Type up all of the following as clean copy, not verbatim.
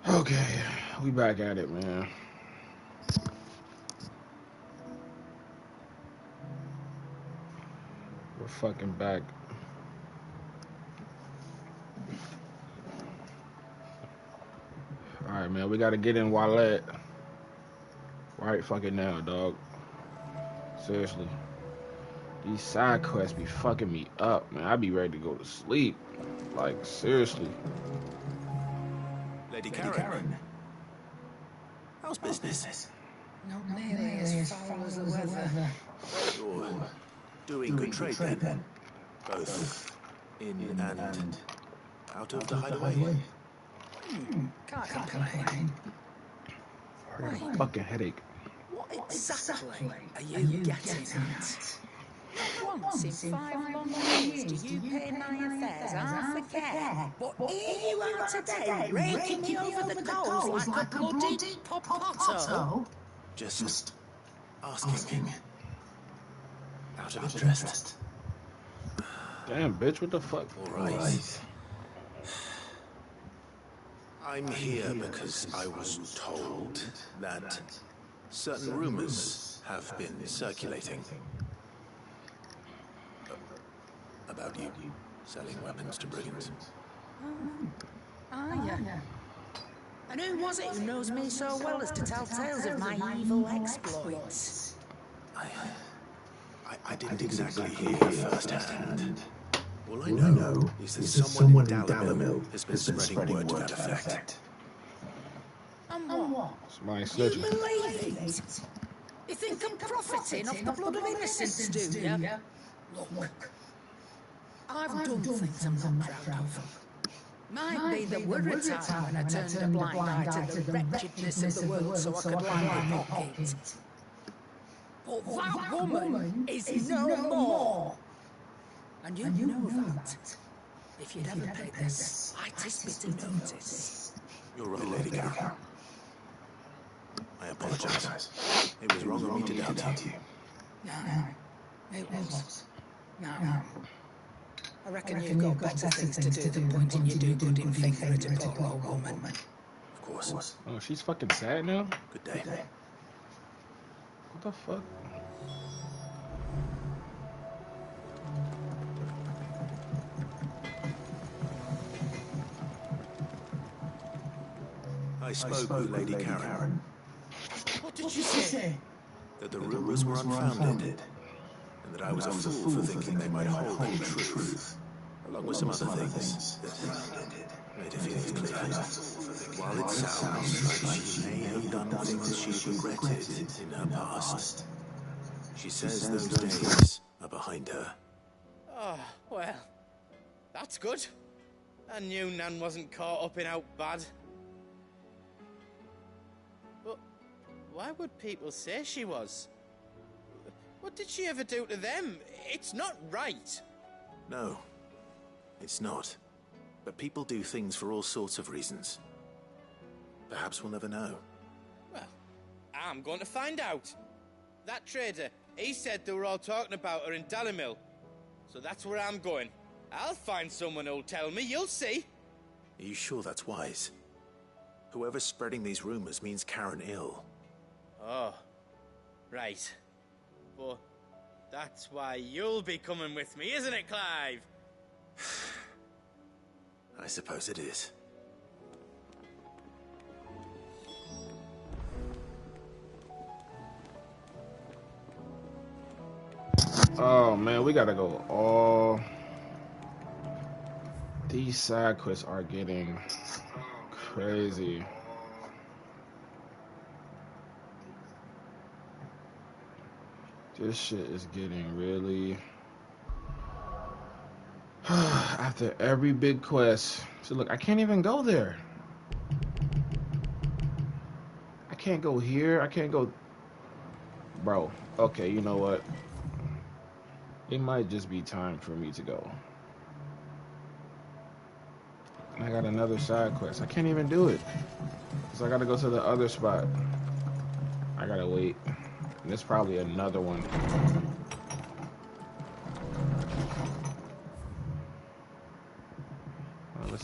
Okay, we back at it, man. We're fucking back. Alright, man, we gotta get in Wallet. Right fucking now, dog. Seriously. These side quests be fucking me up, man. I be ready to go to sleep. Like, seriously. Lady Karen. How's business? Not nearly as foul as the weather. You're doing good trade then? Both in and out of the hideaway? Can't complain. I got a fucking headache. What exactly are you getting at? Not once in 5 long years do you pay my affairs half a care. But here you are today, raking me over the coals like a bloody popoto. Just asking. Out of interest. Damn, bitch, what the fuck? Alright. I'm here because I was told that certain rumors have been circulating about you selling weapons to brigands. Yeah. And who was it who knows me so well as to tell tales of my evil exploits? I didn't exactly hear firsthand. All I know is that someone in Dalamil has been spreading word to that effect. And what? Somebody You snitching. believe it? You think I'm profiting off the blood of innocence, do you? Look, I've done things I'm not proud of. Might be there were a time when I turned a blind eye to the wretchedness of the world so I could line my pocket. But that woman is no more. And you know that. If you'd ever paid the slightest bit of notice. You're right, Lady Karen. I apologize. It was wrong of me to doubt you. No, it was. No. I reckon you've got better things to do than pointing your do-gooding finger at a poor old woman. Of course. Oh, she's fucking sad now? Good day. What the fuck? I spoke with Lady Karen. What did you say? That the rumors were unfounded, and that I was a fool for thinking they might hold the truth, along with some other things that made her feelings clear. While it sounds like she may have done things she regretted in her past, she says those days are behind her. Oh, well, that's good. I knew Nan wasn't caught up in out bad. But why would people say she was? What did she ever do to them? It's not right. No, it's not. But people do things for all sorts of reasons. Perhaps we'll never know. Well, I'm going to find out. That trader, he said they were all talking about her in Dalamil. So that's where I'm going. I'll find someone who'll tell me, you'll see. Are you sure that's wise? Whoever's spreading these rumors means Karen ill. Oh, right. But that's why you'll be coming with me, isn't it, Clive? I suppose it is. Oh man, we gotta go all. These side quests are getting crazy. This shit is getting really. After every big quest. So look, I can't even go there. I can't go here. I can't go. Bro, okay, you know what? It might just be time for me to go. I got another side quest. I can't even do it. Because I gotta go to the other spot. I gotta wait. And there's probably another one.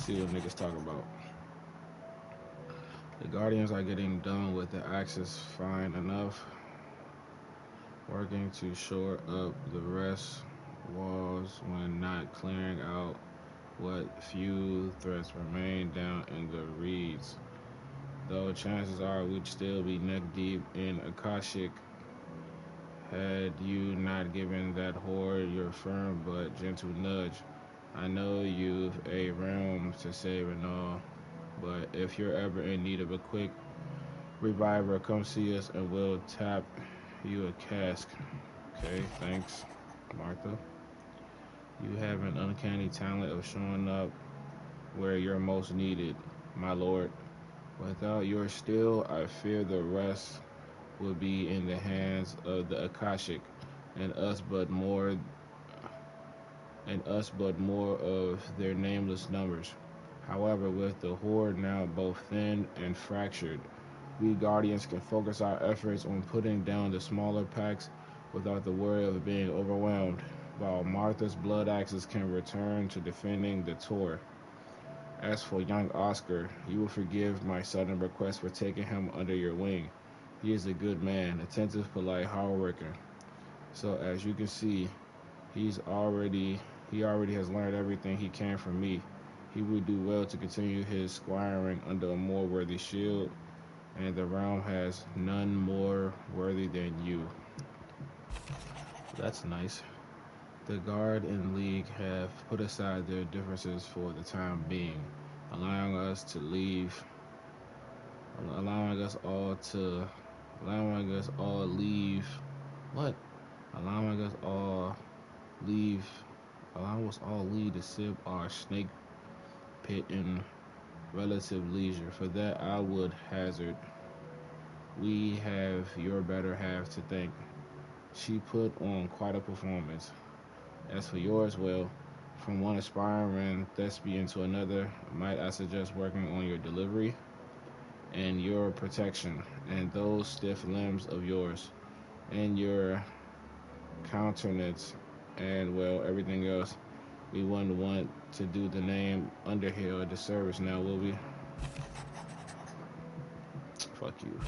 See what niggas talking about. The Guardians are getting done with the Axis fine enough, working to shore up the rest walls when not clearing out what few threats remain down in the reeds. Though chances are we'd still be neck deep in Akashic had you not given that horde your firm but gentle nudge. I know you've a realm to save and all, but if you're ever in need of a quick reviver, come see us and we'll tap you a cask. Okay, thanks, Martha. You have an uncanny talent of showing up where you're most needed, my lord. Without your steel, I fear the rest will be in the hands of the Akashic, and us but more of their nameless numbers. However, with the horde now both thinned and fractured, we Guardians can focus our efforts on putting down the smaller packs without the worry of being overwhelmed, while Martha's blood axes can return to defending the Tor. As for young Oscar, you will forgive my sudden request for taking him under your wing. He is a good man, attentive, polite, hardworking. So as you can see, he's already he already has learned everything he can from me. He would do well to continue his squiring under a more worthy shield, and the realm has none more worthy than you. That's nice. The Guard and League have put aside their differences for the time being, allowing us to leave, allowing us all to, allowing us all leave, what? Allowing us all leave, allowing us all leave to sip our snake pit in relative leisure. For that, I would hazard we have your better half to thank. She put on quite a performance. As for yours, well, from one aspiring thespian to another, might I suggest working on your delivery and your protection, and those stiff limbs of yours, and your countenance, and well, everything else. We wouldn't want to do the name Underhill a disservice now, will we? Fuck you.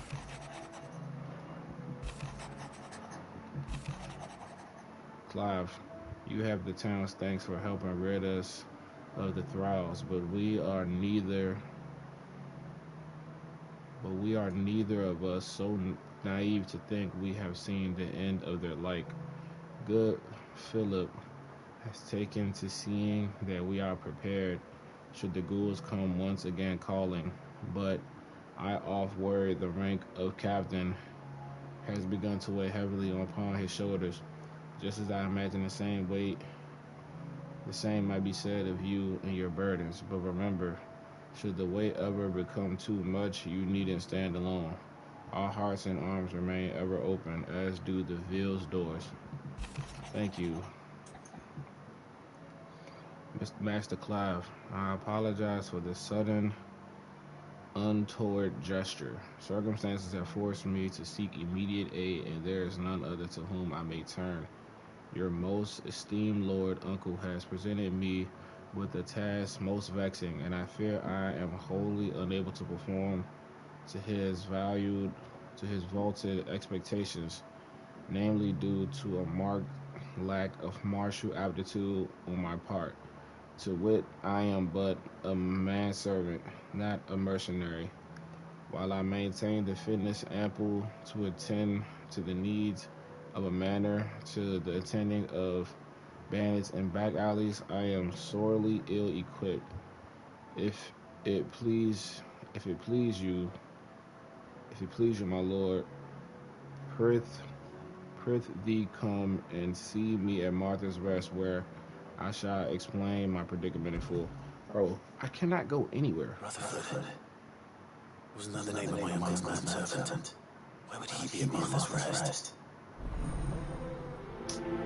Clive, you have the town's thanks for helping rid us of the thralls, but we are neither of us so naive to think we have seen the end of their like. Good Philip has taken to seeing that we are prepared should the ghouls come once again calling, but I oft worry the rank of captain has begun to weigh heavily upon his shoulders, just as I imagine the same might be said of you and your burdens. But remember, should the weight ever become too much, you needn't stand alone. Our hearts and arms remain ever open, as do the Ville's doors. Thank you, Mr. Master Clive. I apologize for this sudden, untoward gesture. Circumstances have forced me to seek immediate aid, and there is none other to whom I may turn. Your most esteemed lord uncle has presented me with a task most vexing, and I fear I am wholly unable to perform to his valued to his vaulted expectations, namely due to a marked lack of martial aptitude on my part. To wit, I am but a manservant, not a mercenary. While I maintain the fitness ample to attend to the needs of a manor, to the attending of bandits and back alleys, I am sorely ill equipped. If it please, if it please you, if it please you, my lord, prith, prith thee come and see me at Martha's Rest, where I shall explain my predicament in full. Bro, I cannot go anywhere. Rutherford. Wasn't that the name of my uncle's manservant? Why would he be at Martha's Rest?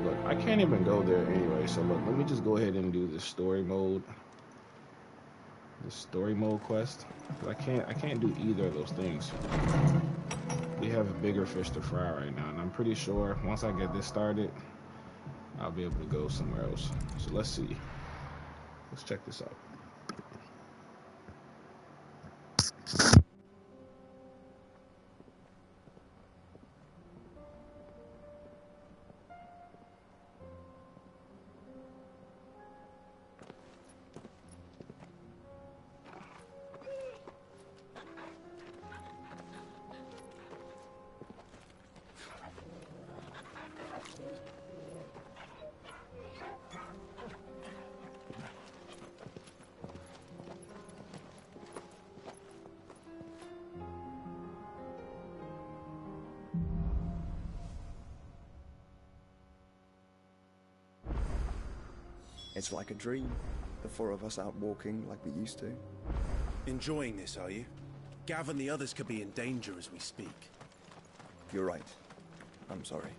Look, I can't even go there anyway. So look, let me just go ahead and do the story mode quest. 'Cause I can't do either of those things. We have bigger fish to fry right now, and I'm pretty sure once I get this started, I'll be able to go somewhere else. So let's see. Let's check this out. It's like a dream. The four of us out walking like we used to. Enjoying this, are you? Gav and the others could be in danger as we speak. You're right. I'm sorry.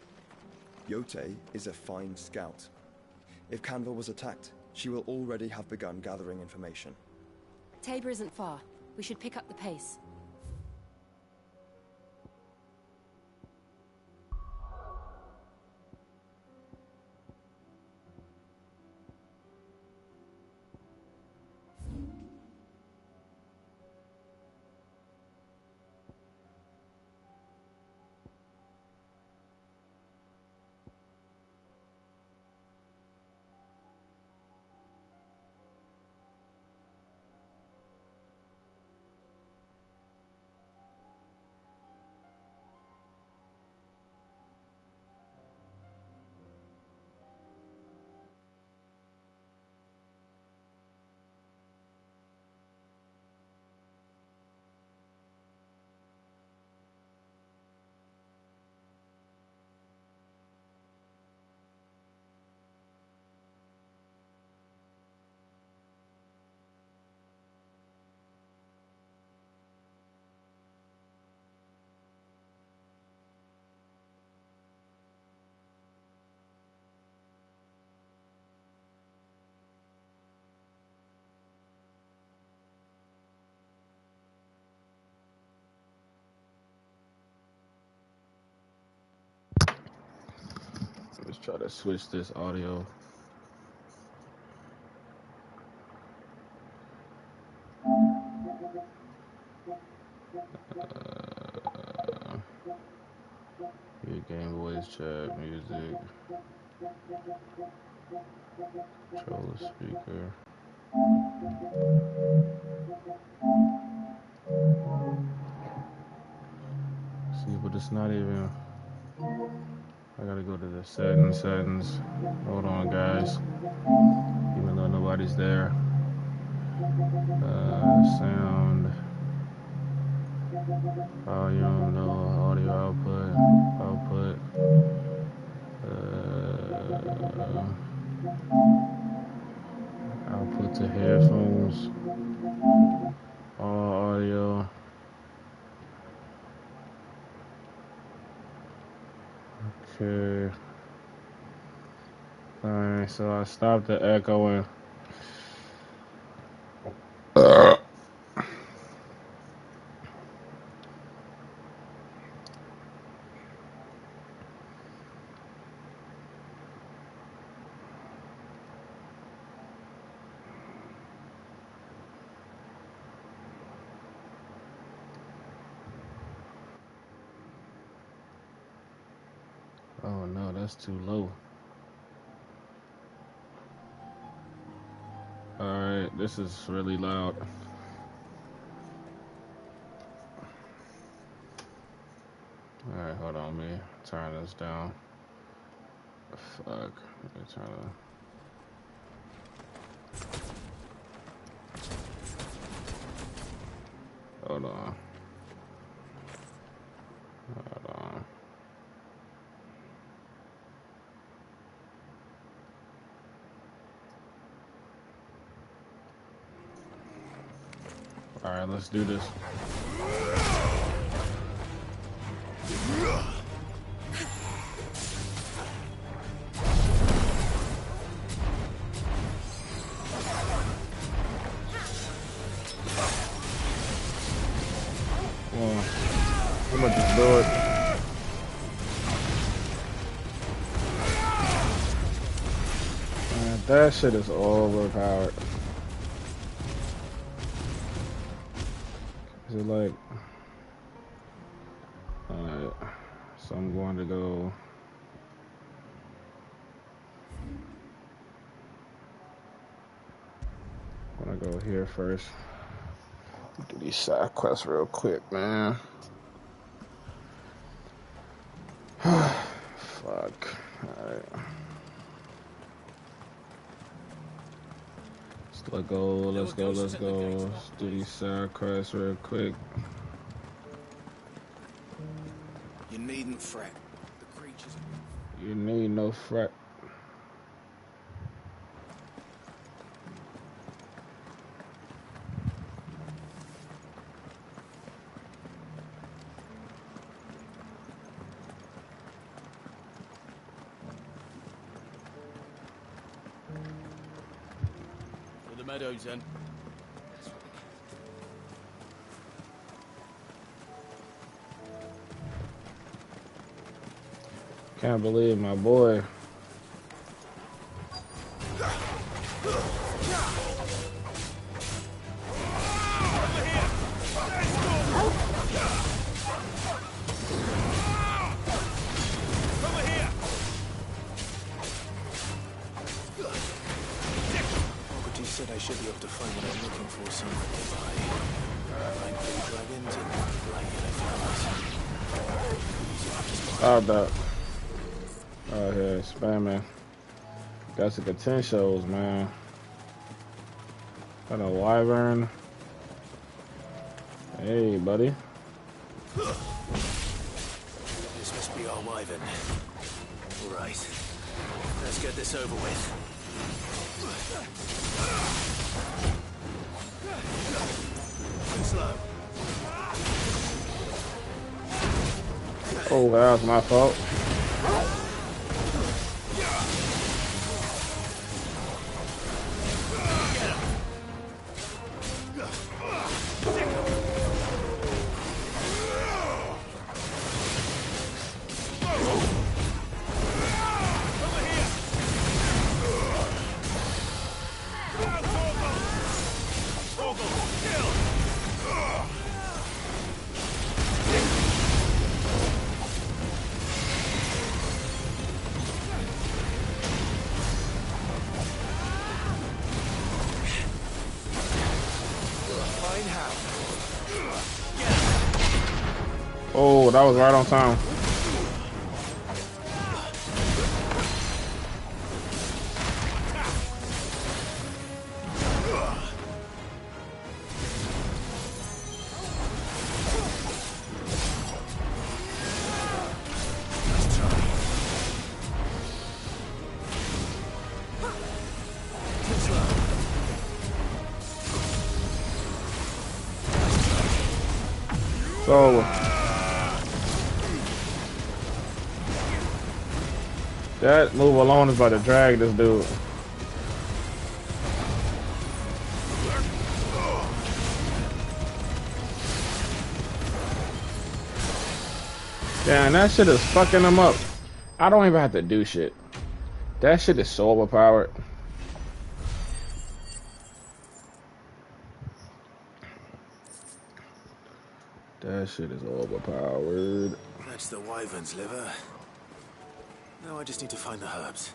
Yote is a fine scout. If KANVER was attacked, she will already have begun gathering information. Tabor isn't far. We should pick up the pace. Let's try to switch this audio. Your game voice chat music. Control the speaker. See, but it's not even. I gotta go to the settings. Hold on, guys. Even though nobody's there. Sound. Volume, no audio output. Output to headphones. All audio. Okay. Alright, so I stopped the echoing. Oh no, that's too low. Alright, this is really loud. Alright, hold on, let me turn this down. Fuck. Let me turn it. Hold on. Alright, let's do this. I'm gonna just do it. Man, that shit is overpowered. Is it like... Alright, so I'm going to go... I'm gonna go here first. Do these side quests real quick, man. Fuck. Alright. Let's go. Let's do these side quests real quick. You needn't fret. The creatures... You need no fret. meadows then. Can't believe my boy. Said I should be able to find what I'm looking for somewhere nearby. Like blue dragons and black yellow flowers. Stop that. Oh, yeah, spamming. Got some potentials, man. Got a wyvern. Hey, buddy. This must be our wyvern. All right. Let's get this over with. Slow. Oh, that was my fault. Oh, that was right on time. So that move alone is about to drag this dude. Damn, that shit is fucking him up. I don't even have to do shit. That shit is so overpowered. That shit is overpowered. That's the wyvern's liver. Now I just need to find the herbs.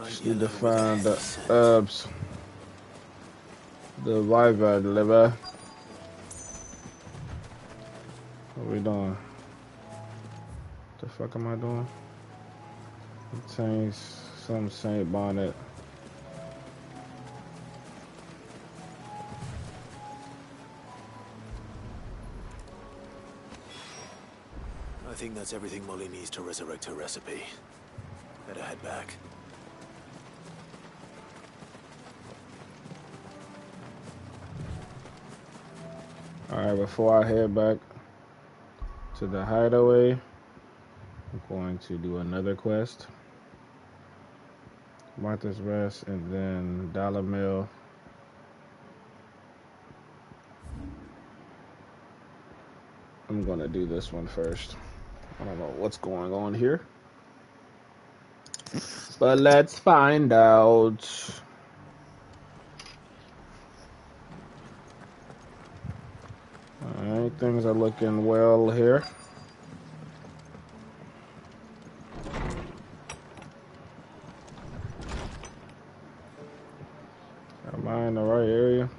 Just need to find the herbs. The wyvern liver. What are we doing? What the fuck am I doing? Contains some Saint Bonnet. I think that's everything Molly needs to resurrect her recipe. Better head back. Alright, before I head back to the hideaway, I'm going to do another quest. Martha's Rest and then Dollar Mill. I'm gonna do this one first. I don't know what's going on here, but let's find out. Alright, things are looking well here. Am I in the right area?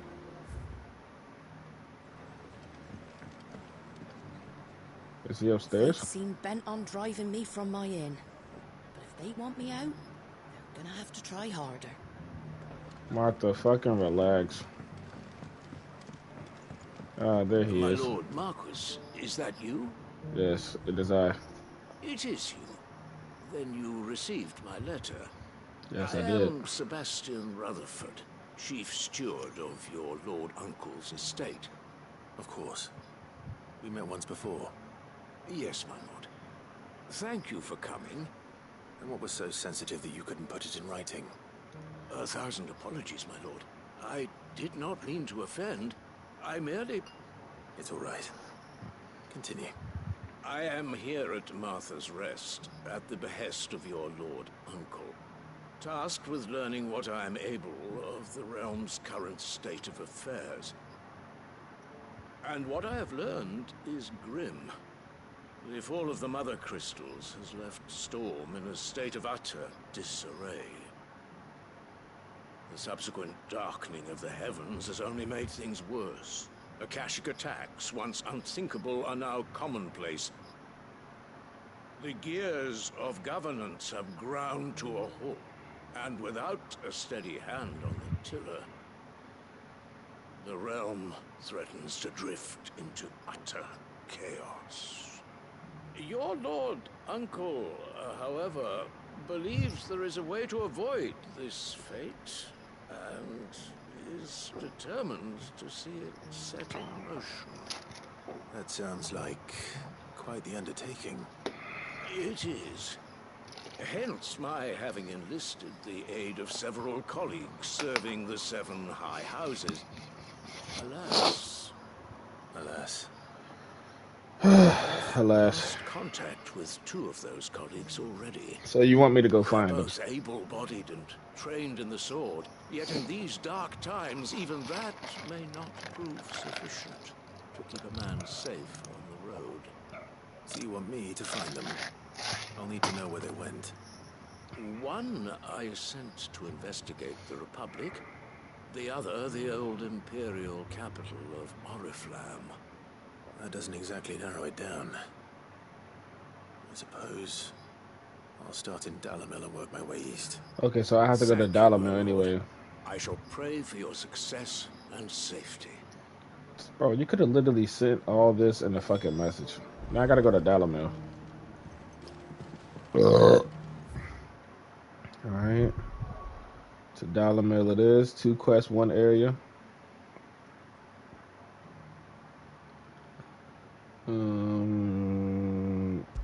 Is he upstairs? They seem bent on driving me from my inn. But if they want me out, they're gonna have to try harder. Martha, fucking relax. Ah, there he is. My lord Marquis, is that you? Yes, it is I. It is you. Then you received my letter. Yes, I I did. am Sebastian Rutherford, chief steward of your lord uncle's estate. Of course. We met once before. Yes, my lord. Thank you for coming. And what was so sensitive that you couldn't put it in writing? 1,000 apologies, my lord. I did not mean to offend. I merely... It's all right. Continue. I am here at Martha's Rest, at the behest of your Lord Uncle, tasked with learning what I am able of the realm's current state of affairs. And what I have learned is grim. The fall of the Mother Crystals has left Storm in a state of utter disarray. The subsequent darkening of the heavens has only made things worse. Akashic attacks, once unthinkable, are now commonplace. The gears of governance have ground to a halt, and without a steady hand on the tiller, the realm threatens to drift into utter chaos. Your Lord Uncle, however, believes there is a way to avoid this fate, and is determined to see it set in motion. That sounds like quite the undertaking. It is. Hence my having enlisted the aid of several colleagues serving the 7 high houses. Alas. Alas. Alas. Lost contact with 2 of those colleagues already. So you want me to go They're find them? both able-bodied and trained in the sword, yet in these dark times, even that may not prove sufficient to keep a man safe on the road. So you want me to find them? I'll need to know where they went. One I sent to investigate the Republic, the other the old Imperial capital of Oriflamme. That doesn't exactly narrow it down. I suppose I'll start in Dalamil and work my way east. Okay, so I have to go to Thank you, Dalamil my lord. anyway. I shall pray for your success and safety. Bro, you could have literally sent all this in a fucking message. Now I gotta go to Dalamil. Alright. To Dalamil it is. 2 quests, 1 area.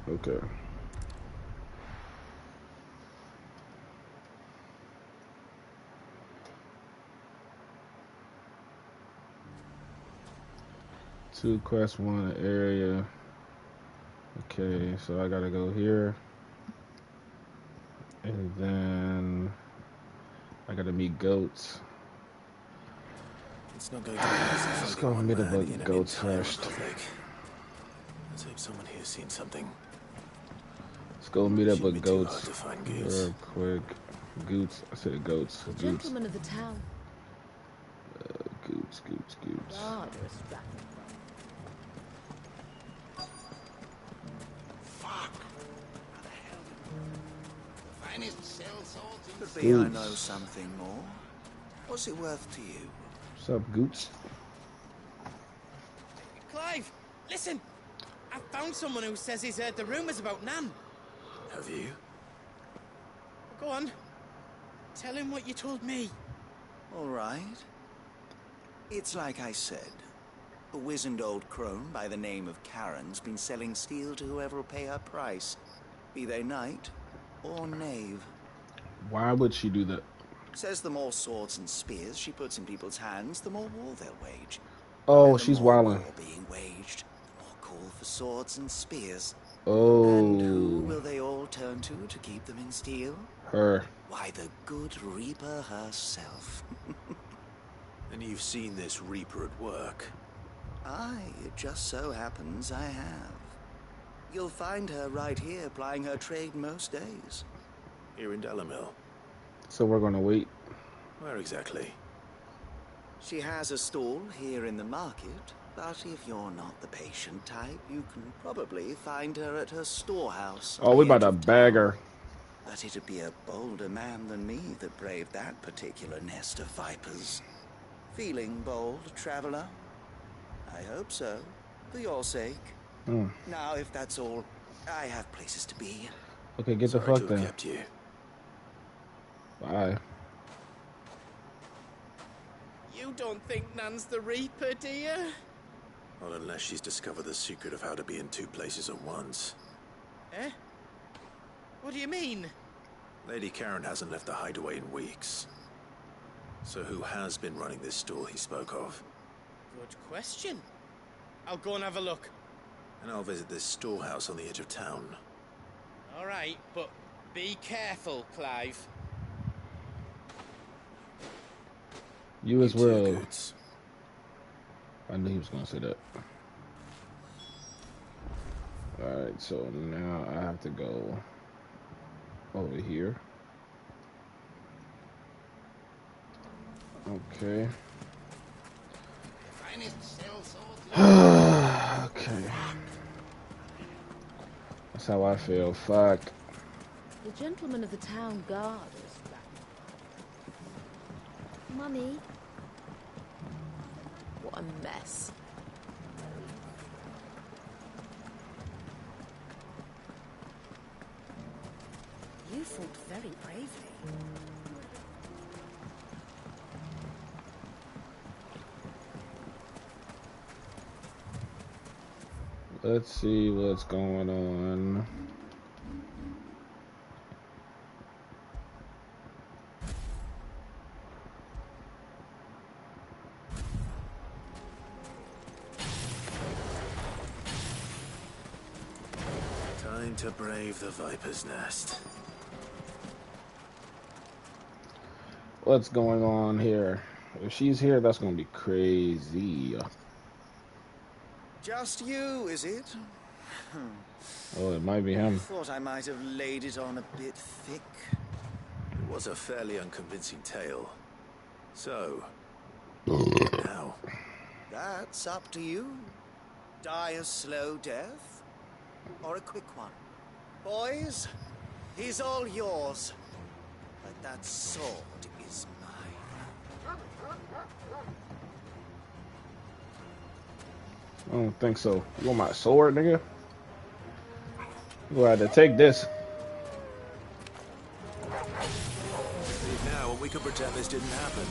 Okay. Two quests, 1 area. Okay, so I gotta go here. And then I gotta meet goats. It's not going to be easy. Let's go meet the goats first. Let's hope someone here's seen something. Let's go meet up Shouldn't with be too goats hard to find goats. real quick. Goots. I said goats. Goots. Gentlemen of the town. Goots. Rather a strapping Fuck! How the hell the finest cell swords in Could be I know something more. What's it worth to you? What's up, Goots? Clive, listen! I found someone who says he's heard the rumours about Nan. Have you? Go on. Tell him what you told me. All right. It's like I said. A wizened old crone by the name of Karen's been selling steel to whoever will pay her price, be they knight or knave. Why would she do that? Says the more swords and spears she puts in people's hands, the more war they'll wage. Oh, And the she's more wildin'. war being waged, the more call for swords and spears. Oh. And who will they all turn to keep them in steel? Her. Why, the good Reaper herself. And you've seen this Reaper at work? Aye, it just so happens I have. You'll find her right here plying her trade most days. Here in Dalamil? So we're gonna wait. Where exactly? She has a stall here in the market, but if you're not the patient type, you can probably find her at her storehouse. Oh, we about to bag her. But it'd be a bolder man than me that braved that particular nest of vipers. Feeling bold, traveler? I hope so, for your sake. Now, if that's all, I have places to be. Okay, get the Sorry fuck to have then. kept you. Bye. You don't think Nan's the Reaper, do you? Not unless she's discovered the secret of how to be in 2 places at once. Eh? What do you mean? Lady Karen hasn't left the hideaway in weeks. So who has been running this store he spoke of? Good question. I'll go and have a look. And I'll visit this storehouse on the edge of town. All right, but be careful, Clive. You as well. Goods. I knew he was gonna say that. Alright, so now I have to go over here. Okay. Okay. That's how I feel. Fuck. The gentleman of the town guard is back. Mummy. What a mess. You fought very bravely. Let's see what's going on. Time to brave the Viper's Nest. What's going on here? If she's here, that's gonna be crazy. Just you, is it? Oh, it might be him. Thought I might have laid it on a bit thick. It was a fairly unconvincing tale. So, now, That's up to you. Die a slow death, or a quick one. Boys, he's all yours. But that sword is mine. I don't think so. You want my sword, nigga? You gonna have to take this. leave now and we can pretend this didn't happen.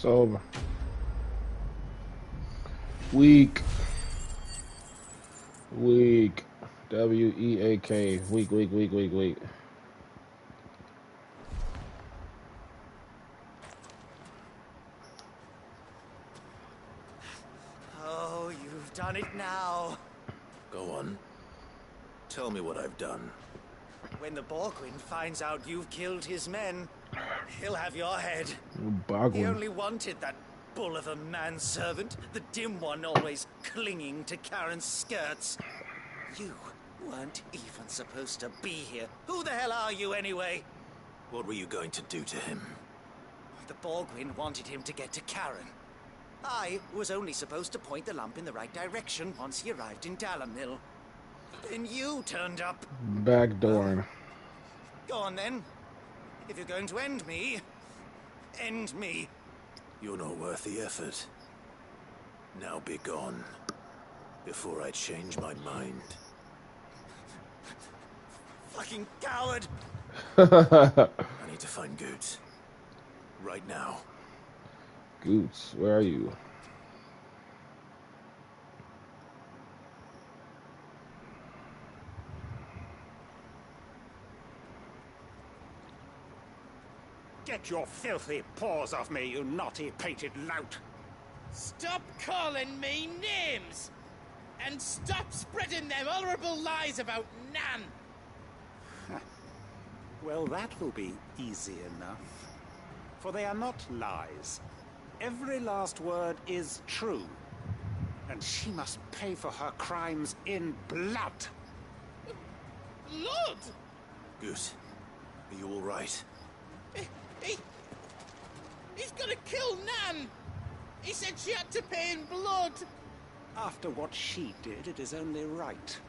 Over. Weak. Weak. W-E-A-K. Weak, weak, weak, weak, weak. Oh, you've done it now. Go on. Tell me what I've done. When the Borgwyn finds out you've killed his men, he'll have your head. Borgwyn. He only wanted that bull of a manservant, the dim one always clinging to Karen's skirts. You weren't even supposed to be here. Who the hell are you anyway? What were you going to do to him? The Borgwyn wanted him to get to Karen. I was only supposed to point the lump in the right direction once he arrived in Dalamil. Then you turned up. Backdooring. Go on then. If you're going to end me, end me. You're not worth the effort. Now be gone, before I change my mind. Fucking coward! I need to find Goots. Right now. Goots, where are you? Get your filthy paws off me, you naughty-pated lout! Stop calling me names! And stop spreading them horrible lies about Nan! Well, that will be easy enough. For they are not lies. Every last word is true. And she must pay for her crimes in blood. Blood? Goose, are you all right? He's gonna kill Nan! He said she had to pay in blood! After what she did, it is only right.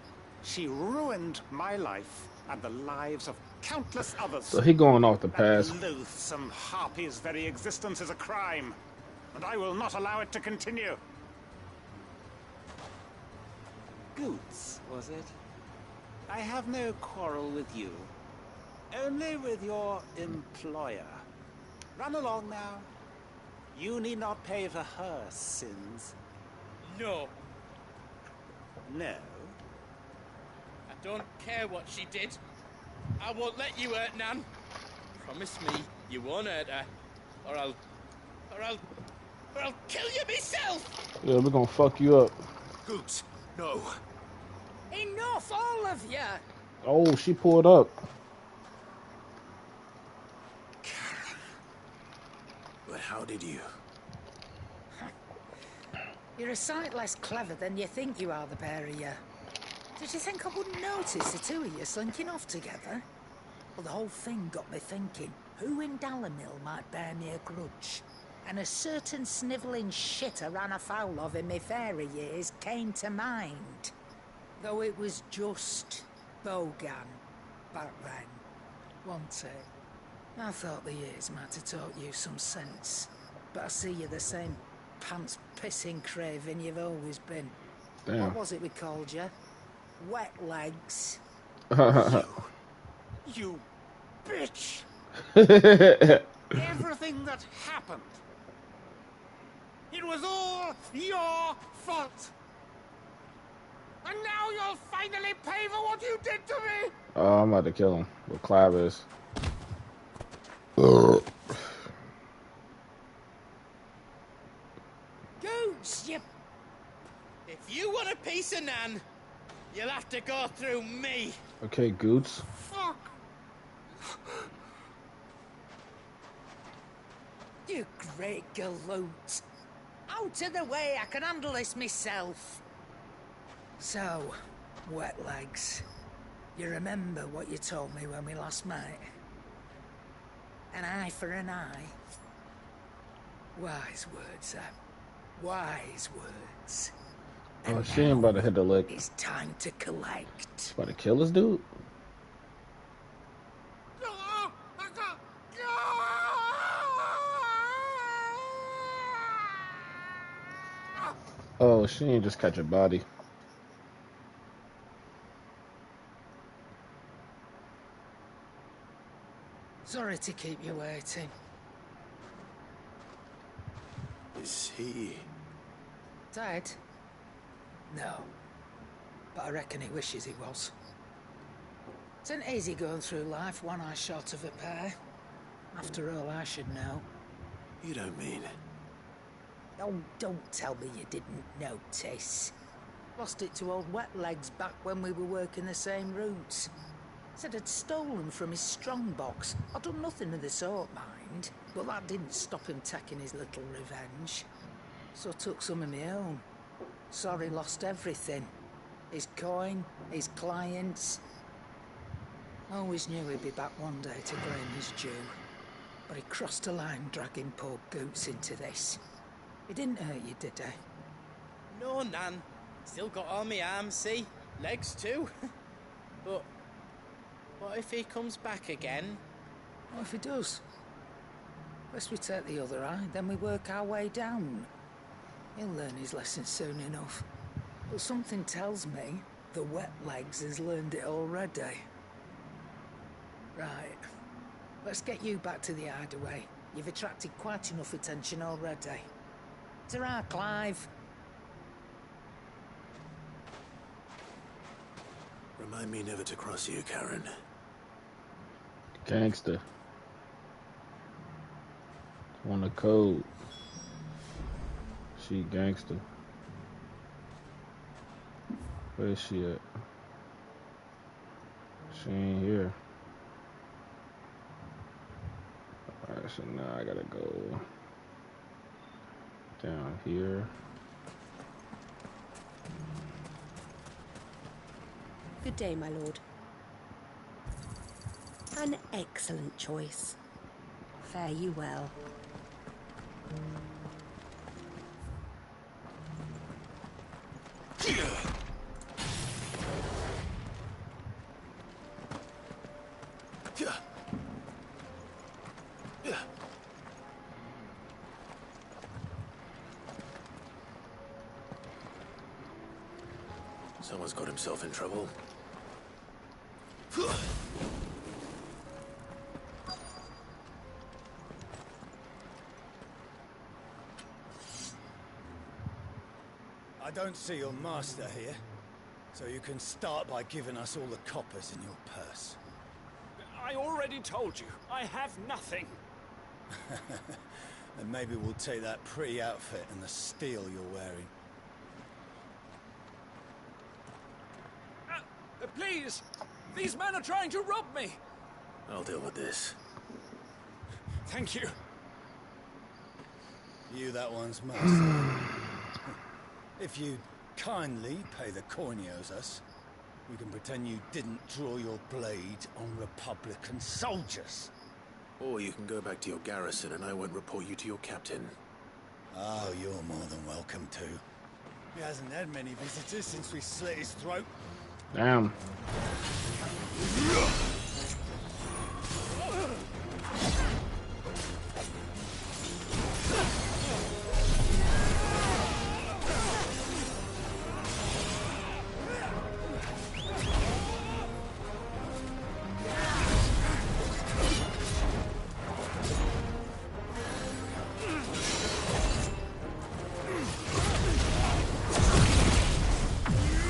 She ruined my life and the lives of countless others. So he going off the pass. That loathsome harpy's very existence is a crime, and I will not allow it to continue. Goots, was it? I have no quarrel with you. Only with your employer. Run along now. You need not pay for her sins. No. No? I don't care what she did. I won't let you hurt Nan. Promise me you won't hurt her. Or I'll kill you myself! Yeah, we're gonna fuck you up. Goots, no. Enough, all of you! Oh, she pulled up. But how did you? You're a sight less clever than you think you are, the pair of you. Did you think I wouldn't notice the two of you slinking off together? Well, the whole thing got me thinking, who in Dalimil might bear me a grudge? And a certain snivelling shit I ran afoul of in my fairy years came to mind. Though it was just Bogan back then, wasn't it? I thought the years might have taught you some sense, but I see you're the same pants-pissing craven you've always been. Damn. What was it we called you? Wet legs. You bitch! Everything that happened, it was all your fault! And now you'll finally pay for what you did to me! Oh, I'm about to kill him with clavers. Goots, you... If you want a piece of Nan, you'll have to go through me. Okay, Goots. Fuck! You great galoot. Out of the way, I can handle this myself. So, wet legs. You remember what you told me when we last met? An eye for an eye. Wise words, wise words. Oh, she ain't about to hit the lick. It's time to collect. About to kill this dude? Oh, she ain't just catch a body. Sorry to keep you waiting. Is he... Dead? No. But I reckon he wishes he was. It isn't easy going through life one eye short of a pair. After all, I should know. You don't mean... Oh, don't tell me you didn't notice. Lost it to old Wet Legs back when we were working the same routes. Said I'd stolen from his strongbox. I'd done nothing of the sort, mind. But that didn't stop him taking his little revenge. So I took some of my own. Sorry, lost everything. His coin, his clients. Always knew he'd be back one day to claim his due. But he crossed a line dragging poor Goots into this. He didn't hurt you, did he? No, Nan. Still got all my arms, see? legs too. But what if he comes back again? What if he does? First we take the other eye, then we work our way down. He'll learn his lesson soon enough. But something tells me the wet legs has learned it already. Right. Let's get you back to the hideaway. You've attracted quite enough attention already. Ta-ra, Clive. Remind me never to cross you, Karen. Gangster. On the code. She gangster. Where is she at? She ain't here. Alright, so now I gotta go down here. Good day, my lord. An excellent choice. Fare you well. Someone's got himself in trouble. I don't see your master here, so you can start by giving us all the coppers in your purse. I already told you, I have nothing. And maybe we'll take that pretty outfit and the steel you're wearing. Please! These men are trying to rob me! I'll deal with this. Thank you. You that one's master. If you kindly pay the coin he owes us, we can pretend you didn't draw your blade on Republican soldiers. Or you can go back to your garrison and I won't report you to your captain. Oh, you're more than welcome to. He hasn't had many visitors since we slit his throat. Damn.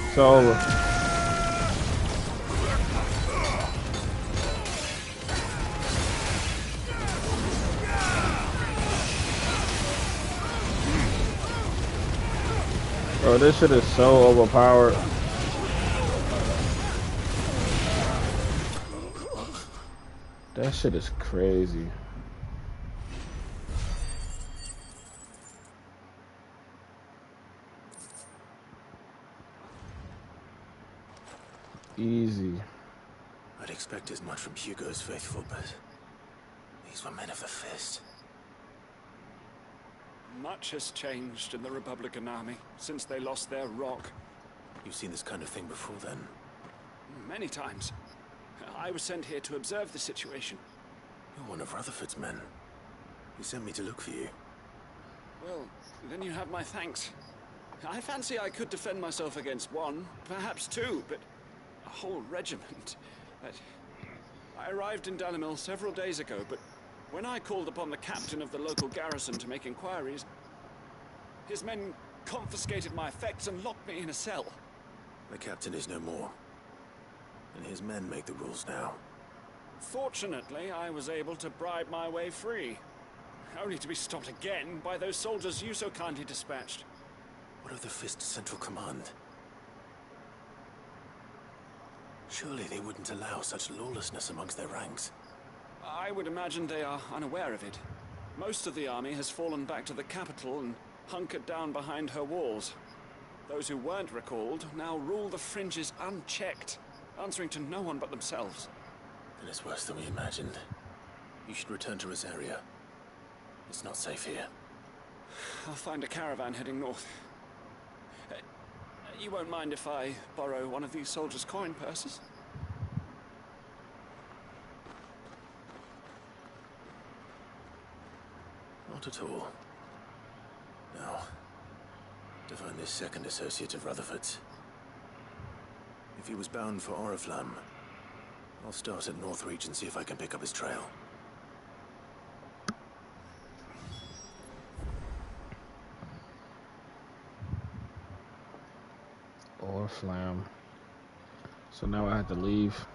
It's over. Bro, this shit is so overpowered. That shit is crazy. Easy. I'd expect as much from Hugo's faithful, but these were men of the fist. Much has changed in the Republican army since they lost their rock. You've seen this kind of thing before, then? Many times. I was sent here to observe the situation. You're one of Rutherford's men. He sent me to look for you. Well, then you have my thanks. I fancy I could defend myself against one, perhaps two, but a whole regiment. I arrived in Dalimil several days ago, but when I called upon the captain of the local garrison to make inquiries, his men confiscated my effects and locked me in a cell. The captain is no more, and his men make the rules now. Fortunately, I was able to bribe my way free, only to be stopped again by those soldiers you so kindly dispatched. What of the Fist's Central Command? Surely they wouldn't allow such lawlessness amongst their ranks. I would imagine they are unaware of it. Most of the army has fallen back to the capital and hunkered down behind her walls. Those who weren't recalled now rule the fringes unchecked, answering to no one but themselves. Then it's worse than we imagined. You should return to Rosaria. It's not safe here. I'll find a caravan heading north. You won't mind if I borrow one of these soldiers' coin purses? Not at all. Now, to find this second associate of Rutherford's. If he was bound for Oriflamme, I'll start at Northreach and see if I can pick up his trail. Oriflamme. So now I have to leave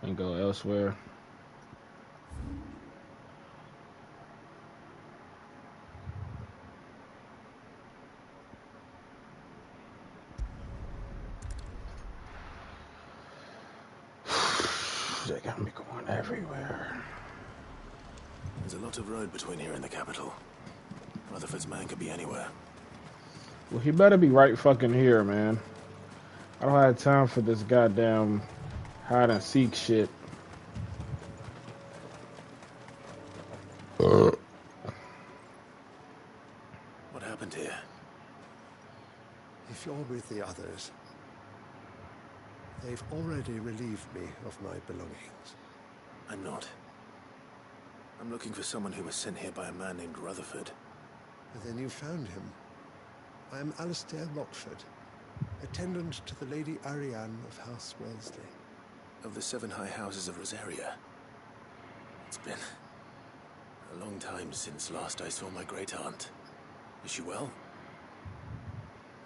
and go elsewhere. They got me going everywhere. There's a lot of road between here and the capital. Rutherford's man could be anywhere. Well, he better be right fucking here, man. I don't have time for this goddamn hide and seek shit. What happened here? If you're with the others, they've already relieved me of my belongings. I'm not. I'm looking for someone who was sent here by a man named Rutherford. Then you found him. I am Alistair Rockford, attendant to the Lady Ariane of House Wellesley. Of the 7 high houses of Rosaria. It's been a long time since last I saw my great-aunt. Is she well?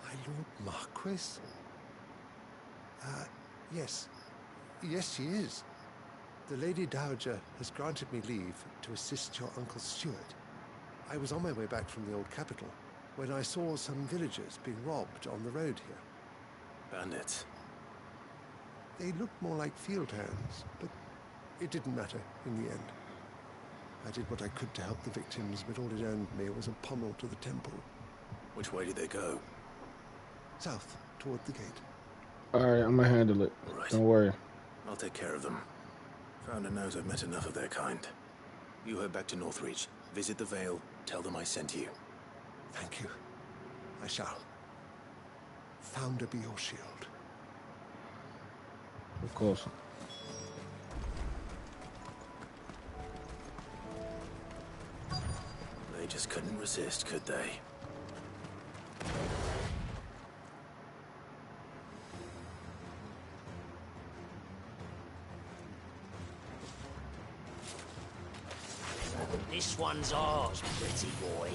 My Lord Marquis? Yes. Yes, she is. The Lady Dowager has granted me leave to assist your Uncle Stuart. I was on my way back from the old capital when I saw some villagers being robbed on the road here. Bandits? They looked more like field hands, but it didn't matter in the end. I did what I could to help the victims, but all it earned me was a pommel to the temple. Which way did they go? South, toward the gate. Alright, I'm gonna handle it. Right. Don't worry. I'll take care of them. Founder knows I've met enough of their kind. You head back to Northreach, visit the Vale, tell them I sent you. Thank you. I shall. Founder be your shield. Of course. They just couldn't resist, could they? This one's ours, pretty boy.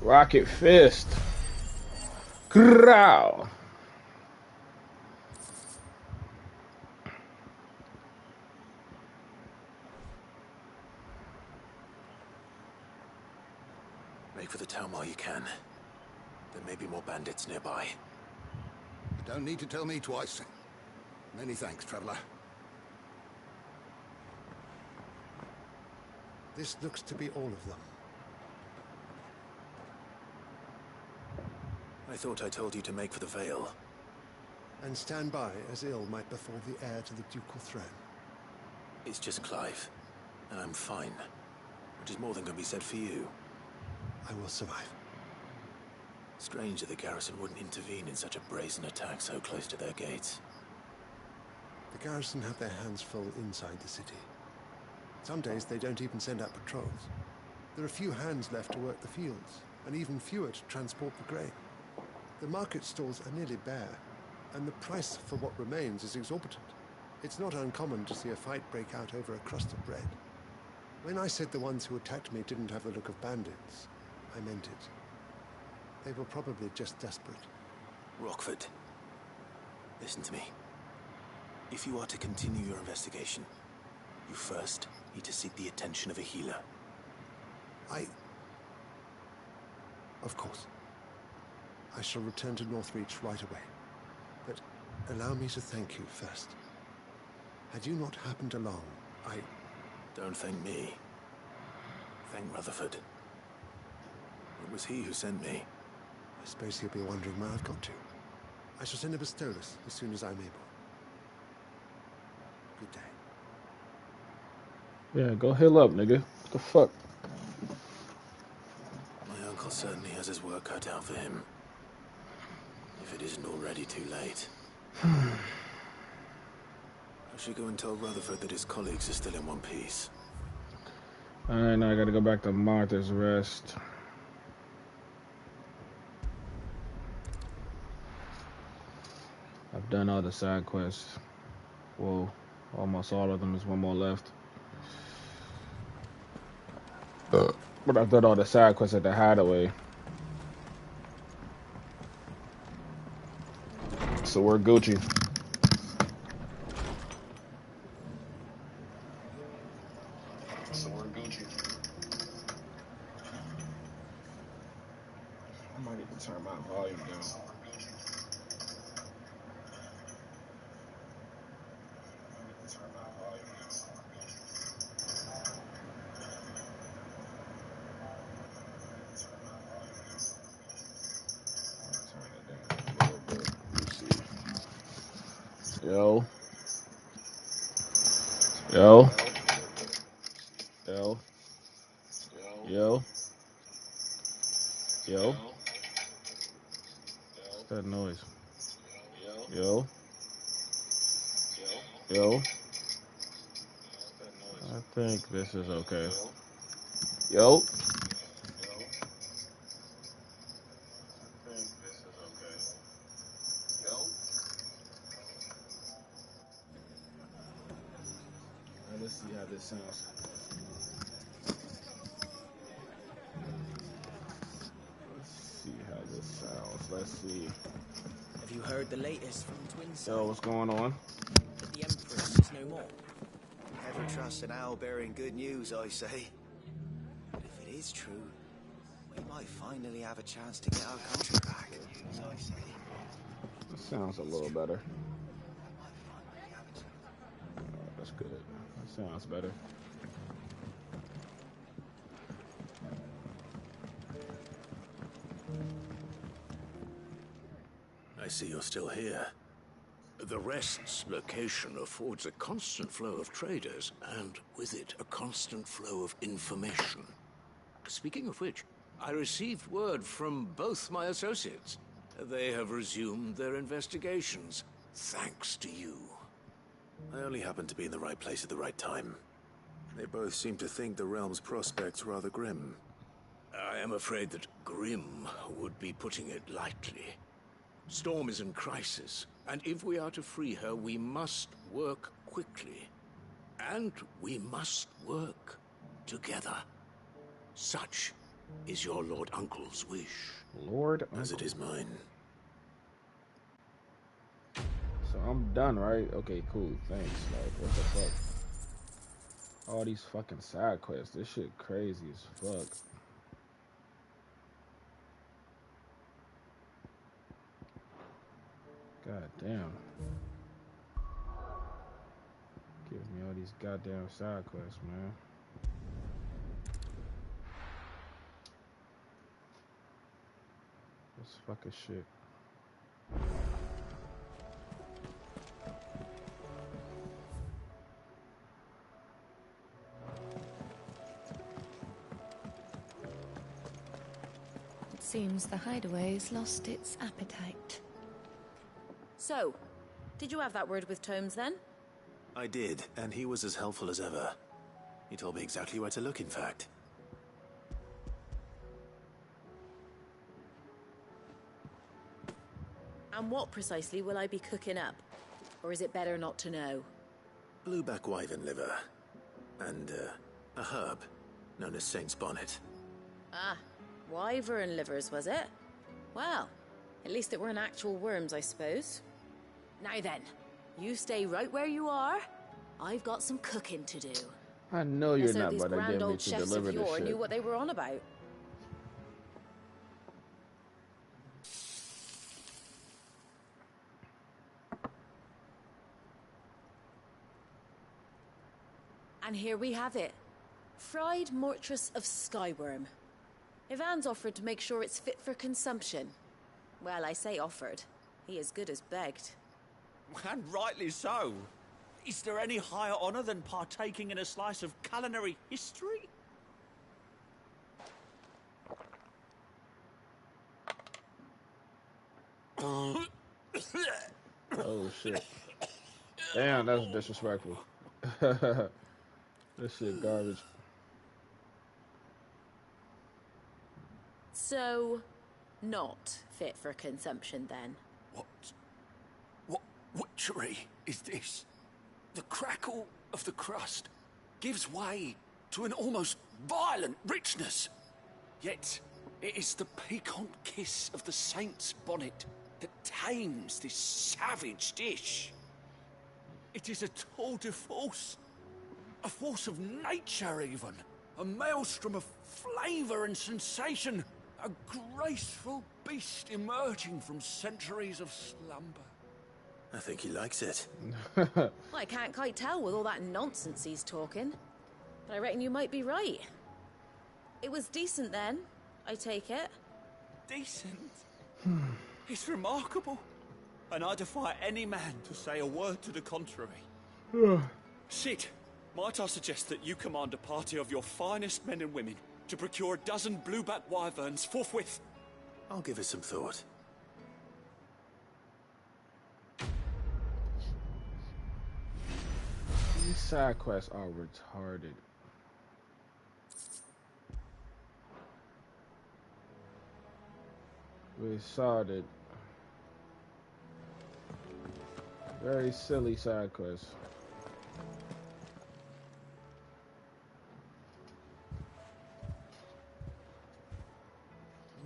Rocket Fist. Growl. Make for the town while you can. There may be more bandits nearby. You don't need to tell me twice. Many thanks, traveler. This looks to be all of them. I thought I told you to make for the Vale. And stand by as ill might befall the heir to the ducal throne. It's just Clive, and I'm fine. Which is more than can be said for you. I will survive. Strange that the garrison wouldn't intervene in such a brazen attack so close to their gates. The garrison have their hands full inside the city. Some days they don't even send out patrols. There are few hands left to work the fields, and even fewer to transport the grain. The market stalls are nearly bare, and the price for what remains is exorbitant. It's not uncommon to see a fight break out over a crust of bread. When I said the ones who attacked me didn't have the look of bandits, I meant it. They were probably just desperate. Rockford, listen to me. If you are to continue your investigation, you first need to seek the attention of a healer. Of course. I shall return to Northreach right away. But allow me to thank you first. Had you not happened along, Don't thank me. Thank Rutherford. It was he who sent me. I suppose he'll be wondering where I've got to. I shall send a Bistolus as soon as I'm able. Good day. Yeah, go heal up, nigga. What the fuck? My uncle certainly has his work cut out for him. If it isn't already too late. I should go and tell Rutherford that his colleagues are still in one piece. Alright, now I gotta go back to Martha's Rest. I've done all the side quests. Well, almost all of them. There's one more left. But I've done all the side quests at the Hideaway. So we're Gucci. I might need to turn my volume down. Yo. Yo. Yo. Yo. Yo. What's that noise? Yo. Yo. I think this is okay. Yo. Alright, let's see how this sounds. Let's see how this sounds. Let's see. Have you heard the latest from Twinside? Yo, what's going on? That the Empress is no more. Never trust an owl bearing good news, I say. But if it is true, we might finally have a chance to get our country back, as I say. That sounds a little better. That's good. That sounds better. I see you're still here. The Rest's location affords a constant flow of traders, and with it, a constant flow of information. Speaking of which, I received word from both my associates. They have resumed their investigations, thanks to you. I only happened to be in the right place at the right time. They both seem to think the realm's prospects rather grim. I am afraid that grim would be putting it lightly. Storm is in crisis, and if we are to free her, we must work quickly. And we must work together. Such is your Lord Uncle's wish. Lord Uncle. As it is mine. So I'm done, right? Okay, cool. Thanks. Like, what the fuck? All these fucking side quests. This shit crazy as fuck. God damn. Give me all these goddamn side quests, man. This fucking shit. It seems the hideaway's lost its appetite. So, did you have that word with Tomes then? I did, and he was as helpful as ever. He told me exactly where to look, in fact. And what precisely will I be cooking up? Or is it better not to know? Blueback wyvern liver. And, a herb known as Saint's Bonnet. Ah, wyvern livers, was it? Well, at least it weren't actual worms, I suppose. Now then, you stay right where you are. I've got some cooking to do. I know you're Let's hope not these about to grand get me old to chefs deliver of this yore shit. knew what they were on about. And here we have it. Fried mortress of skyworm. Ivan's offered to make sure it's fit for consumption. Well, I say offered. He as good as begged. And rightly so. Is there any higher honor than partaking in a slice of culinary history? Oh shit. Damn, that's disrespectful. This shit garbage. So, not fit for consumption then? What witchery is this? The crackle of the crust gives way to an almost violent richness. Yet, it is the piquant kiss of the saint's bonnet that tames this savage dish. It is a tour de force. A force of nature, even. A maelstrom of flavor and sensation. A graceful beast emerging from centuries of slumber. I think he likes it. Well, I can't quite tell with all that nonsense he's talking. But I reckon you might be right. It was decent then, I take it. Decent? It's remarkable. And I defy any man to say a word to the contrary. Sid, might I suggest that you command a party of your finest men and women to procure a dozen blueback wyverns forthwith? I'll give it some thought. These side quests are retarded. Retarded. Very silly side quests.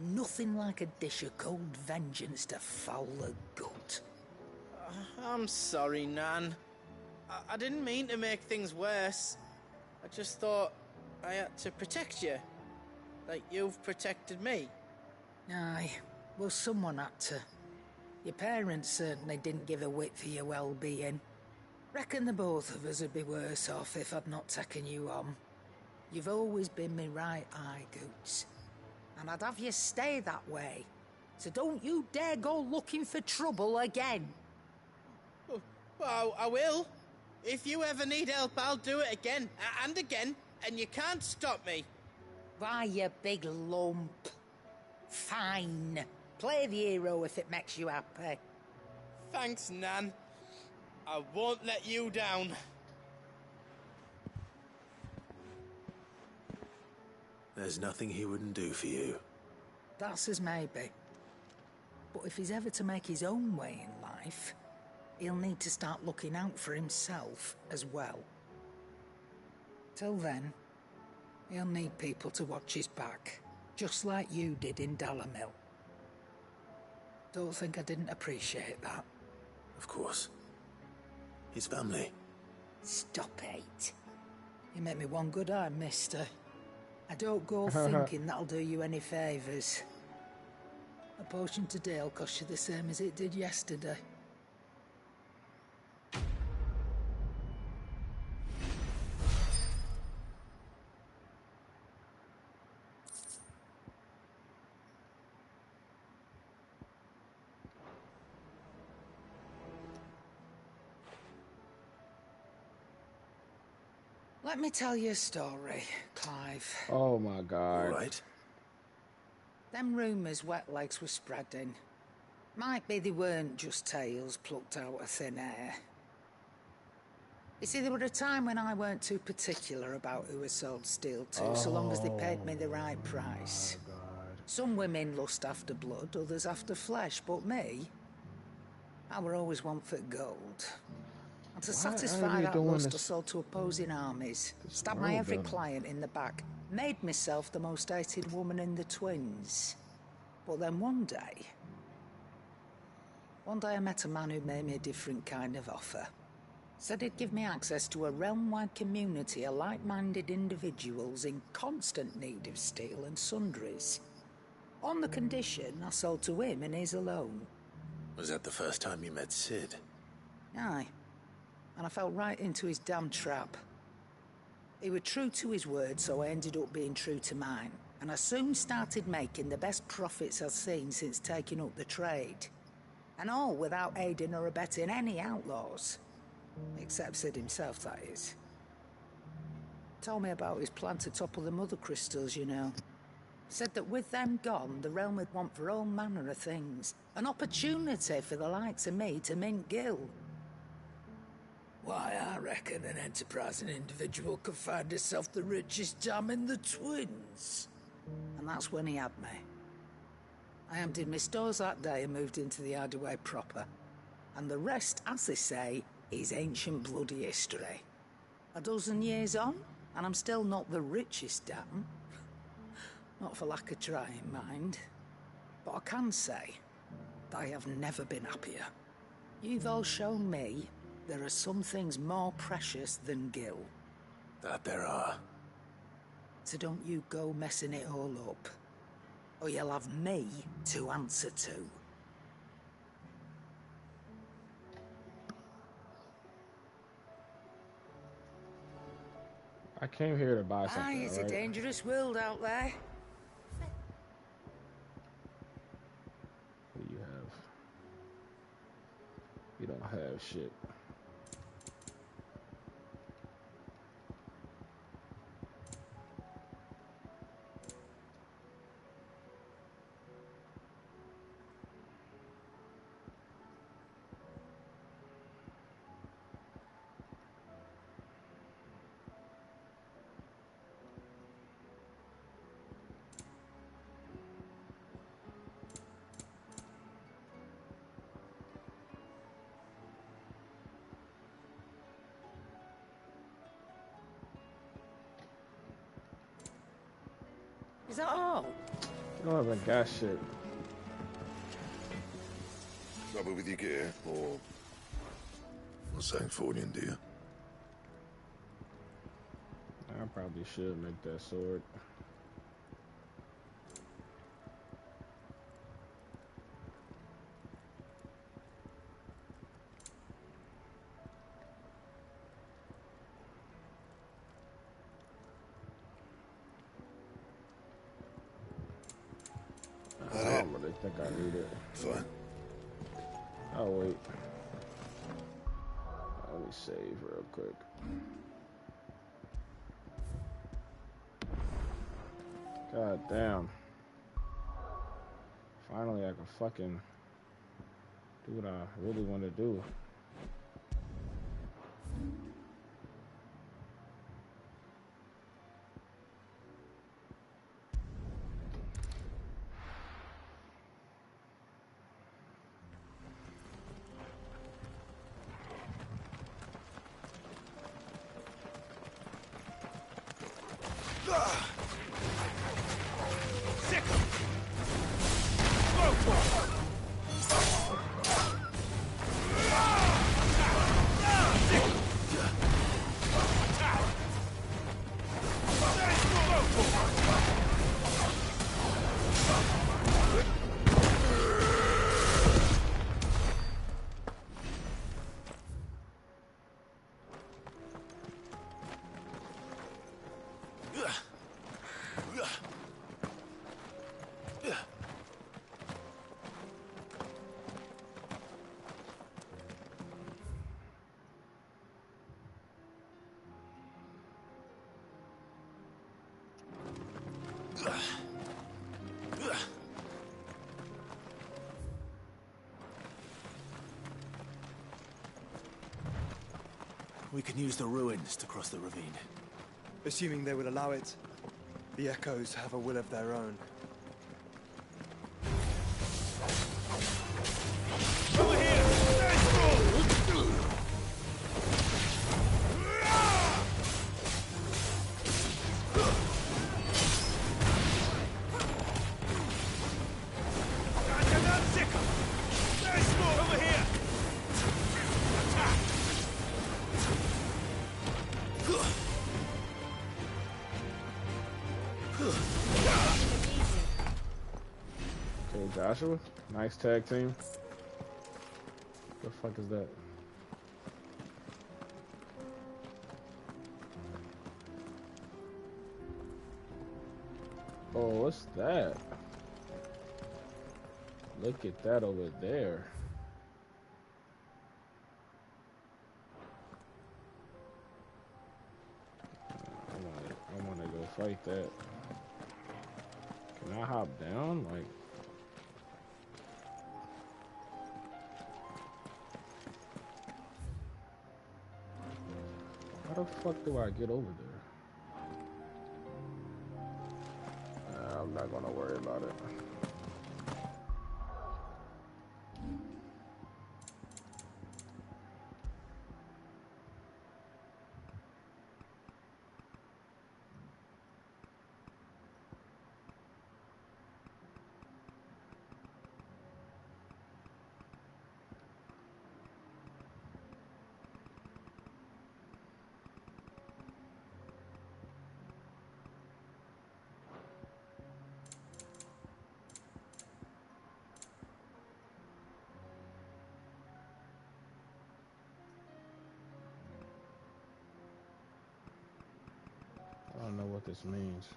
Nothing like a dish of cold vengeance to foul the gut. I'm sorry, Nan. I didn't mean to make things worse. I just thought I had to protect you. Like you've protected me. Aye, well, someone had to. Your parents certainly didn't give a whit for your well-being. Reckon the both of us would be worse off if I'd not taken you on. You've always been me right eye, Goots. And I'd have you stay that way. So don't you dare go looking for trouble again. Well, I will. If you ever need help, I'll do it again and again, and you can't stop me. Why, you big lump. Fine. Play the hero if it makes you happy. Thanks, Nan. I won't let you down. There's nothing he wouldn't do for you. That's as maybe. But if he's ever to make his own way in life, he'll need to start looking out for himself as well. Till then, he'll need people to watch his back, just like you did in Dalamil. Don't think I didn't appreciate that. Of course. His family. Stop it. You make me one good eye, mister. I don't go thinking that'll do you any favours. A potion today will cost you the same as it did yesterday. Let me tell you a story, Clive. Oh my God. All right. Them rumours wet legs were spreading. Might be they weren't just tales plucked out of thin air. You see, there were a time when I weren't too particular about who I sold steel to, so long as they paid me the right price. Some women lust after blood, others after flesh, but me, I were always one for gold. And to satisfy that lust, I sold to opposing armies, stabbed my every client in the back, made myself the most hated woman in the twins. But then one day I met a man who made me a different kind of offer. Said he'd give me access to a realm-wide community of like-minded individuals in constant need of steel and sundries. On the condition I sold to him and his alone. Was that the first time you met Sid? Aye. And I fell right into his damn trap. He was true to his word, so I ended up being true to mine. And I soon started making the best profits I've seen since taking up the trade. And all without aiding or abetting any outlaws. Except Sid himself, that is. Told me about his plan to topple the mother crystals, you know. Said that with them gone, the realm would want for all manner of things. An opportunity for the likes of me to mint gil. Why, I reckon an enterprising individual could find himself the richest dam in the twins. And that's when he had me. I emptied my stores that day and moved into the hideaway proper. And the rest, as they say, is ancient bloody history. A dozen years on, and I'm still not the richest dam. Not for lack of trying, mind. But I can say that I have never been happier. You've all shown me there are some things more precious than gil. That there are. So don't you go messing it all up, or you'll have me to answer to. I came here to buy something. Aye, it's a dangerous world out there. What do you have? You don't have shit. Is that all? You don't even got shit. Trouble with your gear, or Sanfordine, do you? I probably should make that sword. I don't really think I need it. Fine. Oh, wait. Let me save real quick. God damn. Finally, I can fucking do what I really want to do. We can use the ruins to cross the ravine. Assuming they will allow it, the Echoes have a will of their own. Over here! Over here! Attack! Okay, Joshua, nice tag team. The fuck is that? Oh, what's that? Look at that over there. I wanna go fight that. Can I hop down? Like, how the fuck do I get over there? I'm not gonna worry about it. I don't know what this means.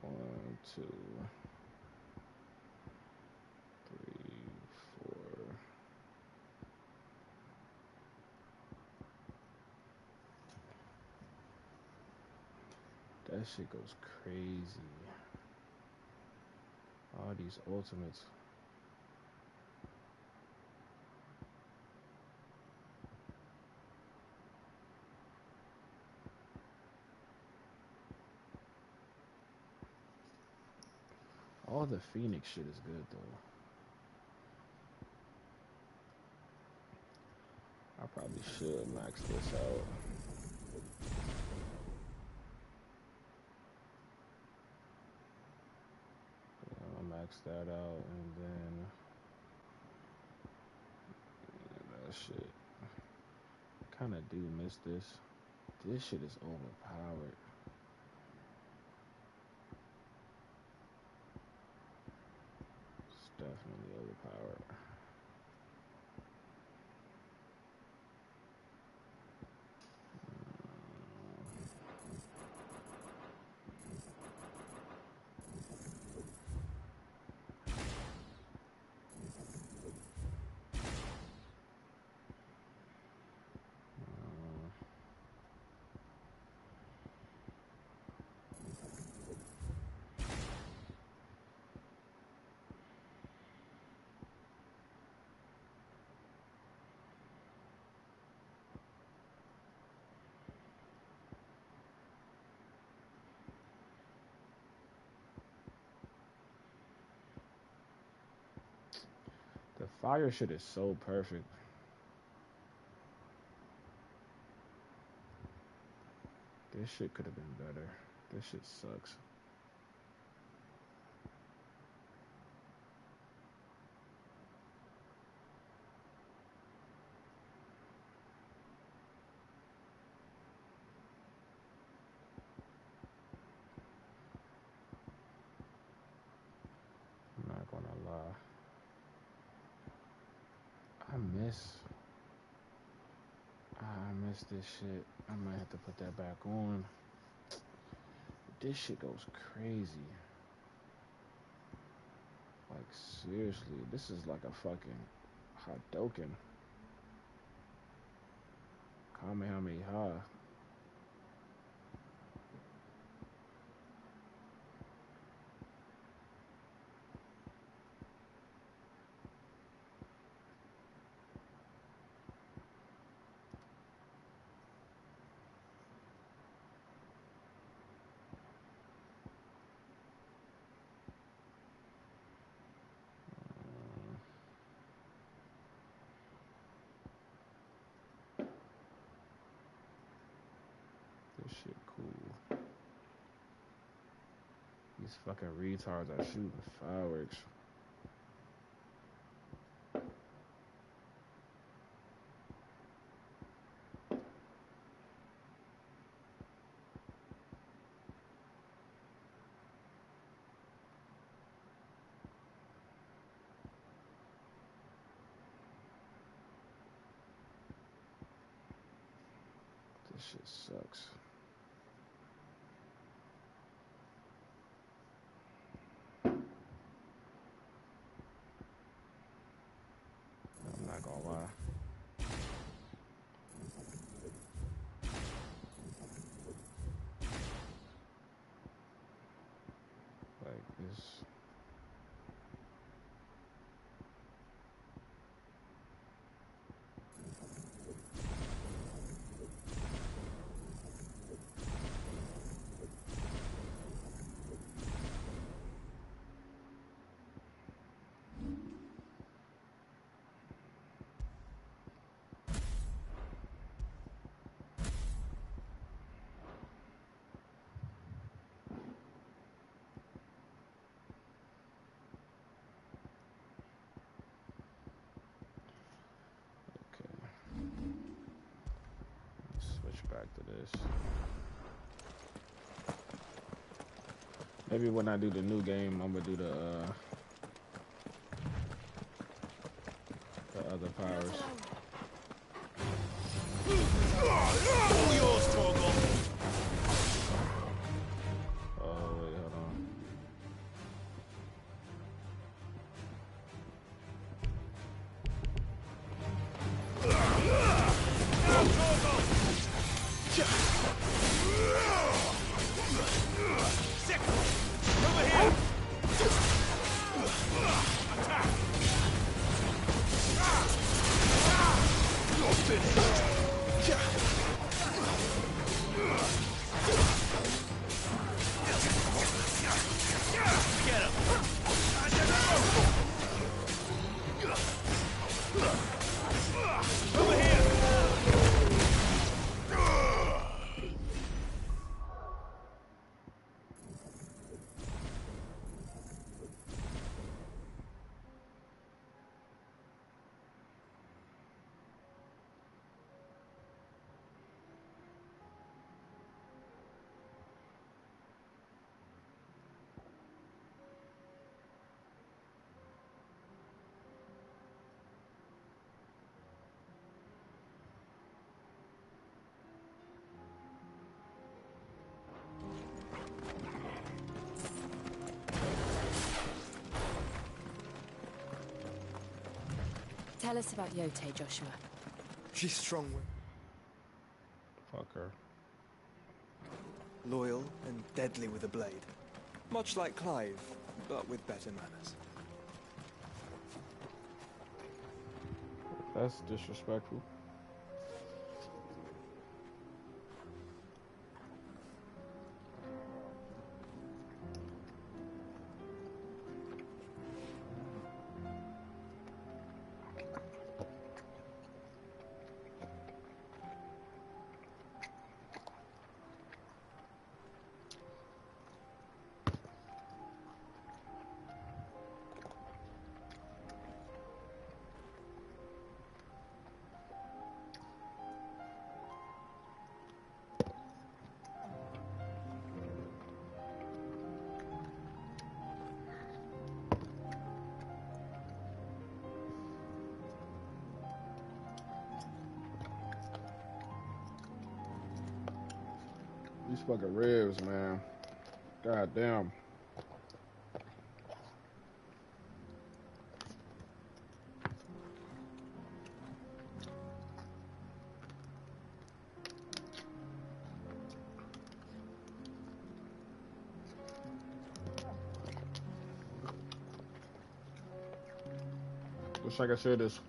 One, two, three, four. That shit goes crazy. All these ultimates. All the Phoenix shit is good though. I probably should max this out. I'll max that out and then that shit. I kinda do miss this. This shit is overpowered. It's definitely overpowered. The fire shit is so perfect. This shit could have been better. This shit sucks. I'm not gonna lie. I miss this shit. I might have to put that back on. This shit goes crazy. Like, seriously, this is like a fucking Hadoken. Kamehameha. This shit cool. These fucking retards are shooting fireworks. This shit sucks. I'm not gonna lie. Like this. Switch back to this. Maybe when I do the new game, I'm gonna do the other powers. All yours, Torgal. Oh wait, hold on. Tell us about Yote, Joshua. She's strong, Fuck her. loyal, and deadly with a blade. Much like Clive, but with better manners. That's disrespectful. These fucking ribs, man. God damn. Wish I could share this.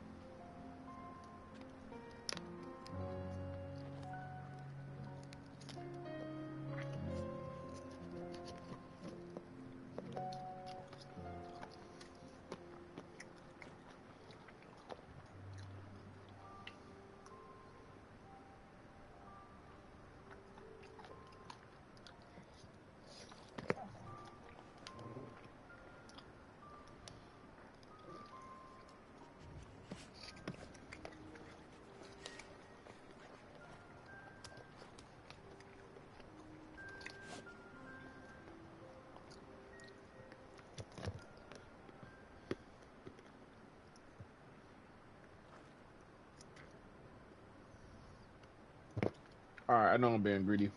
Alright, I know I'm being greedy.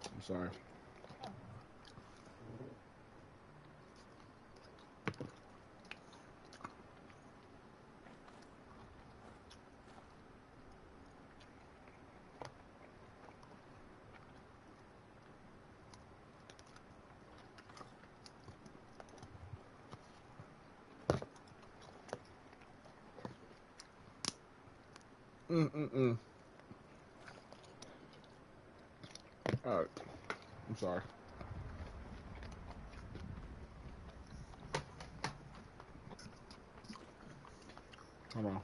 I'm sorry. Mm-mm-mm. Alright. I'm sorry. Hold on.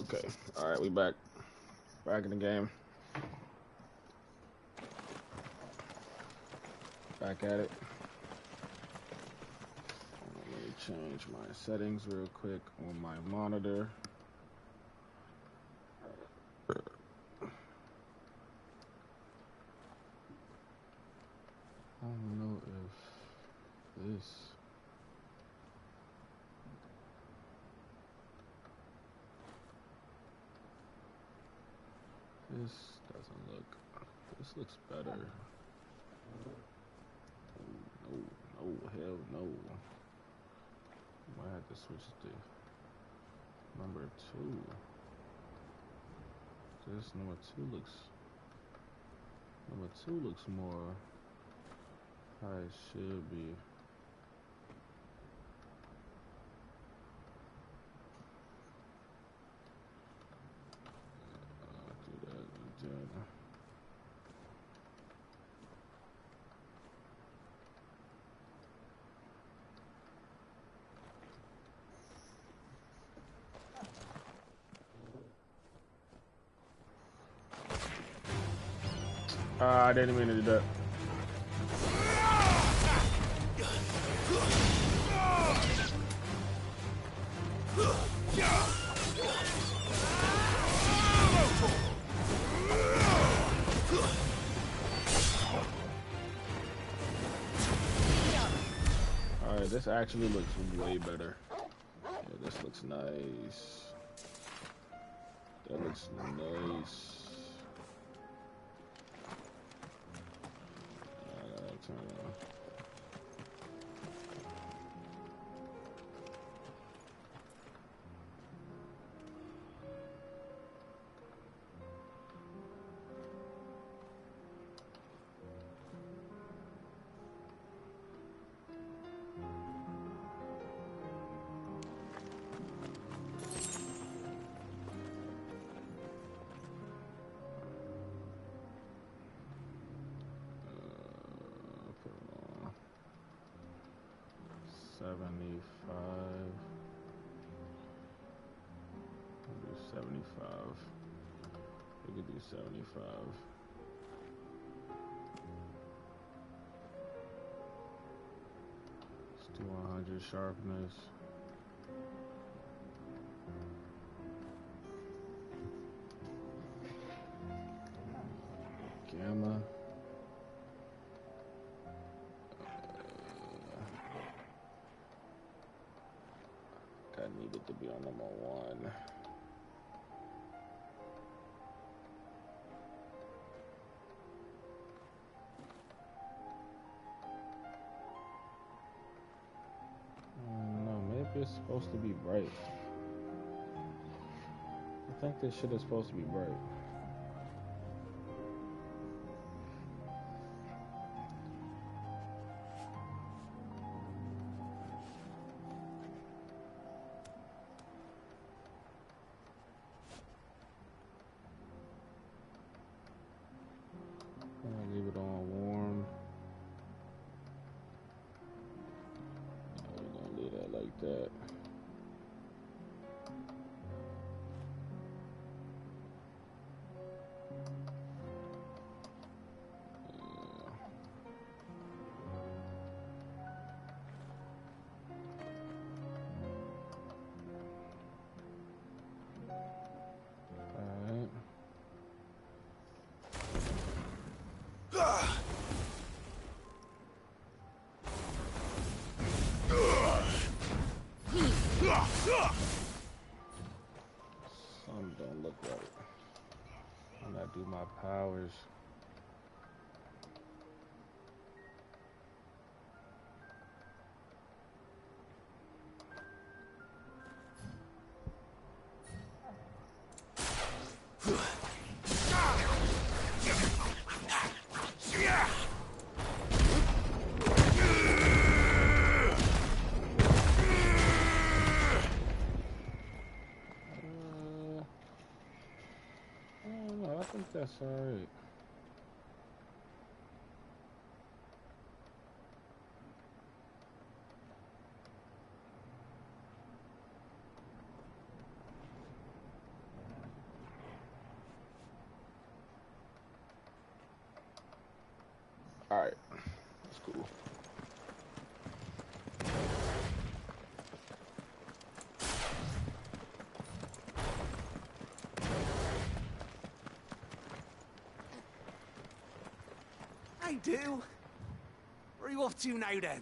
Okay. All right, we back. Back in the game. Back at it. Let me change my settings real quick on my monitor. I don't know if this. This doesn't look. This looks better. No, no, hell no. Might have to switch to number 2. This number 2 looks more how it should be. Do that again. I didn't mean to do that. Alright, this actually looks way better. Yeah, this looks nice. That looks nice. I gotta turn it on. Put it on 75. We'll do 75. We could do 75. Let's do 100 sharpness. Gamma. That needed to be on number 1. No, maybe it's supposed to be bright. I think this shit is supposed to be bright. Leave it on warm. We're gonna leave that like that. Something don't look right when I do my powers. I think that's alright. Alright. That's cool. I do. Where are you off to now, then?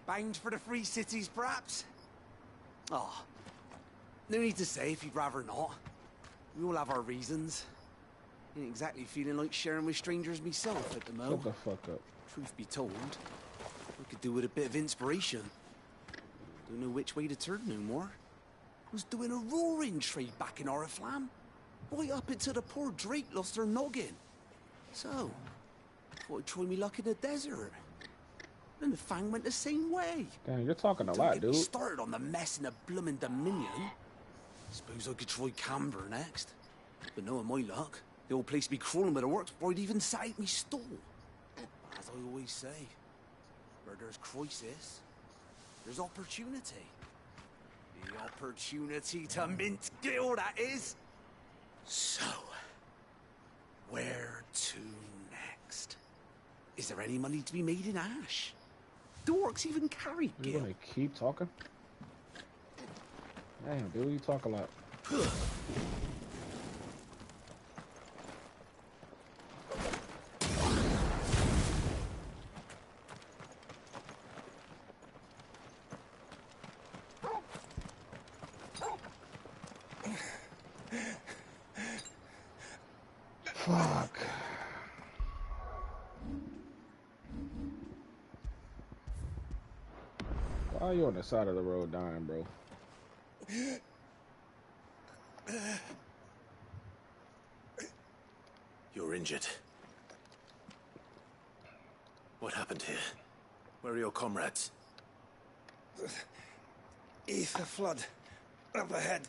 Bound for the Free Cities, perhaps? Oh, no need to say if you'd rather not. We all have our reasons. Ain't exactly feeling like sharing with strangers myself at the moment. Shut the fuck up. Truth be told, I could do with a bit of inspiration. Don't know which way to turn no more. Was doing a roaring trade back in Oriflamme. Right up until the poor Drake lost her noggin. So, thought I'd try me luck in the desert. And the Fang went the same way. Damn, you're talking a Don't lot, get me dude. started on the mess in the bloomin' Dominion. Suppose I could try KANVER next. But knowing my luck, the old place be crawling with the works before I'd even set out me stall. As I always say, where there's crisis, there's opportunity. The opportunity to mint Gil, that is. So, where to next? Is there any money to be made in Ash? Do orcs even carry You Gil? gonna keep talking? Damn, dude, you talk a lot. Fuck. Why are you on the side of the road dying, bro? You're injured. What happened here? Where are your comrades? Ether flood up ahead.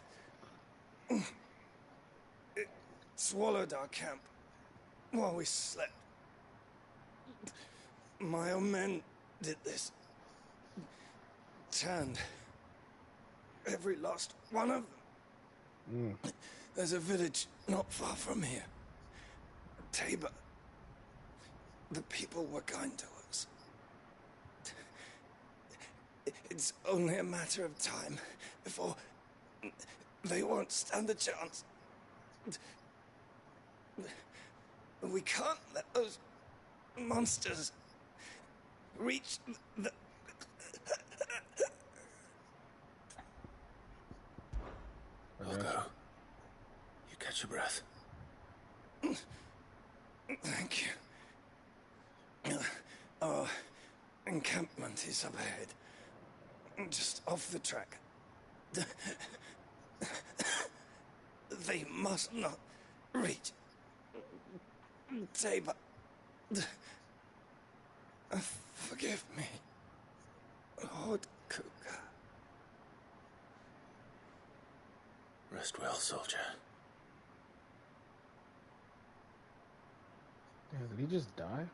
It swallowed our camp while we slept. My own men did this. Turned every last one of them. There's a village not far from here. Tabor. The people were kind to us. It's only a matter of time before they won't stand a chance. We can't let those monsters reach the... I'll go. You catch your breath. Thank you. Our encampment is up ahead. Just off the track. They must not reach Tabor. Forgive me, Lord Kuka. Rest well, soldier. Damn, did he just die?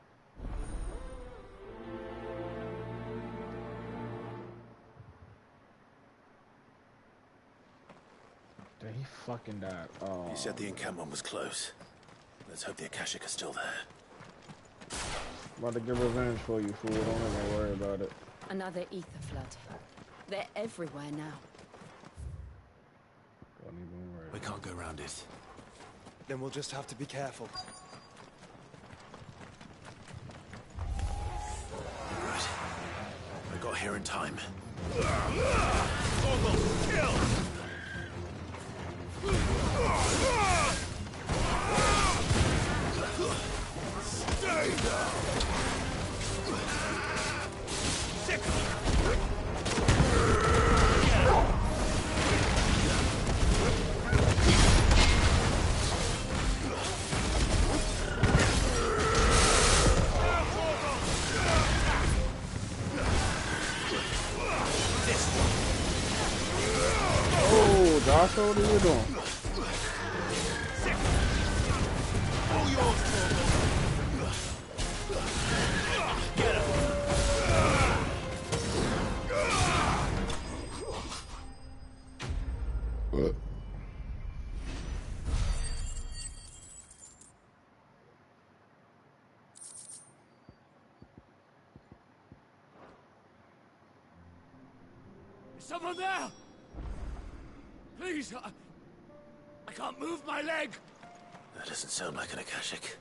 Did he fucking died? Oh. You said the encampment was close. Let's hope the Akashic are still there. I'm about to get revenge for you, fool. Don't even worry about it. Another ether flood. They're everywhere now. Don't even worry. We can't go around it. Then we'll just have to be careful. Right. We got here in time. Kill! Stay down! Sick! Oh, Josh, what are you doing? All yours, get him! What? Is someone there? Please, I can't move my leg. That doesn't sound like an Akashic.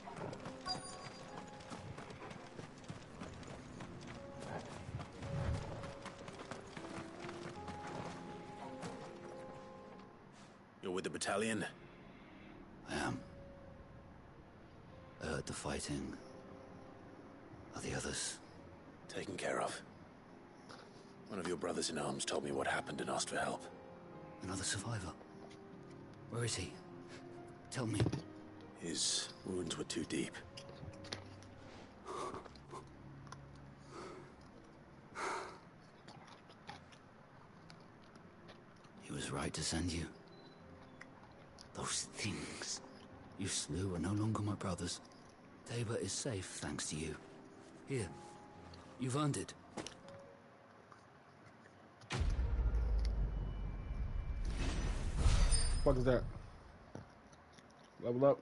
You're with the battalion? I am. I heard the fighting. Are the others? Taken care of. One of your brothers-in-arms told me what happened and asked for help. Another survivor? Where is he? Tell me. His wounds were too deep. He was right to send you. Those things you slew are no longer my brothers. Tabor is safe thanks to you. Here, you've earned it. What is that? Level up.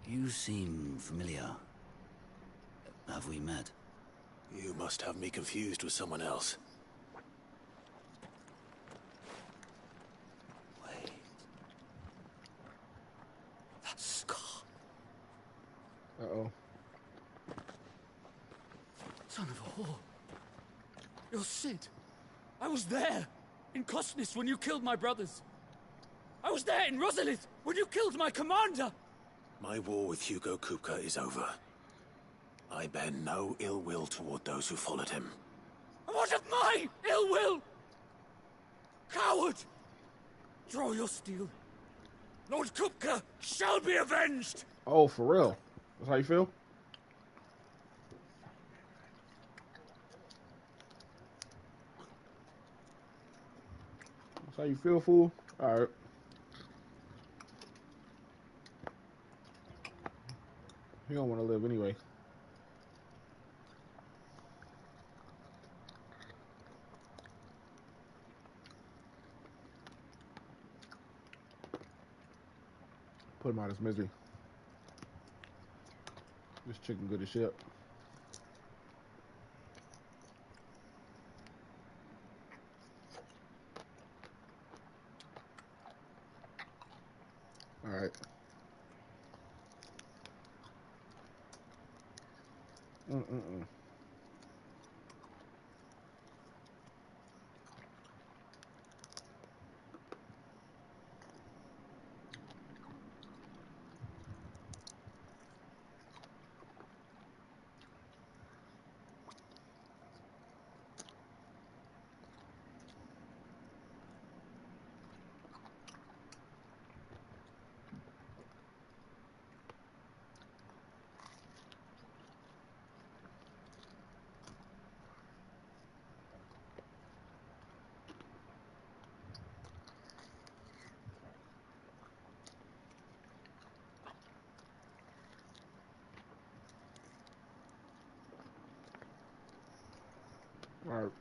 You seem familiar. Have we met? You must have me confused with someone else. Wait. That scar. Uh-oh. Son of a whore. You're Sid. I was there, in Cosnis, when you killed my brothers. I was there in Rosalith, when you killed my commander. My war with Hugo Kupka is over. I bear no ill will toward those who followed him. And what of my ill will? Coward! Draw your steel. Lord Kupka shall be avenged! Oh, for real? That's how you feel? That's how you feel, fool? Alright. You don't want to live anyway. Put him out of his misery. This chicken good as shit. Alright. Alright.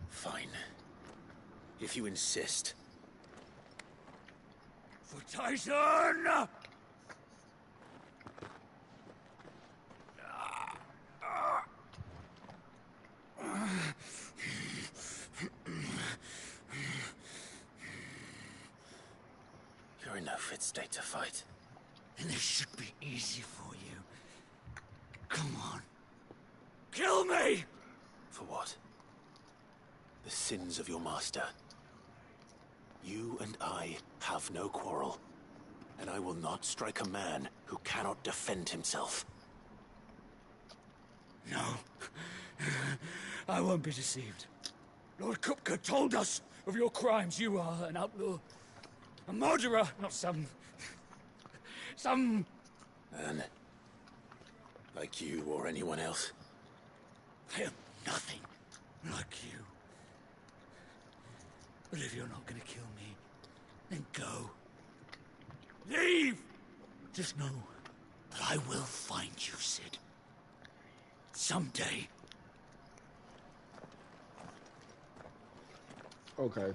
Fine. If you insist. For Tyson! in no fit state to fight. And this should be easy for you. Come on. Kill me! For what? The sins of your master. You and I have no quarrel, and I will not strike a man who cannot defend himself. No. I won't be deceived. Lord Kupka told us of your crimes. You are an outlaw. A murderer, not some... And like you or anyone else. I am nothing like you. But if you're not gonna kill me, then go. Leave! Just know that I will find you, Sid. Someday. Okay.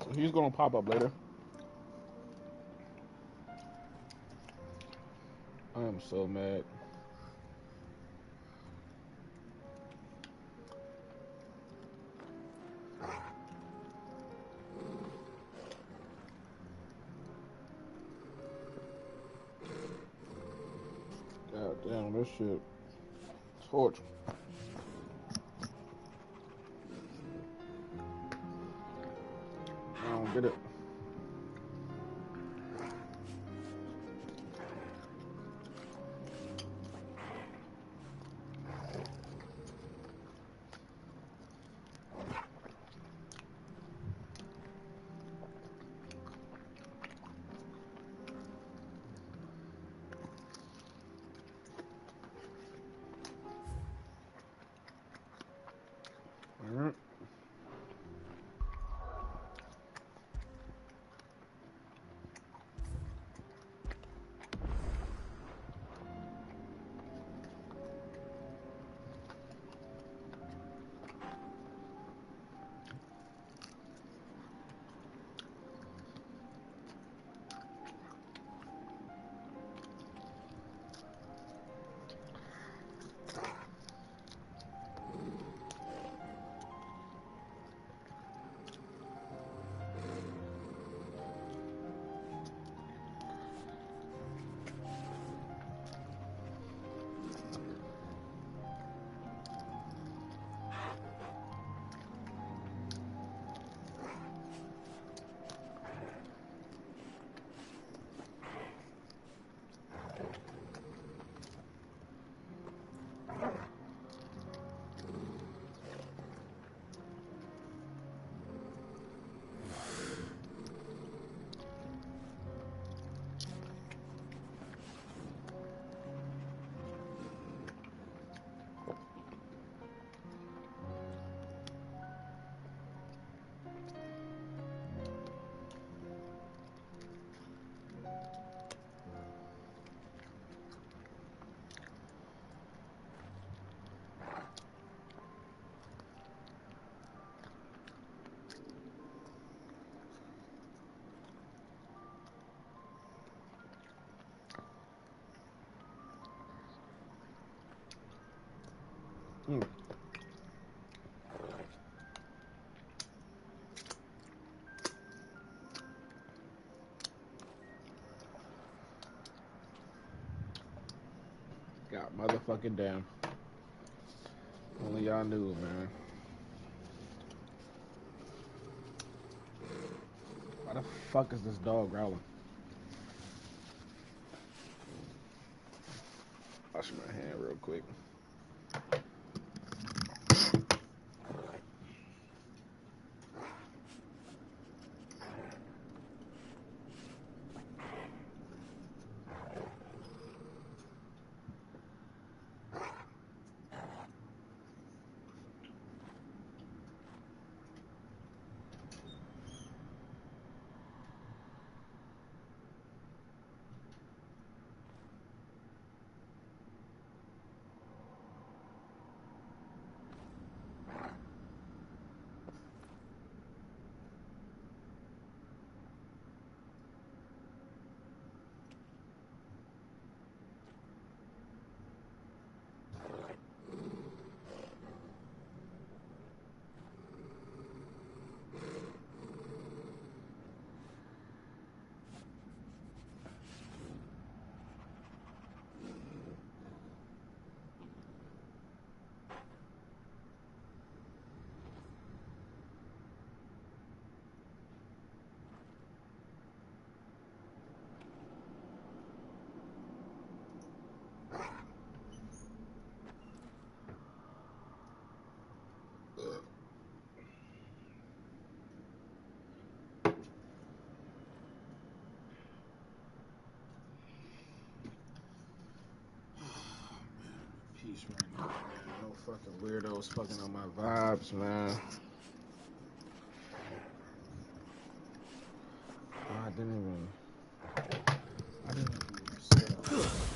So he's gonna pop up later. I am so mad. God damn, this shit. Torture. I don't get it. Alright. God motherfucking damn. Only y'all knew, man. Why the fuck is this dog growling? Wash my hand real quick. peace right now, man. No fucking weirdos fucking on my vibes, man. I didn't even say that.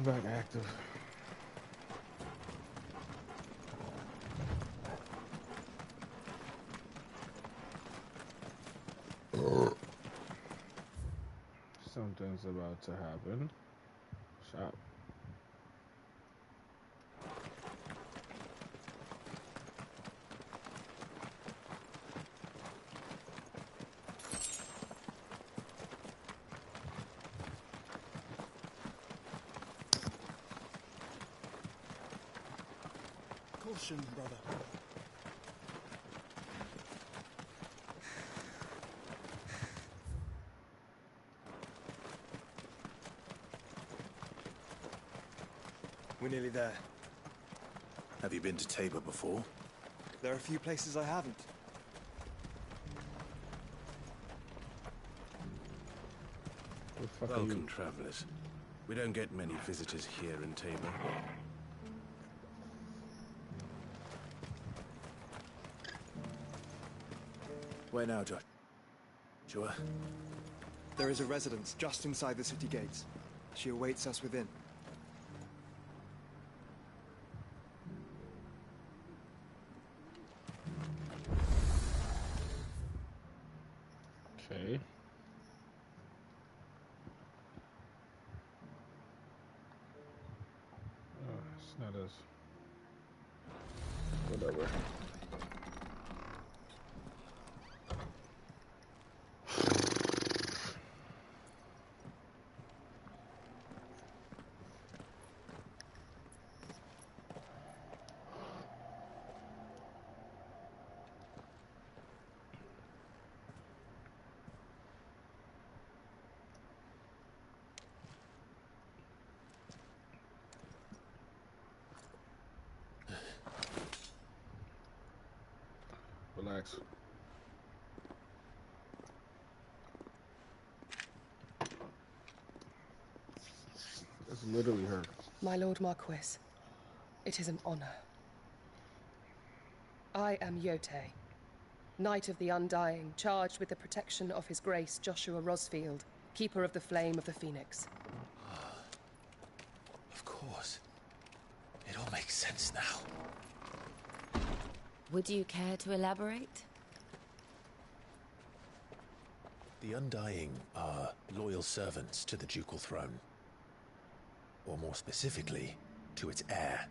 back active. Something's about to happen. Shop. Caution, brother. We're nearly there. Have you been to Tabor before? There are a few places I haven't. Welcome, travelers. We don't get many visitors here in Tabor. Where now, Josh? Sure? There is a residence just inside the city gates. She awaits us within. Okay. It's not as... Whatever. Relax. That's literally her. My Lord Marquis, it is an honor. I am Yotei, Knight of the Undying, charged with the protection of His Grace Joshua Rosfield, Keeper of the Flame of the Phoenix. Of course. It all makes sense now. Would you care to elaborate? The Undying are loyal servants to the ducal throne. Or more specifically, to its heir.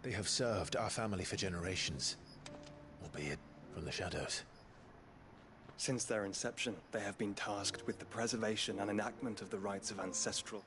They have served our family for generations, albeit from the shadows. Since their inception, they have been tasked with the preservation and enactment of the rights of ancestral...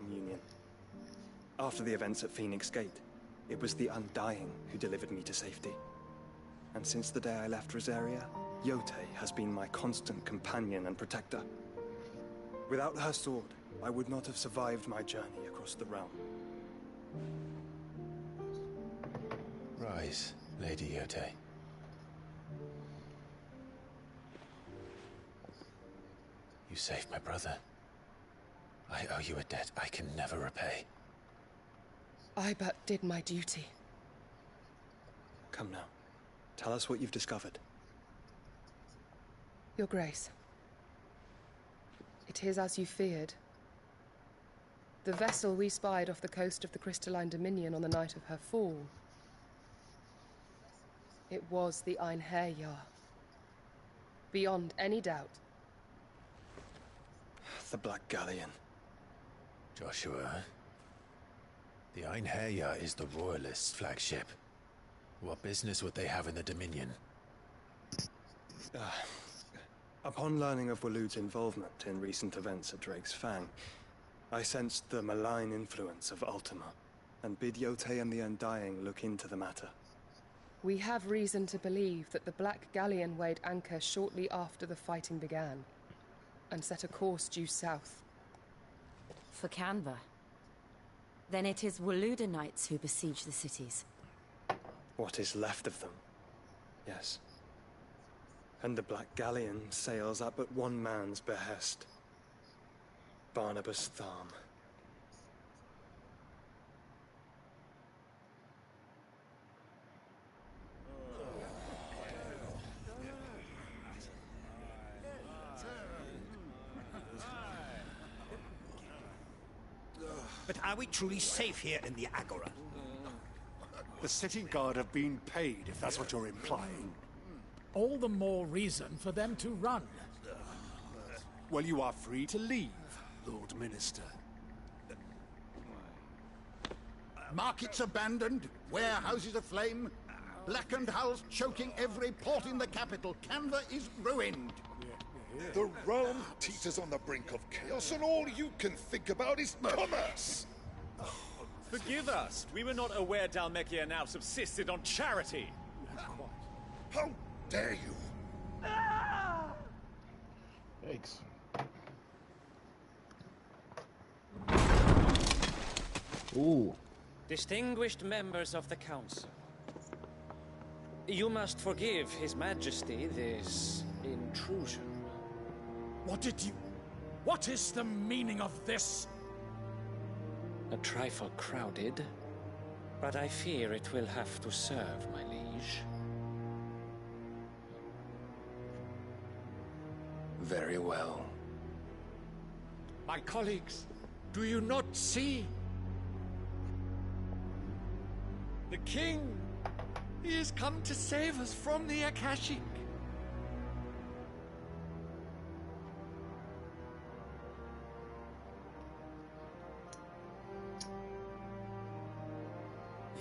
Communion. After the events at Phoenix Gate, It was the Undying who delivered me to safety. And since the day I left Rosaria, Yotei has been my constant companion and protector. Without her sword, I would not have survived my journey across the realm. Rise, Lady Yotei. You saved my brother. I owe you a debt I can never repay. I but did my duty. Come now. Tell us what you've discovered. Your Grace. It is as you feared. The vessel we spied off the coast of the Crystalline Dominion on the night of her fall. It was the Einherjar. Beyond any doubt. The Black Galleon. Joshua, the Einherjar is the Royalists' flagship. What business would they have in the Dominion? Upon learning of Waloed's involvement in recent events at Drake's Fang, I sensed the malign influence of Ultima, and bid Yotei and the Undying look into the matter. We have reason to believe that the Black Galleon weighed anchor shortly after the fighting began, and set a course due south. For KANVER. Then it is Waloed knights who besiege the cities. What is left of them, yes. And the Black Galleon sails at but one man's behest. Barnabas Tharm. But are we truly safe here in the Agora? The city guard have been paid, if that's what you're implying. All the more reason for them to run. Well, you are free to leave, Lord Minister. Markets abandoned, warehouses aflame, blackened hulls choking every port in the capital. KANVER is ruined. The realm teeters on the brink of chaos, and all you can think about is commerce! Forgive us. We were not aware Dhalmekia now subsisted on charity. How dare you? Yikes. Ooh. Distinguished members of the Council, you must forgive His Majesty this intrusion. What is the meaning of this? A trifle crowded, but I fear it will have to serve, my liege. Very well. My colleagues, do you not see? The king, he has come to save us from the Akashic.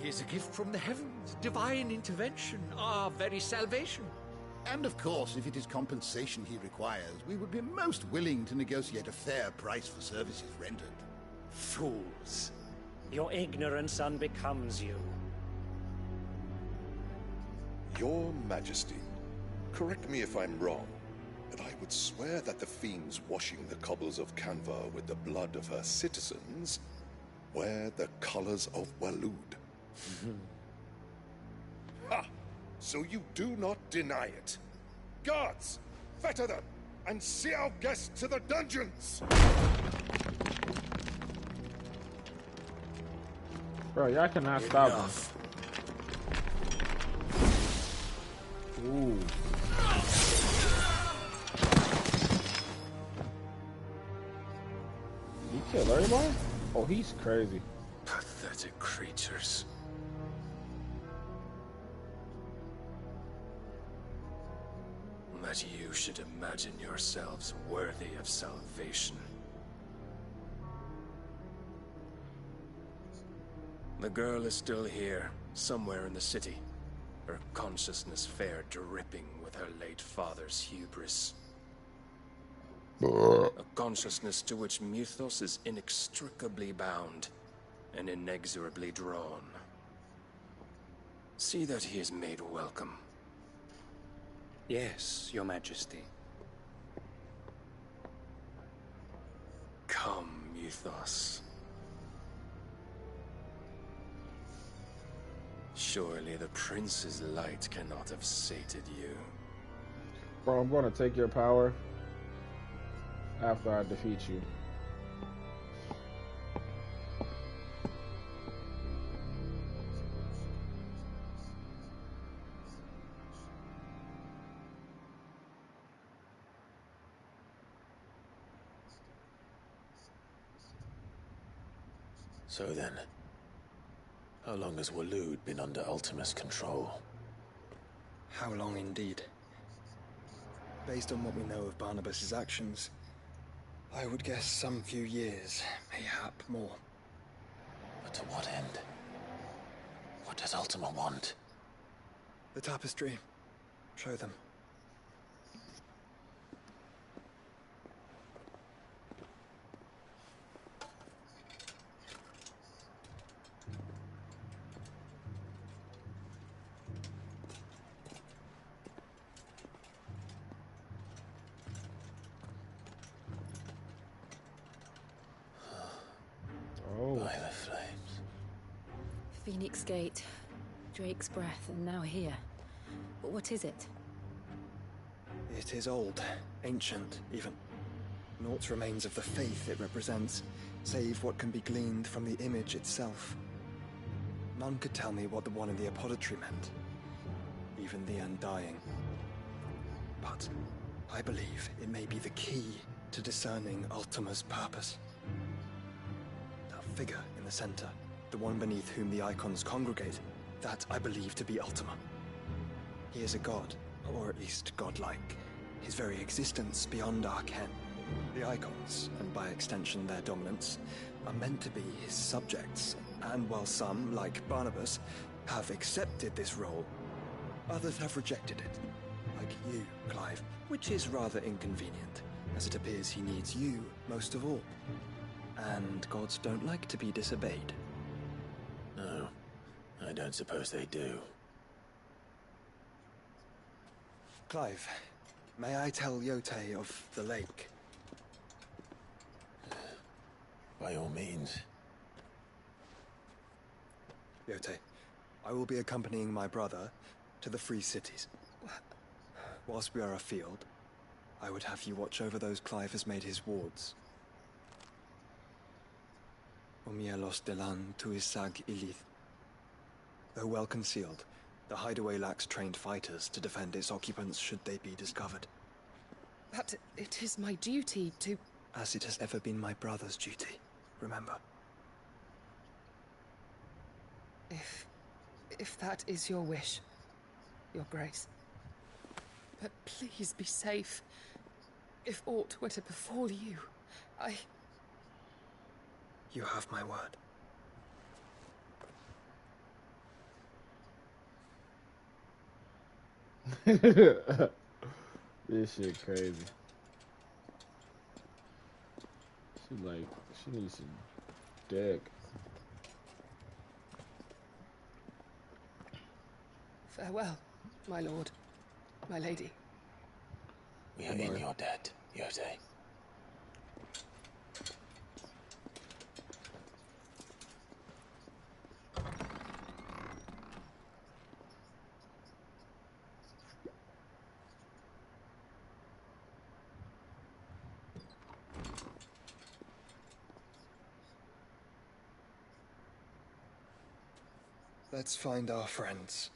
He is a gift from the heavens, divine intervention, our very salvation. And of course, if it is compensation he requires, we would be most willing to negotiate a fair price for services rendered. Fools. Your ignorance unbecomes you. Your Majesty, correct me if I'm wrong, but I would swear that the fiends washing the cobbles of KANVER with the blood of her citizens wear the colors of Waloed. Ha! So you do not deny it. Guards, fetter them, and see our guests to the dungeons! Bro, y'all cannot stop him. Ooh. Did he kill everybody? Oh, he's crazy. Pathetic creatures. That you should imagine yourselves worthy of salvation. The girl is still here, somewhere in the city. Her consciousness fair dripping with her late father's hubris. A consciousness to which Mythos is inextricably bound and inexorably drawn. See that he is made welcome. Yes, Your Majesty. Come, Mythos. Surely the prince's light cannot have sated you. Bro, I'm gonna take your power after I defeat you. So then, how long has Waloed been under Ultima's control? How long indeed? Based on what we know of Barnabas's actions, I would guess some few years, mayhap more. But to what end? What does Ultima want? The tapestry. Show them. By the flames. Phoenix Gate, Drake's Breath, and now here. But what is it? It is old, ancient, even. Naught remains of the faith it represents, save what can be gleaned from the image itself. None could tell me what the one in the apothecary meant, even the Undying. But I believe it may be the key to discerning Ultima's purpose. That figure in the center, the one beneath whom the icons congregate, that I believe to be Ultima. He is a god, or at least godlike, his very existence beyond our ken. The icons, and by extension their dominance, are meant to be his subjects, and while some, like Barnabas, have accepted this role, others have rejected it, like you, Clive, which is rather inconvenient, as it appears he needs you most of all. And gods don't like to be disobeyed. No, I don't suppose they do. Clive, may I tell Yote of the lake? By all means. Yote, I will be accompanying my brother to the Free Cities. Whilst we are afield, I would have you watch over those Clive has made his wards. Omielos delan tuisag ilith. Though well concealed, the hideaway lacks trained fighters to defend its occupants should they be discovered. But it is my duty to... As it has ever been my brother's duty, remember. If that is your wish, Your Grace. But please be safe. If aught were to befall you, You have my word. This shit crazy. She needs some dick. Farewell, my lord, my lady. We are in your debt, Yote. Let's find our friends.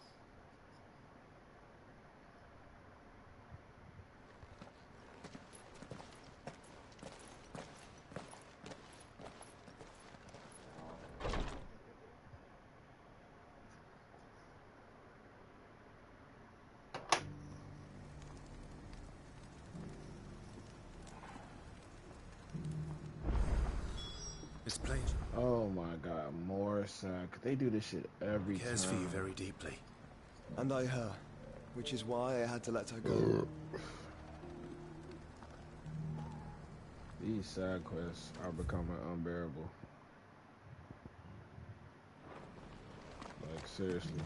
This place. Oh my god, more son. They do this shit every time. Cares for you very deeply. And I her, which is why I had to let her go. These side quests are becoming unbearable. Like, seriously.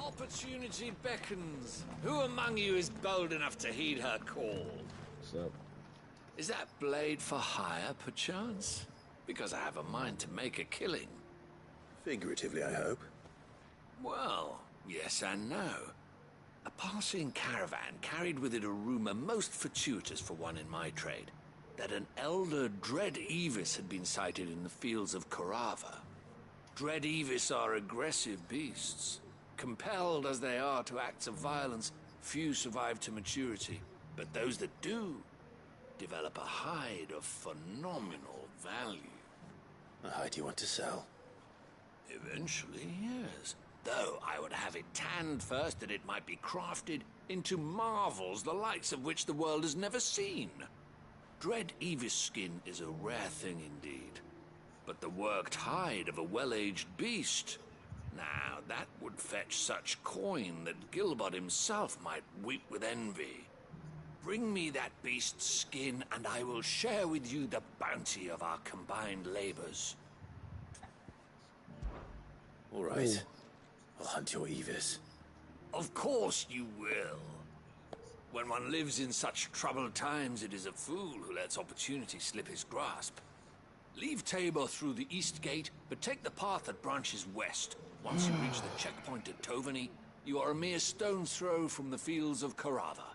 Opportunity beckons. Who among you is bold enough to heed her call? What's up? Is that blade for hire, perchance? Because I have a mind to make a killing. Figuratively, I hope. Well, yes and no. A passing caravan carried with it a rumor most fortuitous for one in my trade, that an elder Dread Evis had been sighted in the fields of Karava. Dread Evis are aggressive beasts. Compelled as they are to acts of violence, few survive to maturity, but those that do develop a hide of phenomenal value. A hide you want to sell? Eventually, yes. Though I would have it tanned first that it might be crafted into marvels the likes of which the world has never seen. Dread Evis skin is a rare thing indeed. But the worked hide of a well-aged beast, now that would fetch such coin that Gilbert himself might weep with envy. Bring me that beast's skin, and I will share with you the bounty of our combined labors. All right. I'll hunt your Evis. Of course you will. When one lives in such troubled times, it is a fool who lets opportunity slip his grasp. Leave Tabor through the east gate, but take the path that branches west. Once you reach the checkpoint at Tovany, you are a mere stone's throw from the fields of Karava.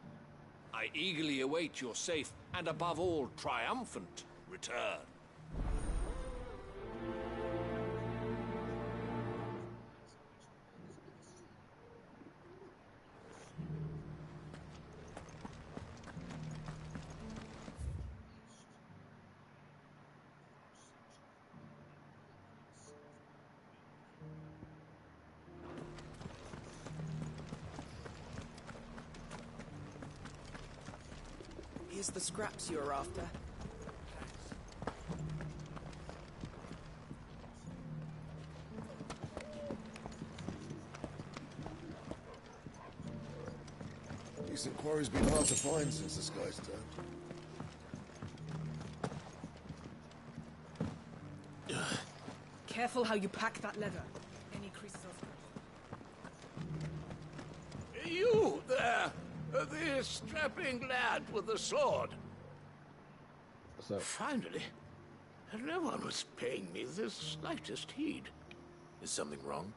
I eagerly await your safe, and above all, triumphant return. Here's the scraps you're after. Decent quarry's been hard to find since the sky's turned. Careful how you pack that leather. Any creases or... You there! The strapping lad with the sword. What's up? Finally. No one was paying me the slightest heed. Is something wrong?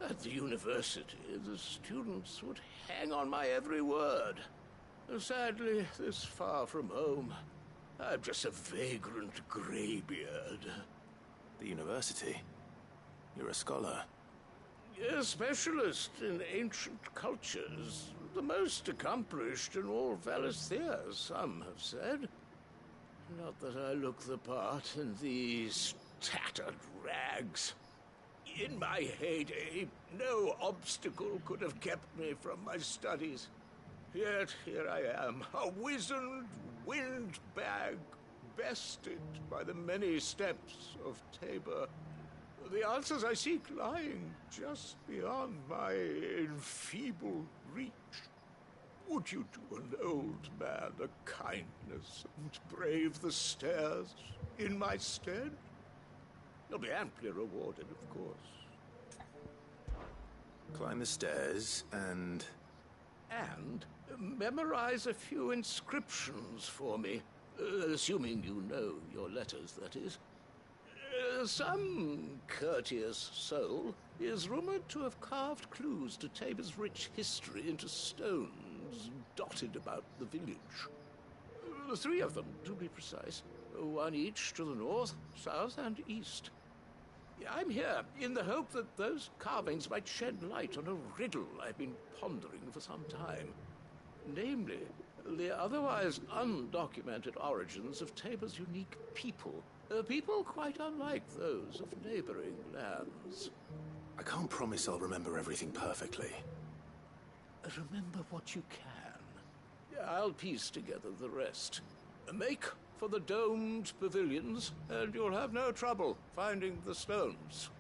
At the university, the students would hang on my every word. Sadly, this far from home, I'm just a vagrant greybeard. The university? You're a scholar. A specialist in ancient cultures. The most accomplished in all Valisthea, some have said. Not that I look the part in these tattered rags. In my heyday, no obstacle could have kept me from my studies. Yet here I am, a wizened windbag, bested by the many steps of Tabor. The answers I seek lying just beyond my enfeebled reach. Would you do an old man a kindness and brave the stairs in my stead? You'll be amply rewarded, of course. Climb the stairs and... And memorize a few inscriptions for me, assuming you know your letters, that is. Some courteous soul is rumored to have carved clues to Tabor's rich history into stones dotted about the village. 3 of them, to be precise. 1 each to the north, south, and east. I'm here in the hope that those carvings might shed light on a riddle I've been pondering for some time. Namely, the otherwise undocumented origins of Tabor's unique people. People quite unlike those of neighboring lands. I can't promise I'll remember everything perfectly. Remember what you can. I'll piece together the rest. Make for the domed pavilions, and you'll have no trouble finding the stones.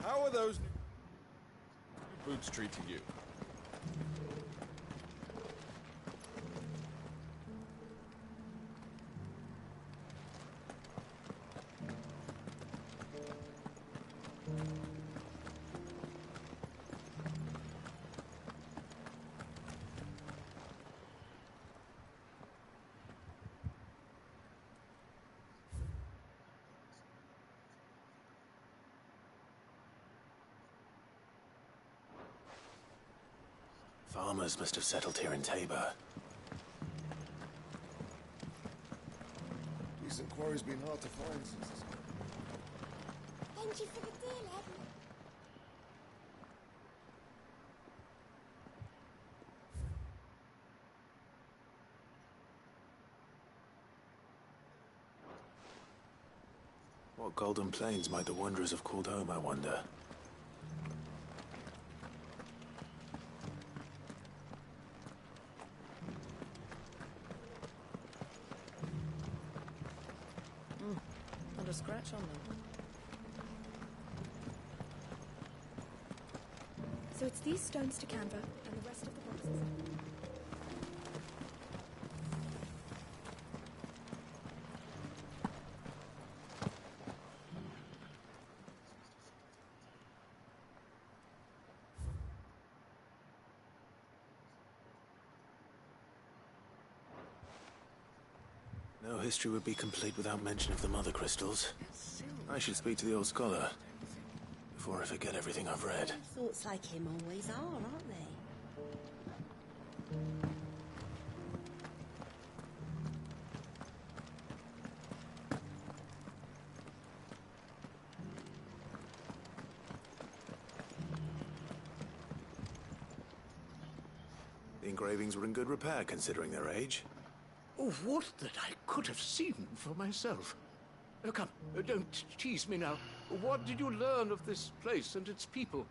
How are those Food street to you. Farmers must have settled here in Tabor. Decent quarry's been hard to find since this. Thank you for the deal, Ed. What golden plains might the wanderers have called home, I wonder? Not a scratch on them. So it's these stones to Kanver, and the rest of the boxes. No history would be complete without mention of the mother crystals. I should speak to the old scholar before I forget everything I've read. Thoughts like him always are, aren't they? The engravings were in good repair considering their age. Oh, what that I could have seen for myself. Come, don't tease me now. What did you learn of this place and its people?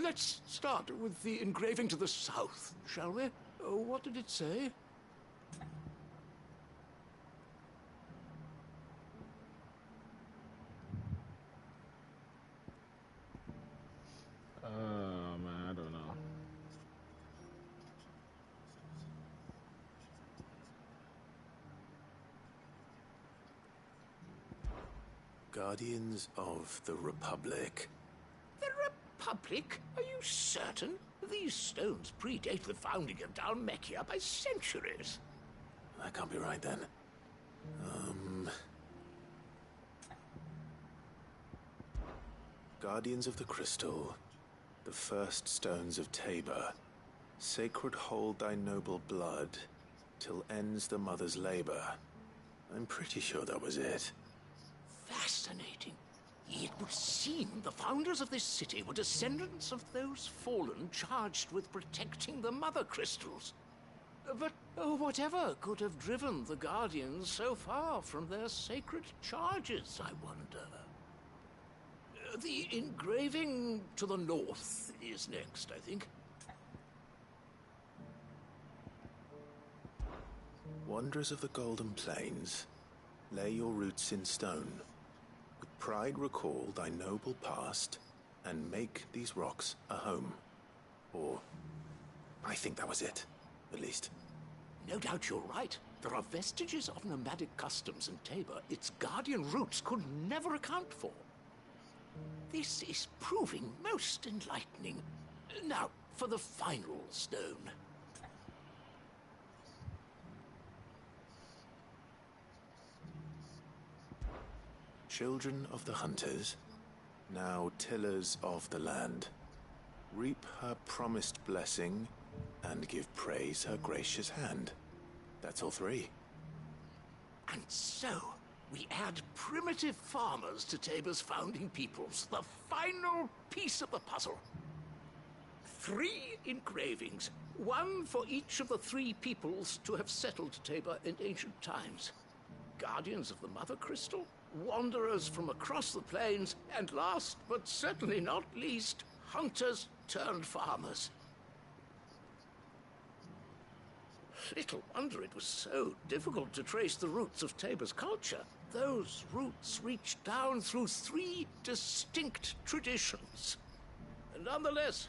Let's start with the engraving to the south, shall we? What did it say? Man, I don't know. Guardians of the Republic. The Republic? Are you certain? These stones predate the founding of Dhalmekia by centuries. That can't be right then. Guardians of the Crystal. The first stones of Tabor. Sacred hold thy noble blood, till ends the mother's labor. I'm pretty sure that was it. Fascinating. It would seem the founders of this city were descendants of those fallen charged with protecting the mother crystals. But whatever could have driven the Guardians so far from their sacred charges, I wonder? The engraving to the north is next, I think. Wanderers of the Golden Plains, lay your roots in stone. With pride recall thy noble past, and make these rocks a home. Or, I think that was it, at least. No doubt you're right. There are vestiges of nomadic customs in Tabor its guardian roots could never account for. This is proving most enlightening. Now, for the final stone. Children of the hunters, now tillers of the land, reap her promised blessing and give praise her gracious hand. That's all three. And so, we add primitive farmers to Tabor's founding peoples, the final piece of the puzzle. 3 engravings, one for each of the 3 peoples to have settled Tabor in ancient times. Guardians of the Mother Crystal, wanderers from across the plains, and last but certainly not least, hunters turned farmers. Little wonder it was so difficult to trace the roots of Tabor's culture. Those roots reach down through 3 distinct traditions. Nonetheless,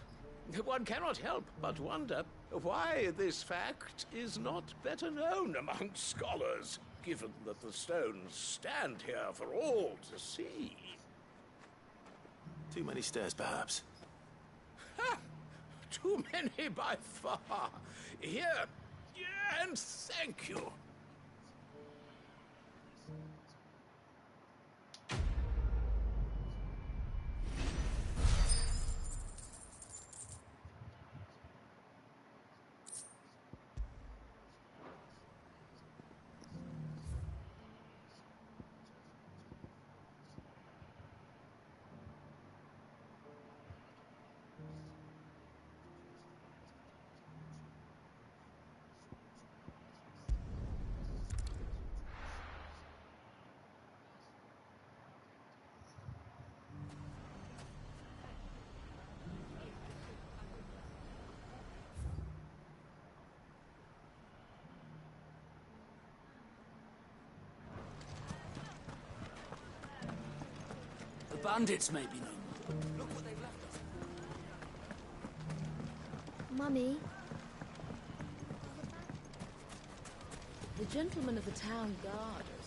One cannot help but wonder why this fact is not better known among scholars, given that the stones stand here for all to see. Too many stairs, perhaps. Ha! Too many by far. Here, and thank you. The bandits may be no more. Look what they've left us. Mummy. The gentlemen of the town guard are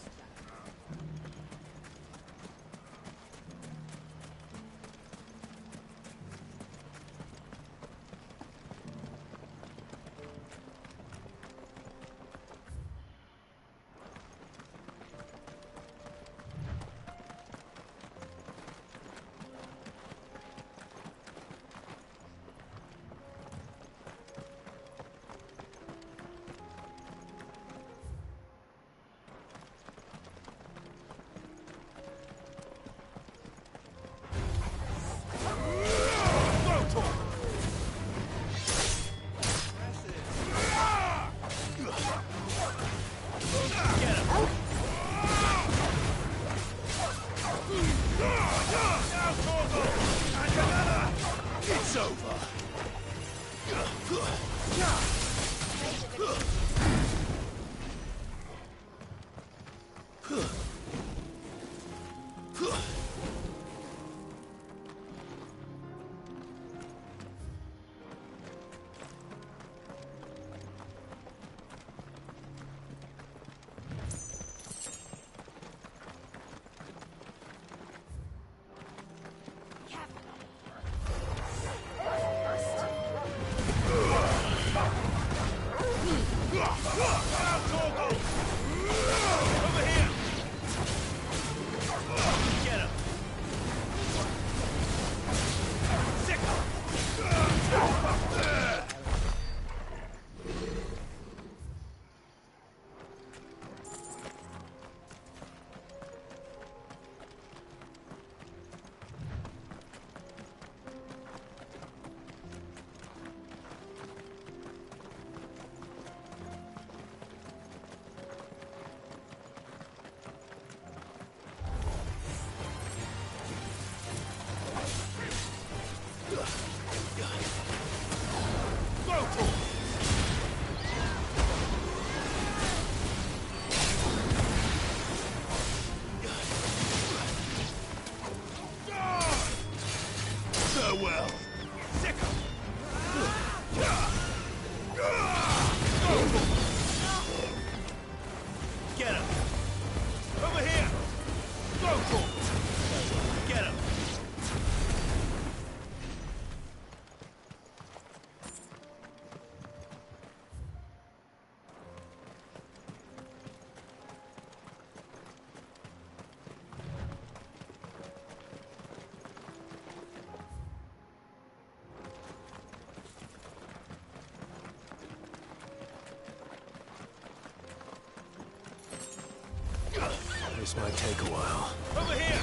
This might take a while. Over here!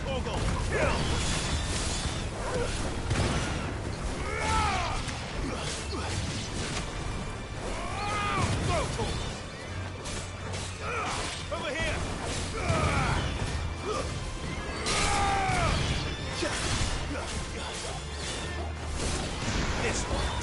Torgal! Over here! This one!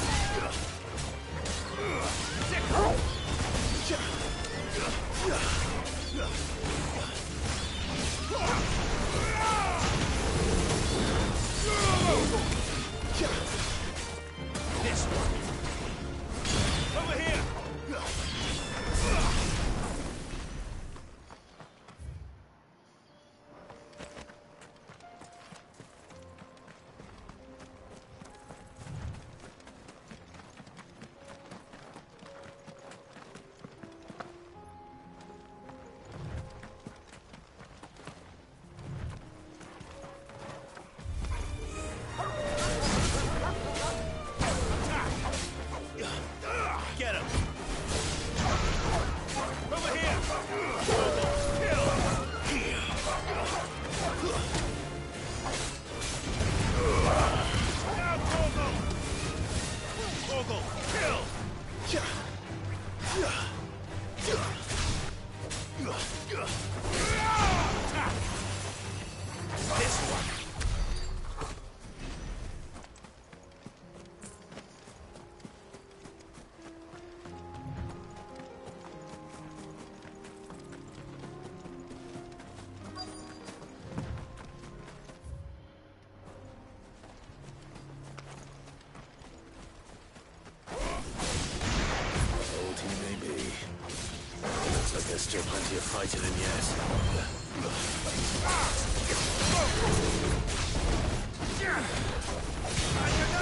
Go! fighting him yet.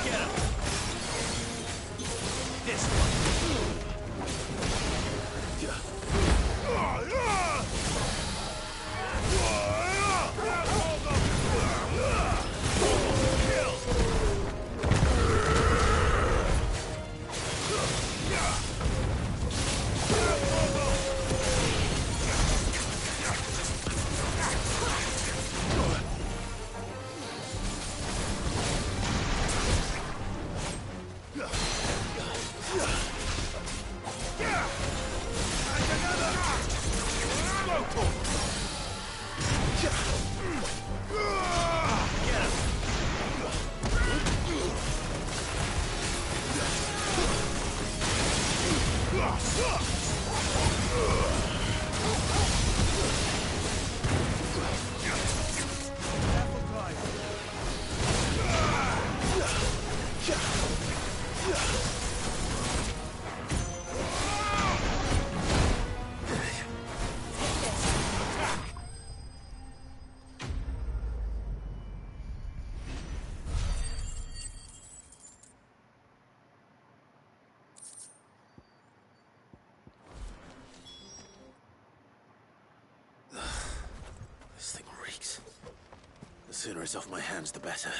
Get him! This one! This thing reeks. The sooner it's off my hands, the better.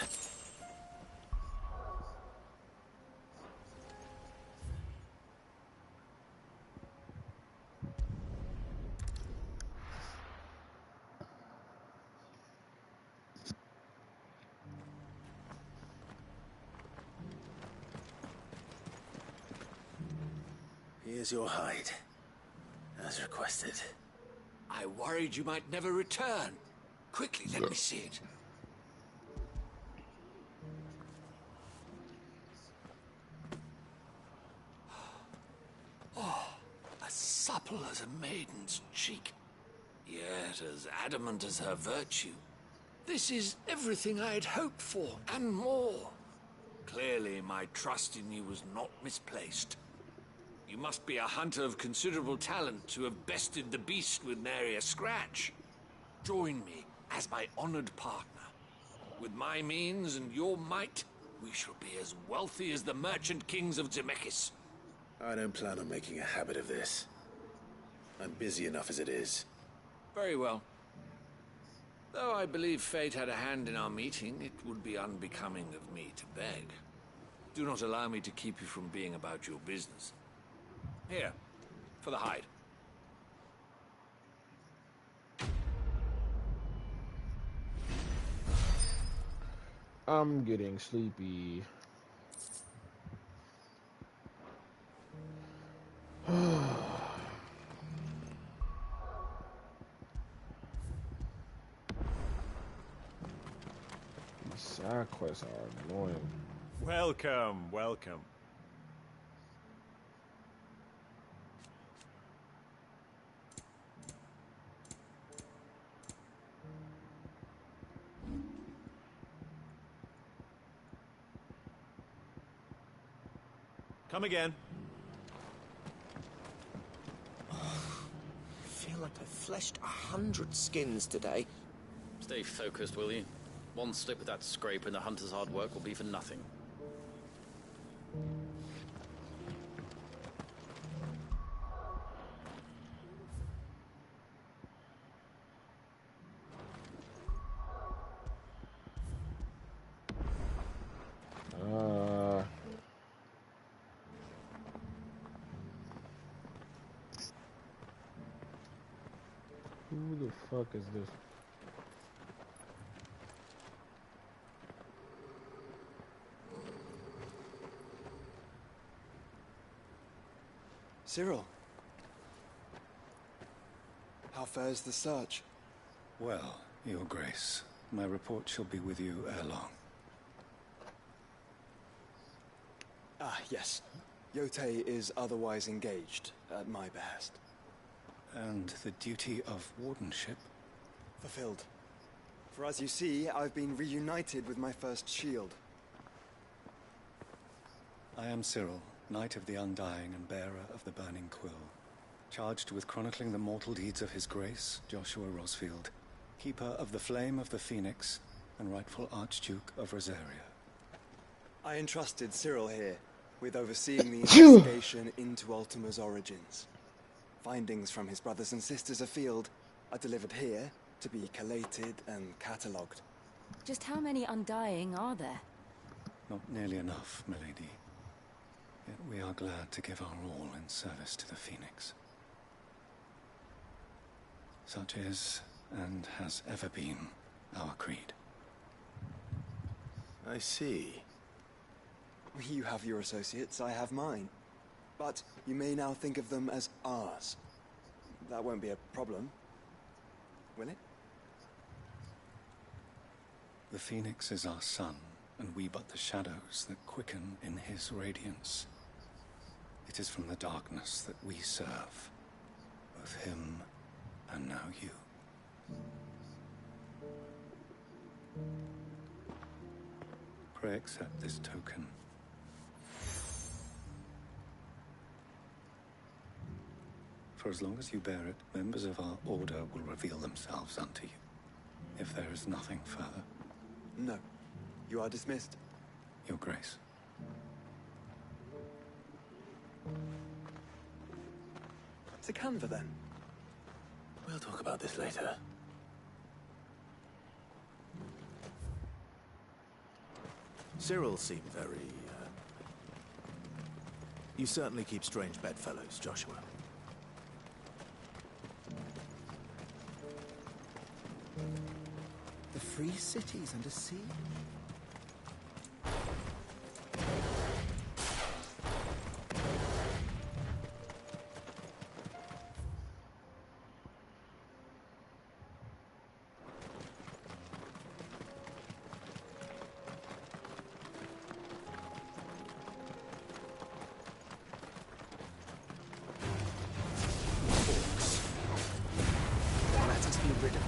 Here's your hide, as requested. I worried you might never return. Quickly, let me see it. Oh, as supple as a maiden's cheek, yet as adamant as her virtue. This is everything I had hoped for, and more. Clearly, my trust in you was not misplaced. You must be a hunter of considerable talent to have bested the beast with nary a scratch. Join me as my honored partner. With my means and your might, we shall be as wealthy as the merchant kings of Zemeckis. I don't plan on making a habit of this. I'm busy enough as it is. Very well. Though I believe fate had a hand in our meeting, it would be unbecoming of me to beg. Do not allow me to keep you from being about your business. Here, for the hide. I'm getting sleepy. These side quests are annoying. Welcome, welcome. Come again. I feel like I've fleshed 100 skins today. Stay focused, will you? One slip with that scrape and the hunter's hard work will be for nothing. Who the fuck is this? Cyril. How fares the search? Well, Your Grace, my report shall be with you ere long. Ah, yes. Yotei is otherwise engaged, at my behest. And the duty of wardenship? Fulfilled. For as you see, I've been reunited with my first shield. I am Cyril, Knight of the Undying and bearer of the Burning Quill. Charged with chronicling the mortal deeds of His Grace, Joshua Rosfield, Keeper of the Flame of the Phoenix, and rightful Archduke of Rosaria. I entrusted Cyril here with overseeing the investigation into Ultima's origins. Findings from his brothers and sisters afield are delivered here to be collated and catalogued. Just how many Undying are there? Not nearly enough, milady. Yet we are glad to give our all in service to the Phoenix. Such is, and has ever been, our creed. I see. You have your associates, I have mine. But you may now think of them as ours. That won't be a problem, will it? The Phoenix is our sun, and we but the shadows that quicken in his radiance. It is from the darkness that we serve, both him and now you. Pray accept this token. For as long as you bear it, members of our order will reveal themselves unto you. If there is nothing further. No. You are dismissed. Your Grace. To KANVER, then. We'll talk about this later. Cyril seemed very, You certainly keep strange bedfellows, Joshua. The free cities under siege? Let us be rid of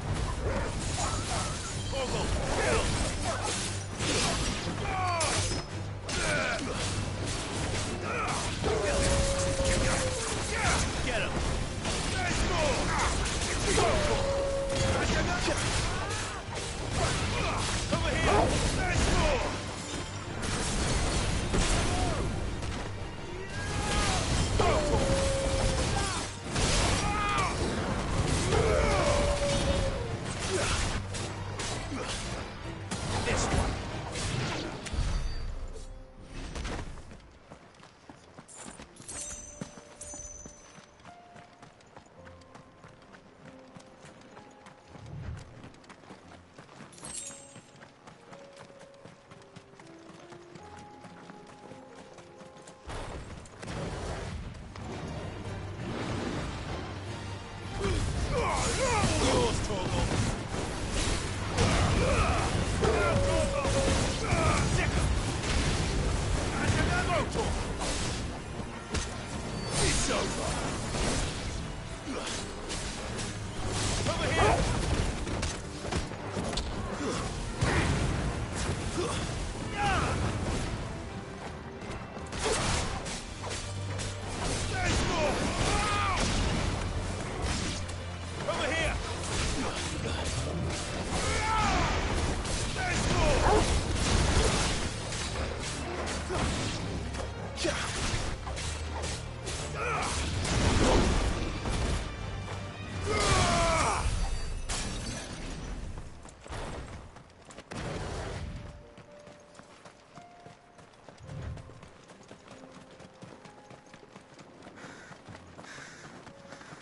Get him! Over here! This one.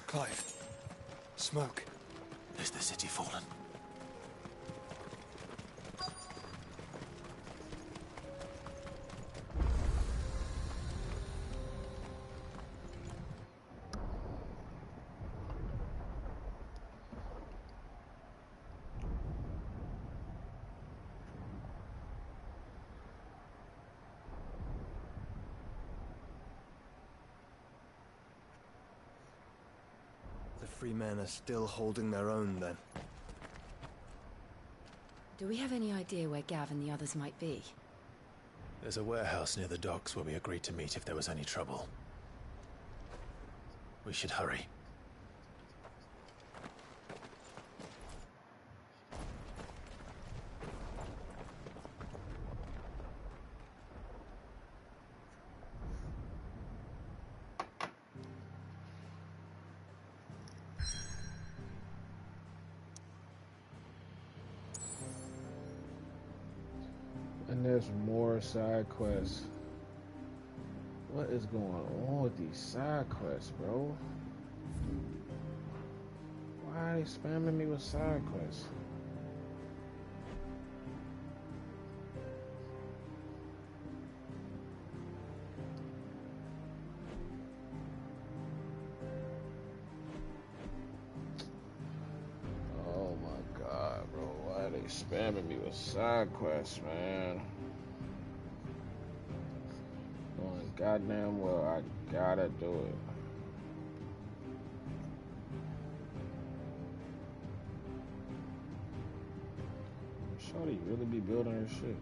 Clive. Smoke. Is the city fallen? The free men are still holding their own, then. Do we have any idea where Gav and the others might be? There's a warehouse near the docks where we agreed to meet if there was any trouble. We should hurry. And there's more side quests. What is going on with these side quests, bro? Why are they spamming me with side quests? Oh my god, bro. Why are they spamming me with side quests, man? Knowing goddamn well I gotta do it. Shawty really be building her shit.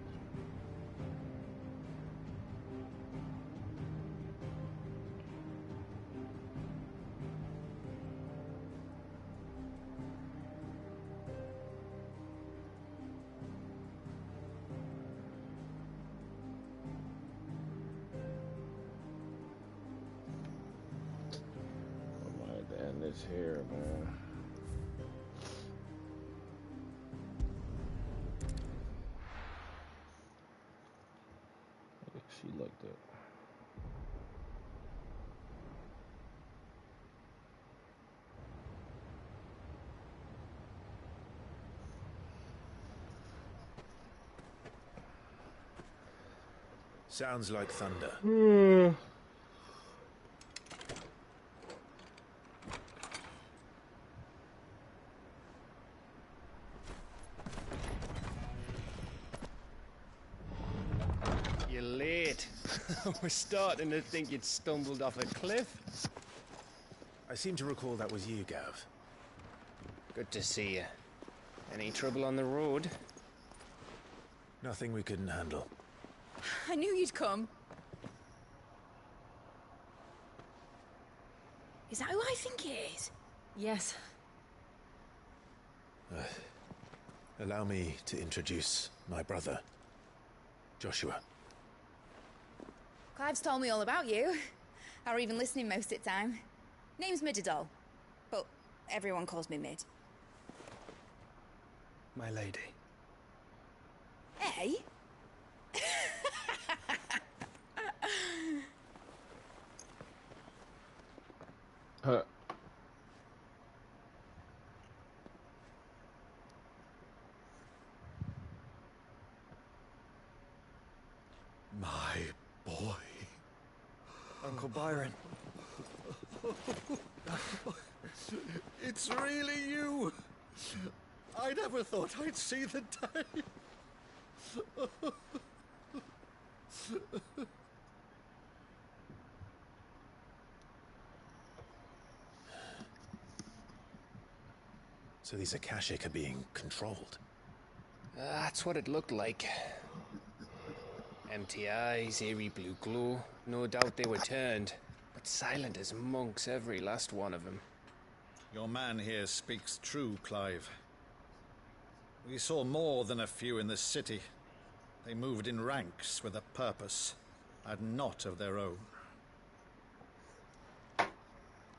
I might have to end this here, man. She looked up. Sounds like thunder. You're late. We're starting to think you'd stumbled off a cliff. I seem to recall that was you, Gav. Good to see you. Any trouble on the road? Nothing we couldn't handle. I knew you'd come. Is that who I think it is? Yes. Allow me to introduce my brother, Joshua. Clive's told me all about you. Or even listening most of the time. Name's Midadol, but everyone calls me Mid. My lady. Eh? My boy. Uncle Byron. It's really you! I never thought I'd see the day. So these Akashic are being controlled? That's what it looked like. Empty eyes, eerie blue glow. No doubt they were turned, but silent as monks, every last one of them. Your man here speaks true, Clive. We saw more than a few in the city. They moved in ranks with a purpose, and not of their own.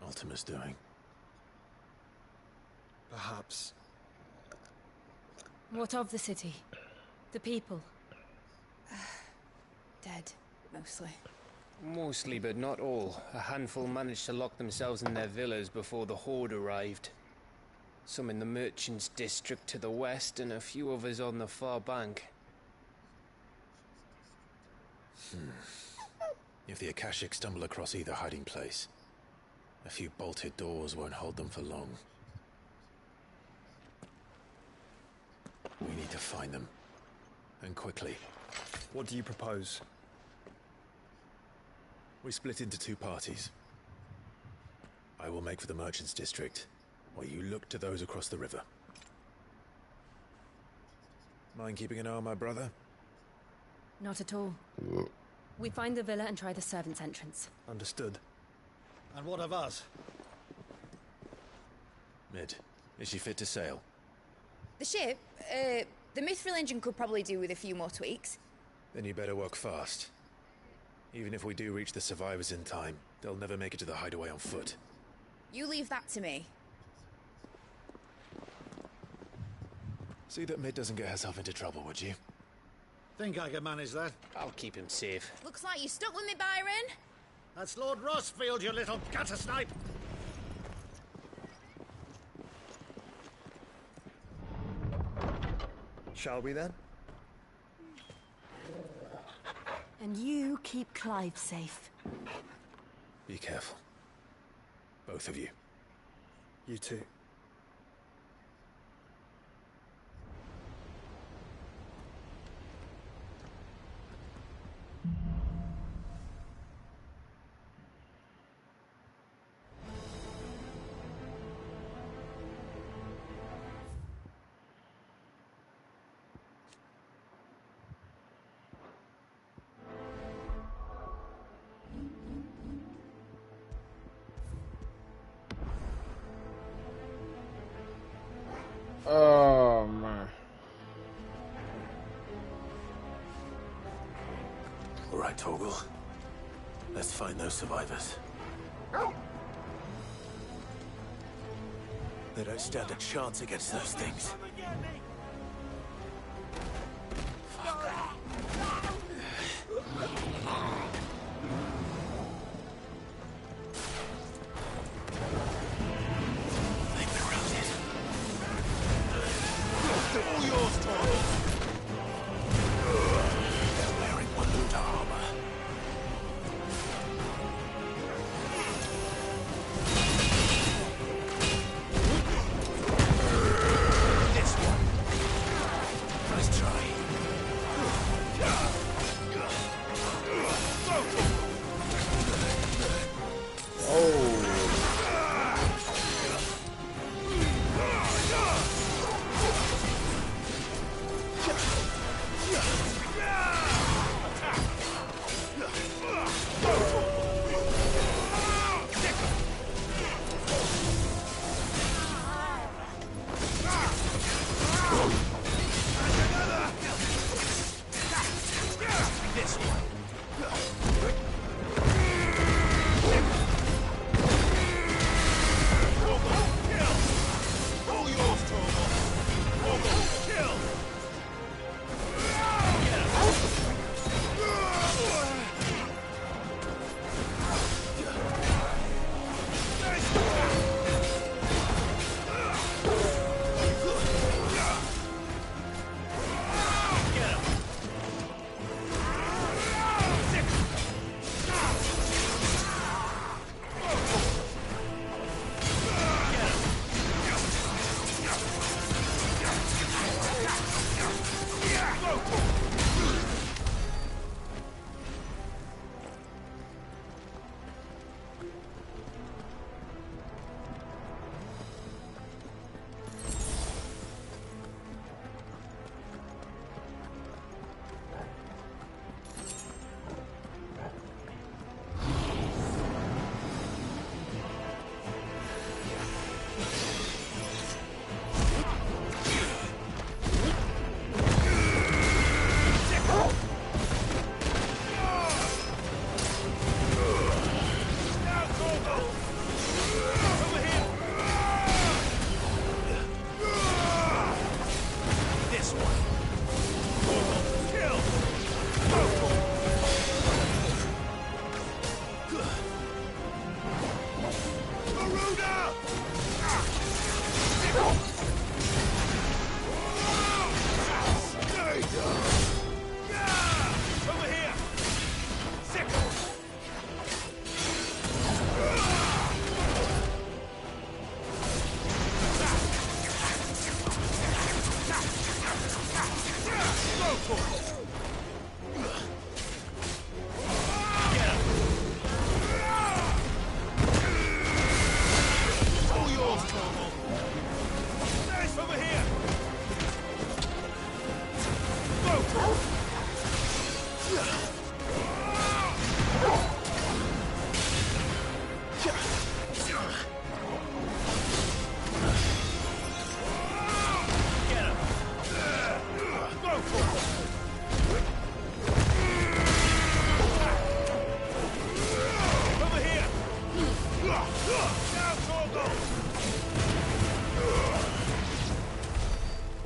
Ultima's doing. Perhaps. What of the city? The people? Dead, mostly. Mostly, but not all. A handful managed to lock themselves in their villas before the Horde arrived. Some in the merchants' district to the west, and a few others on the far bank. If the Akashic stumble across either hiding place, a few bolted doors won't hold them for long. We need to find them. And quickly. What do you propose? We split into two parties. I will make for the merchants' district, while you look to those across the river. Mind keeping an eye on my brother? Not at all. We find the villa and try the servants' entrance. Understood. And what of us? Mid, is she fit to sail? The ship, the mithril engine could probably do with a few more tweaks. Then you better work fast. Even if we do reach the survivors in time, they'll never make it to the hideaway on foot. You leave that to me. See that Mid doesn't get herself into trouble, would you? Think I can manage that? I'll keep him safe. Looks like you stuck with me, Byron. That's Lord Rossfield, you little gutter snipe! Shall we then? And you keep Clive safe. Be careful. Both of you. You too. Oh, man. All right, Torgal. Let's find those survivors. They don't stand a chance against those things. All yours, Torgal. They're wearing Waluda armor. This one. Nice try. This one. All yours, Torgal. Torgal, kill!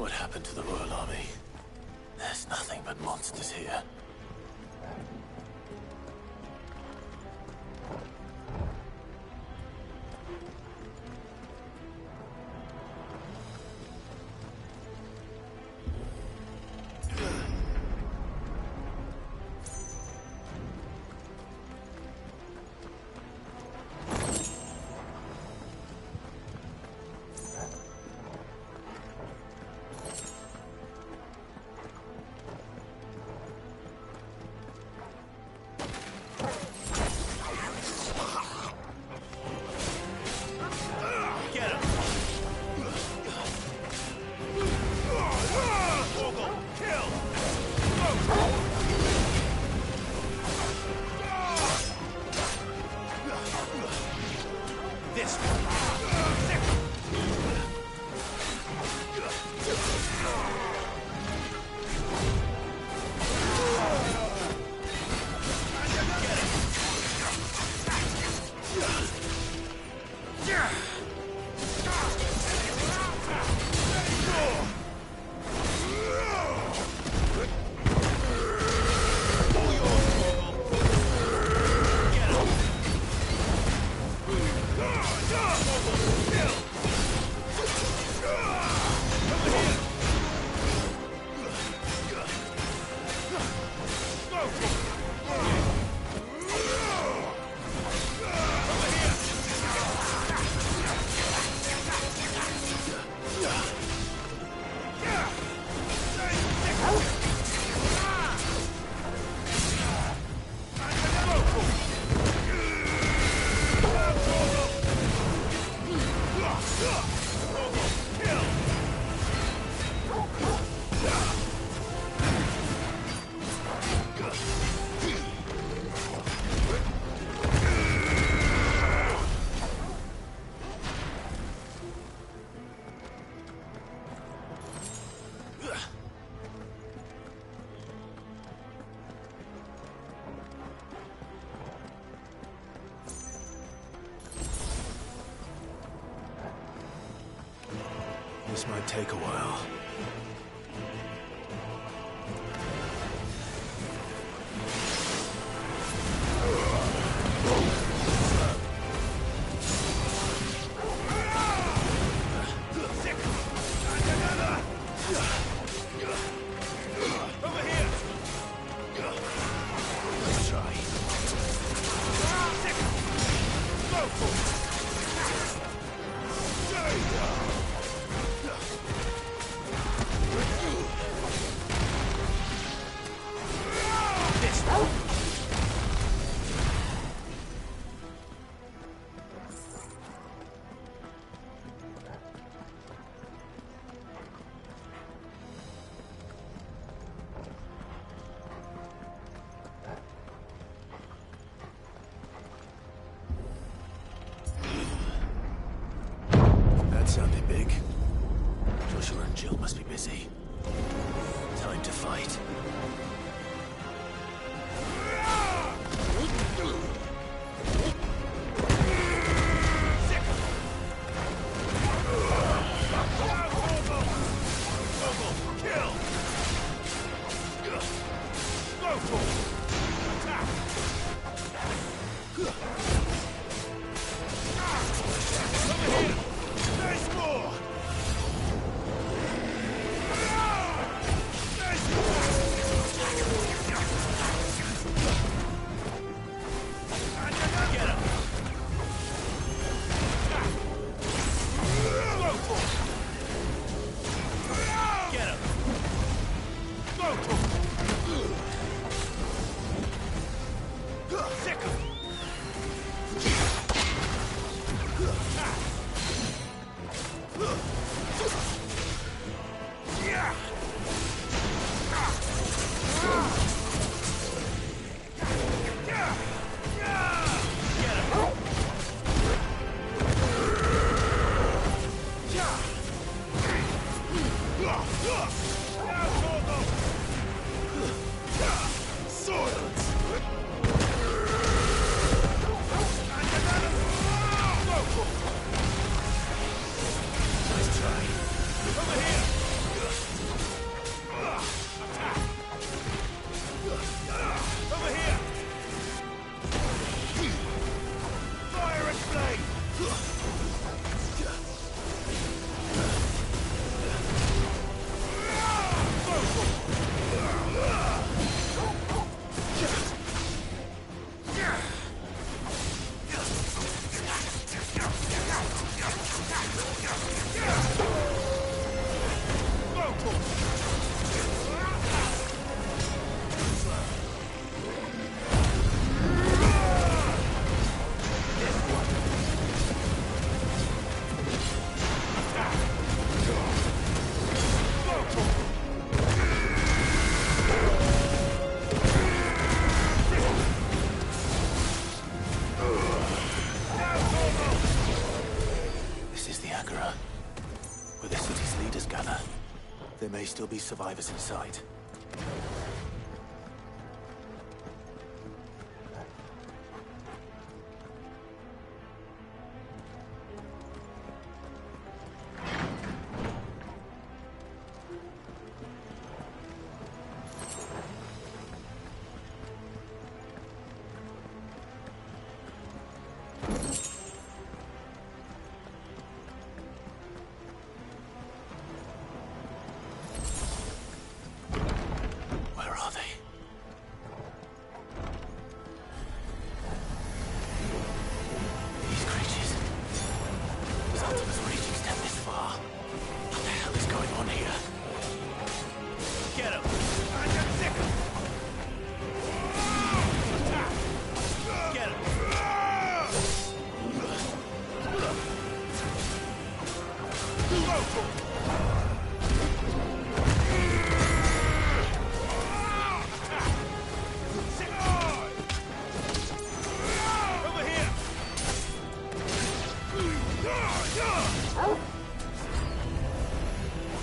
what happened to the Royal Army. There's nothing but monsters here. This might take a while. Sounded big. Joshua and Jill must be busy. Time to fight. There may still be survivors inside.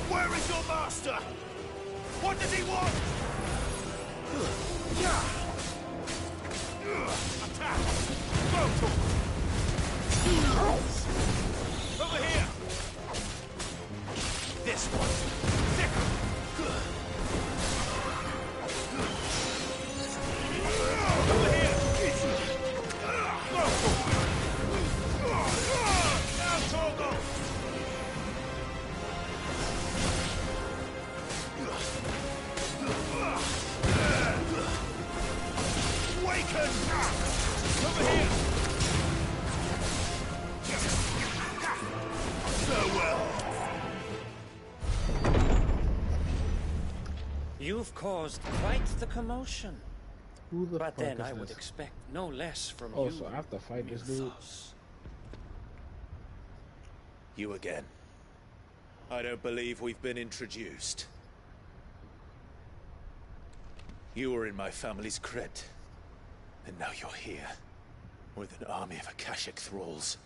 Where is your master? What does he want? Attack! Over here! This one! Thicker! Over here! Now, Torgo! Awaken! Over here! Farewell! You've caused quite the commotion. Who the but fuck then is I would this? expect no less from Oh, you. so I have to fight this dude? You again. I don't believe we've been introduced. You were in my family's crypt, and now you're here, with an army of Akashic thralls.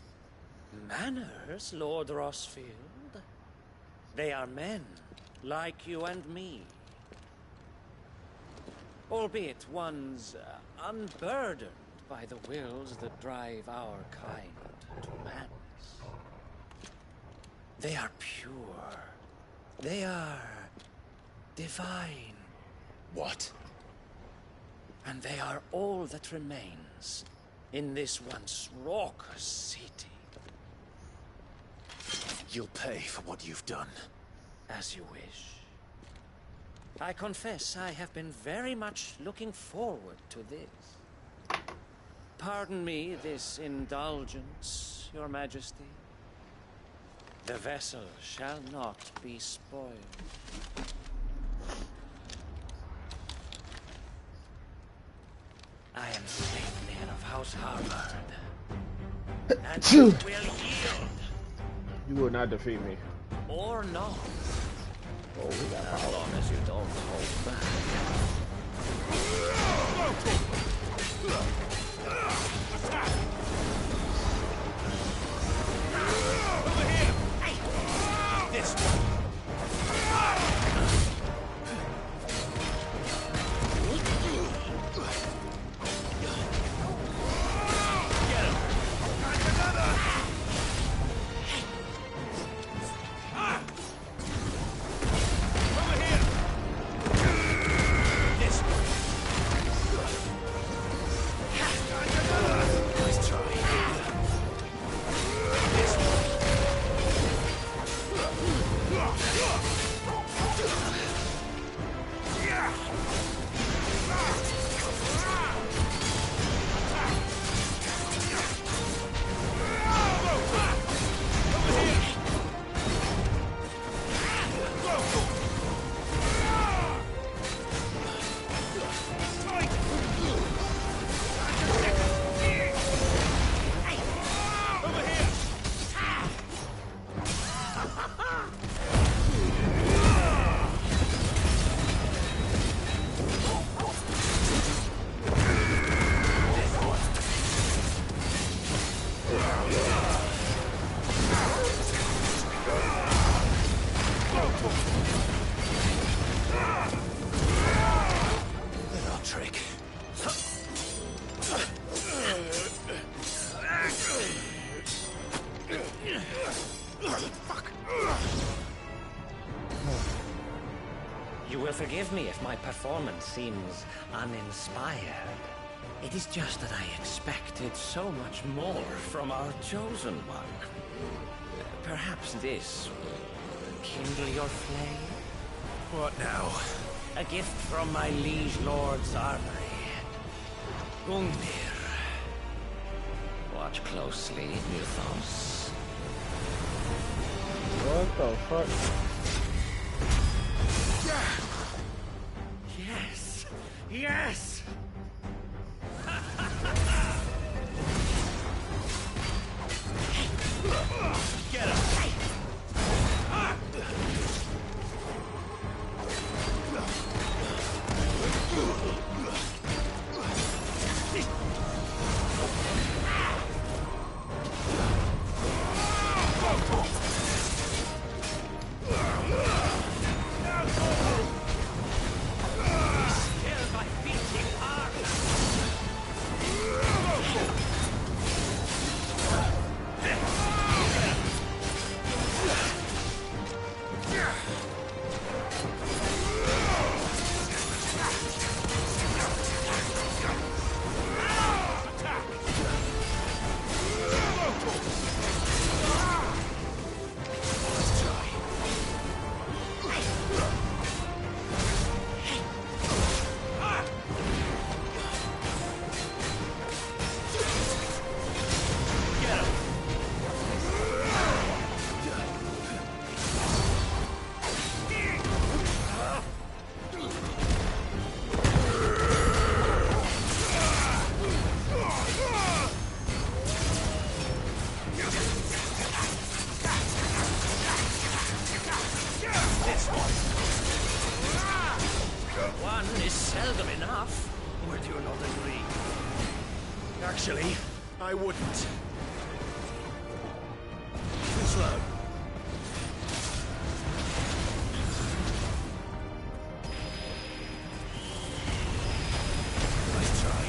Manners, Lord Rossfield? They are men, like you and me. Albeit ones unburdened by the wills that drive our kind to madness. They are pure. They are divine. What? And they are all that remains in this once raucous city. You'll pay for what you've done. As you wish. I confess I have been very much looking forward to this. Pardon me this indulgence, Your Majesty. The vessel shall not be spoiled. I am Sleipnir of House Harvard. And you will yield. You will not defeat me. Or not. Oh, we got as power. long as you don't hold back. Over here! This one! Get him! And another! Over here! This one! And another! Nice try. This one! Little trick. Fuck. You will forgive me if my performance seems uninspired. It is just that I expected so much more from our chosen one. Perhaps this will kindle your flame? What now? A gift from my liege lord's armory. Gungnir. Watch closely, Mythos. What the fuck? Yes! Yes! Get him! One is seldom enough. Would you not agree? Actually, I wouldn't. Too slow. Nice try.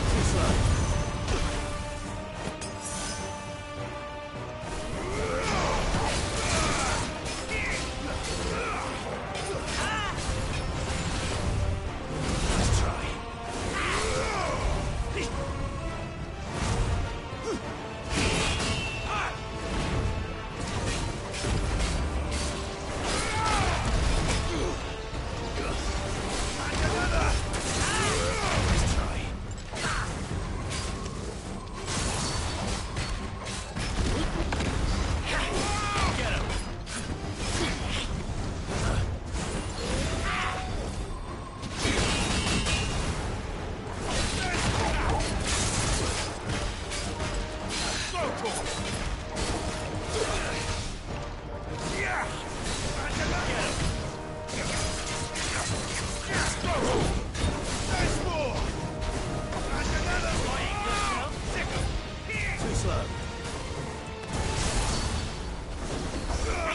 Too slow.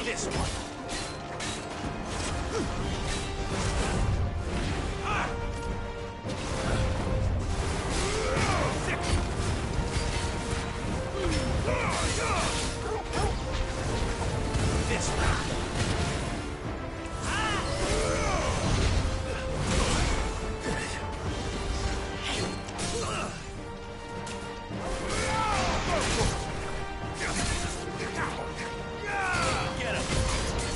This one. This one. Get him.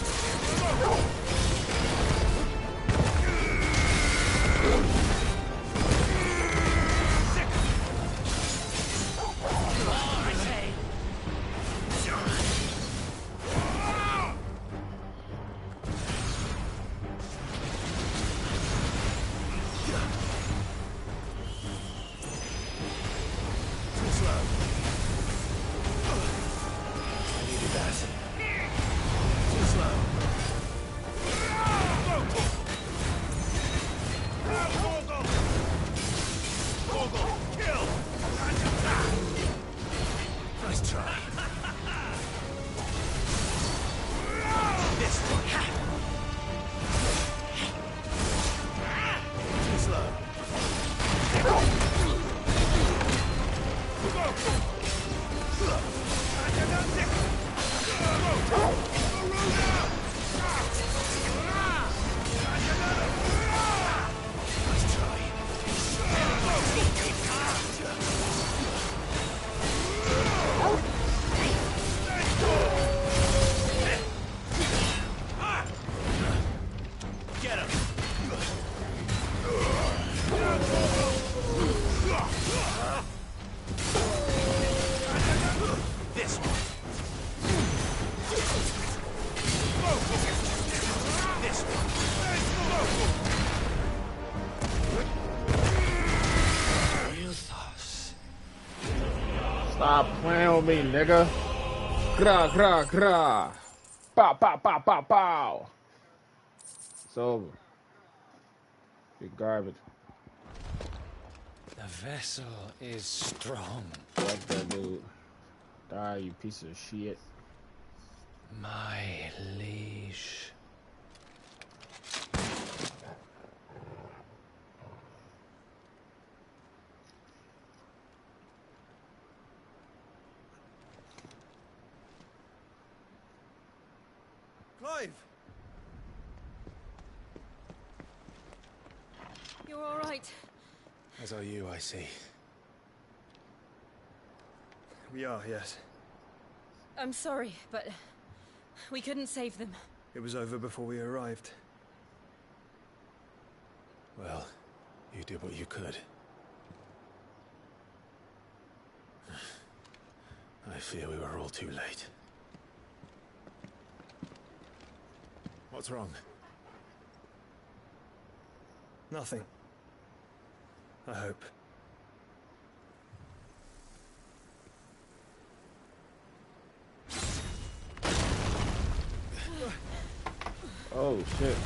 Stop playing with me, nigga. Gra, gra, gra. Pow, pow, pow, pow, pow. It's over. Big garbage. The vessel is strong. Fuck that dude. Die, you piece of shit. My liege. Clive! You're all right. As are you, I see. We are, yes. I'm sorry, but we couldn't save them. It was over before we arrived. Well, you did what you could. I fear we were all too late. What's wrong? Nothing. I hope. Oh, shit.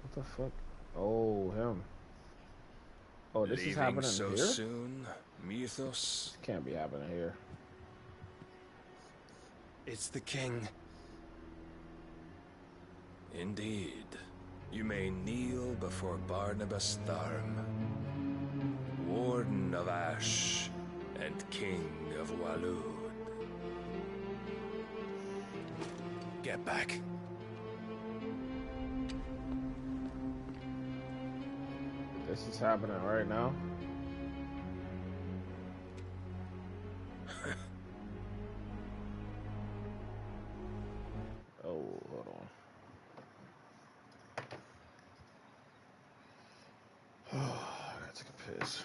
What the fuck? Oh, him. Oh, this is happening so here? soon, Mythos? This can't be happening here. It's the king. Indeed. You may kneel before Barnabas Tharm, Warden of Ash and King of Waloed. Get back. This is happening right now. Oh, hold on. I gotta take a piss.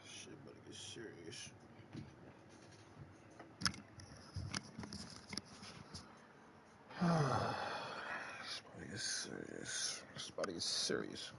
Shit better get serious. This body is serious. This body is serious.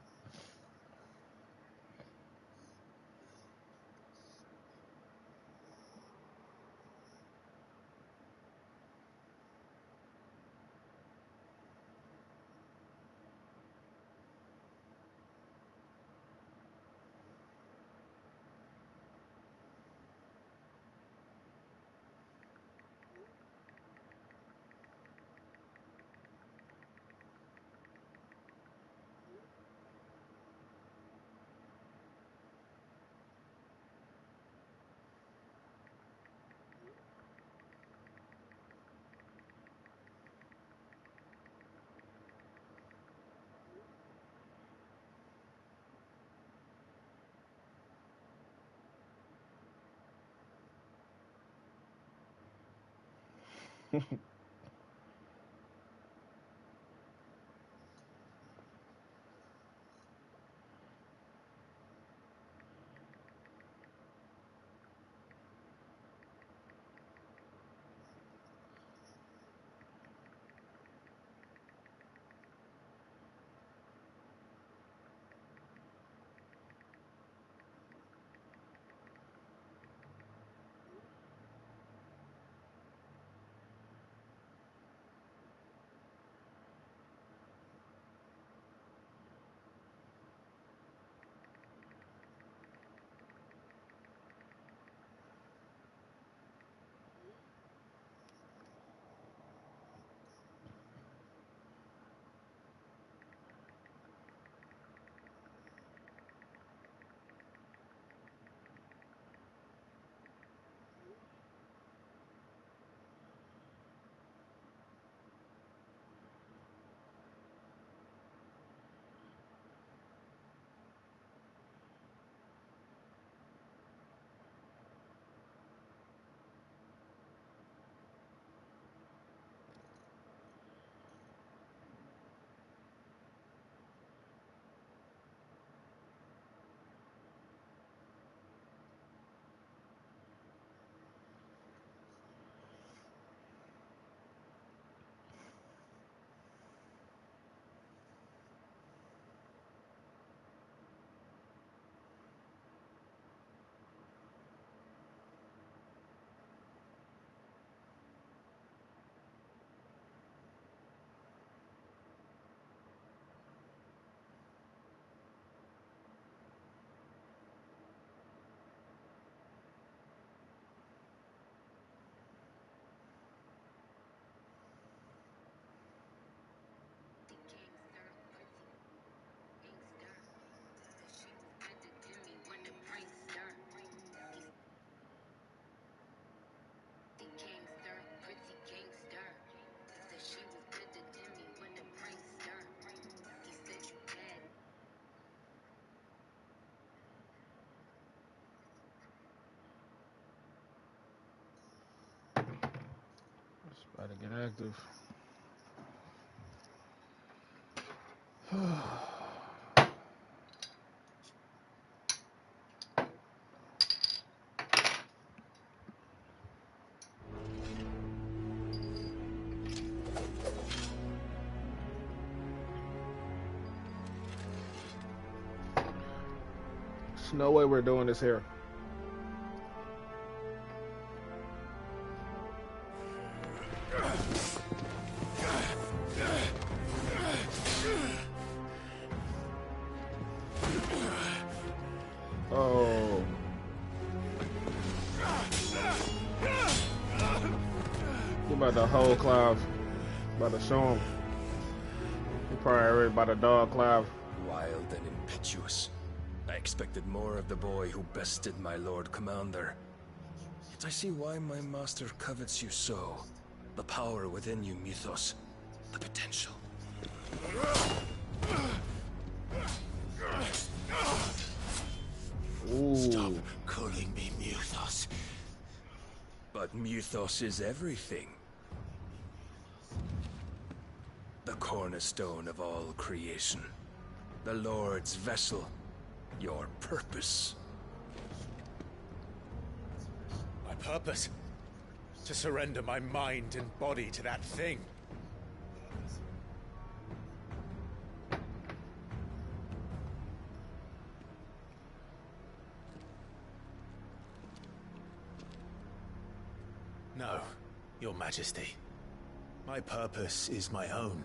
It's about to get active. There's no way we're doing this here. Oh. You about to hold Clive. About to show him. You probably already about to dog Clive. Wild and impetuous. I expected more of the boy who bested my Lord Commander. Yet I see why my master covets you so. The power within you, Mythos. The potential. Ooh. Stop calling me Mythos. But Mythos is everything. The cornerstone of all creation. The Lord's vessel. Your purpose. My purpose? To surrender my mind and body to that thing. No, Your Majesty. My purpose is my own.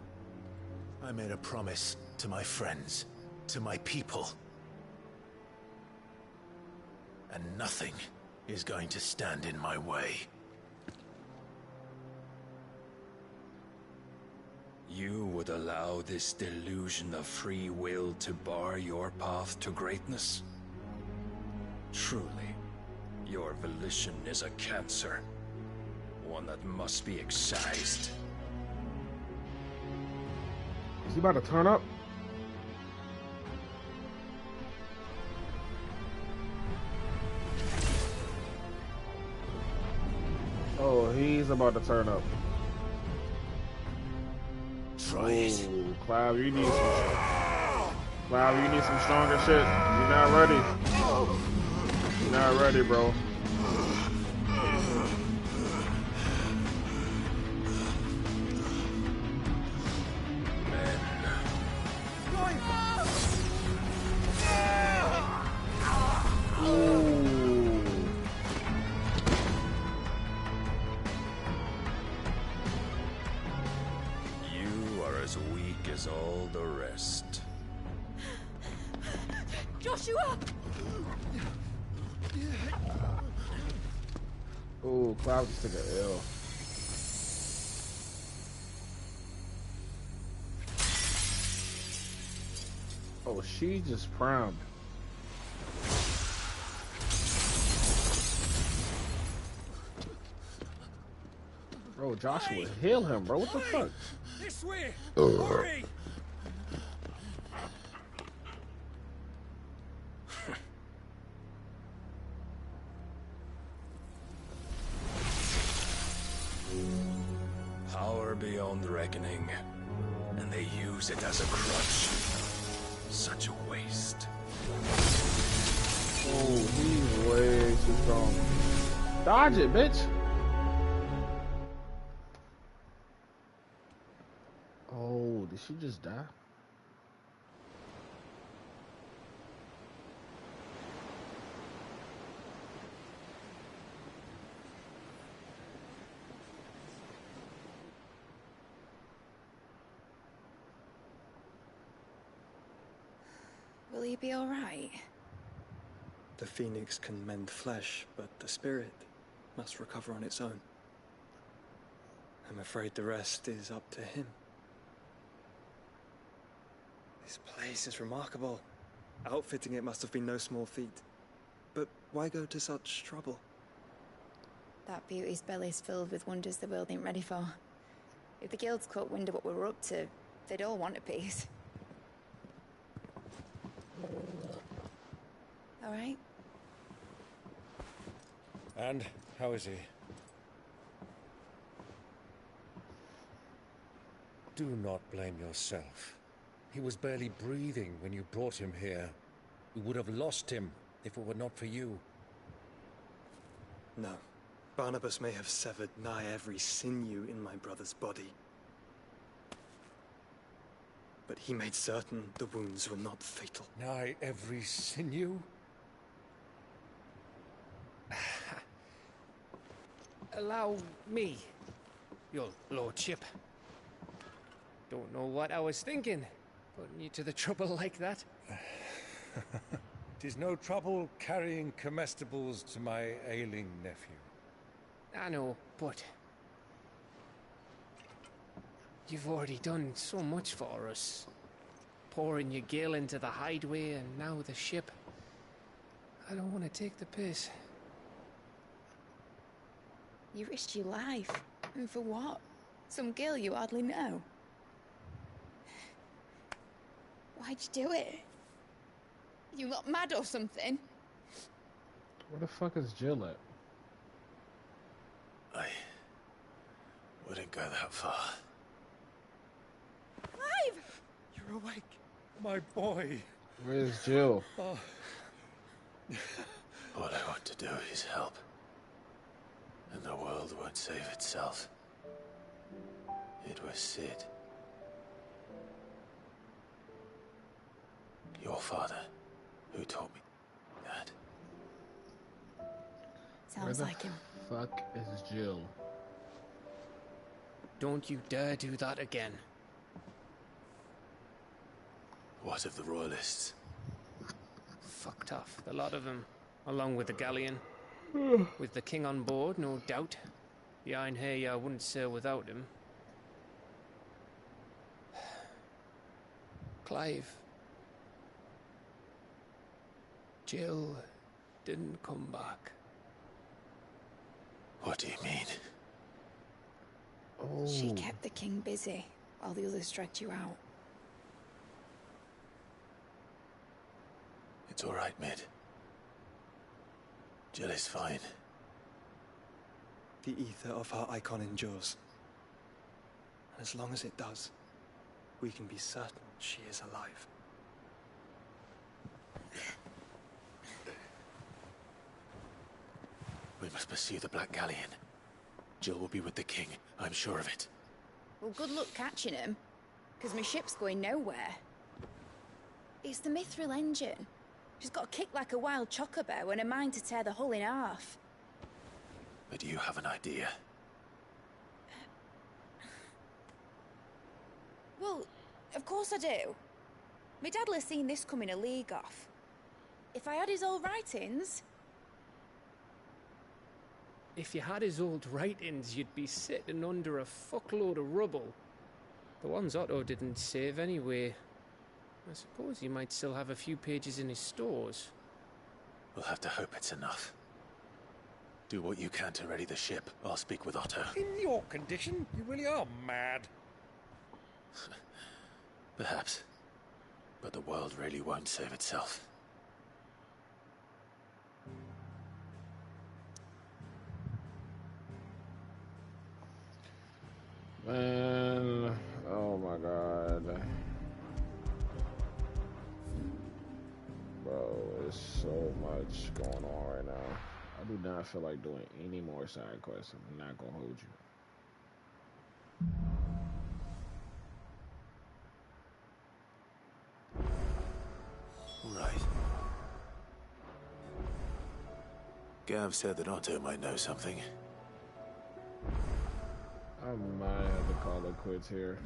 I made a promise to my friends, to my people. And nothing is going to stand in my way. You would allow this delusion of free will to bar your path to greatness? Truly, your volition is a cancer. One that must be excised. Is he about to turn up? Oh, he's about to turn up. try it. Ooh, Clive, you need some stronger shit. You're not ready. You're not ready, bro. You are as weak as all the rest. Joshua! Ooh, Clive just took an L. Oh, she just primed. Bro, Joshua, heal him, bro. What the fuck? This way! Hurry! Power beyond reckoning, and they use it as a crutch. Such a waste. Oh, he's way too strong. Dodge it, bitch. Oh, did she just die? Will he be all right? The phoenix can mend flesh, but the spirit must recover on its own. I'm afraid the rest is up to him. This place is remarkable. Outfitting it must have been no small feat. But why go to such trouble? That beauty's belly's filled with wonders the world ain't ready for. If the guilds caught wind of what we were up to, they'd all want a piece. All right? And how is he? Do not blame yourself. He was barely breathing when you brought him here. We would have lost him if it were not for you. No. Barnabas may have severed nigh every sinew in my brother's body. But he made certain the wounds were not fatal. Nigh every sinew? Allow me, your lordship. Don't know what I was thinking, putting you to the trouble like that. Tis no trouble carrying comestibles to my ailing nephew. I know, but you've already done so much for us. Pouring your gil into the hideaway and now the ship. I don't want to take the piss. You risked your life. And for what? Some girl you hardly know. Why'd you do it? You got mad or something? Where the fuck is Jill at? I wouldn't go that far. Clive! You're awake, my boy. Where's Jill? Oh. All I want to do is help. And the world won't save itself. It was Sid. Your father, who taught me that. Sounds like him. Fuck is Jill? Don't you dare do that again. What of the royalists? Fucked off, the lot of them, along with the galleon. With the king on board, no doubt. Behind here, I wouldn't sail without him. Clive. Jill didn't come back. What do you mean? Oh. She kept the king busy while the others dragged you out. It's all right, Mid. Jill is fine. The ether of her icon endures. And as long as it does, we can be certain she is alive. We must pursue the Black Galleon. Jill will be with the king, I'm sure of it. Well, good luck catching him, because my ship's going nowhere. It's the Mithril engine. She's got a kick like a wild chocobo and a mind to tear the hull in half. But do you have an idea? Well, of course I do. My dad'll have seen this coming a league off. If I had his old writings... If you had his old writings, you'd be sitting under a fuckload of rubble. The ones Otto didn't save anyway. I suppose you might still have a few pages in his stores. We'll have to hope it's enough. Do what you can to ready the ship. I'll speak with Otto. In your condition, you really are mad. Perhaps. But the world really won't save itself. Man, oh my god. Bro, there's so much going on right now. I do not feel like doing any more side quests. I'm not gonna hold you. Right. Gav said that Otto might know something. I might have to call it quits here.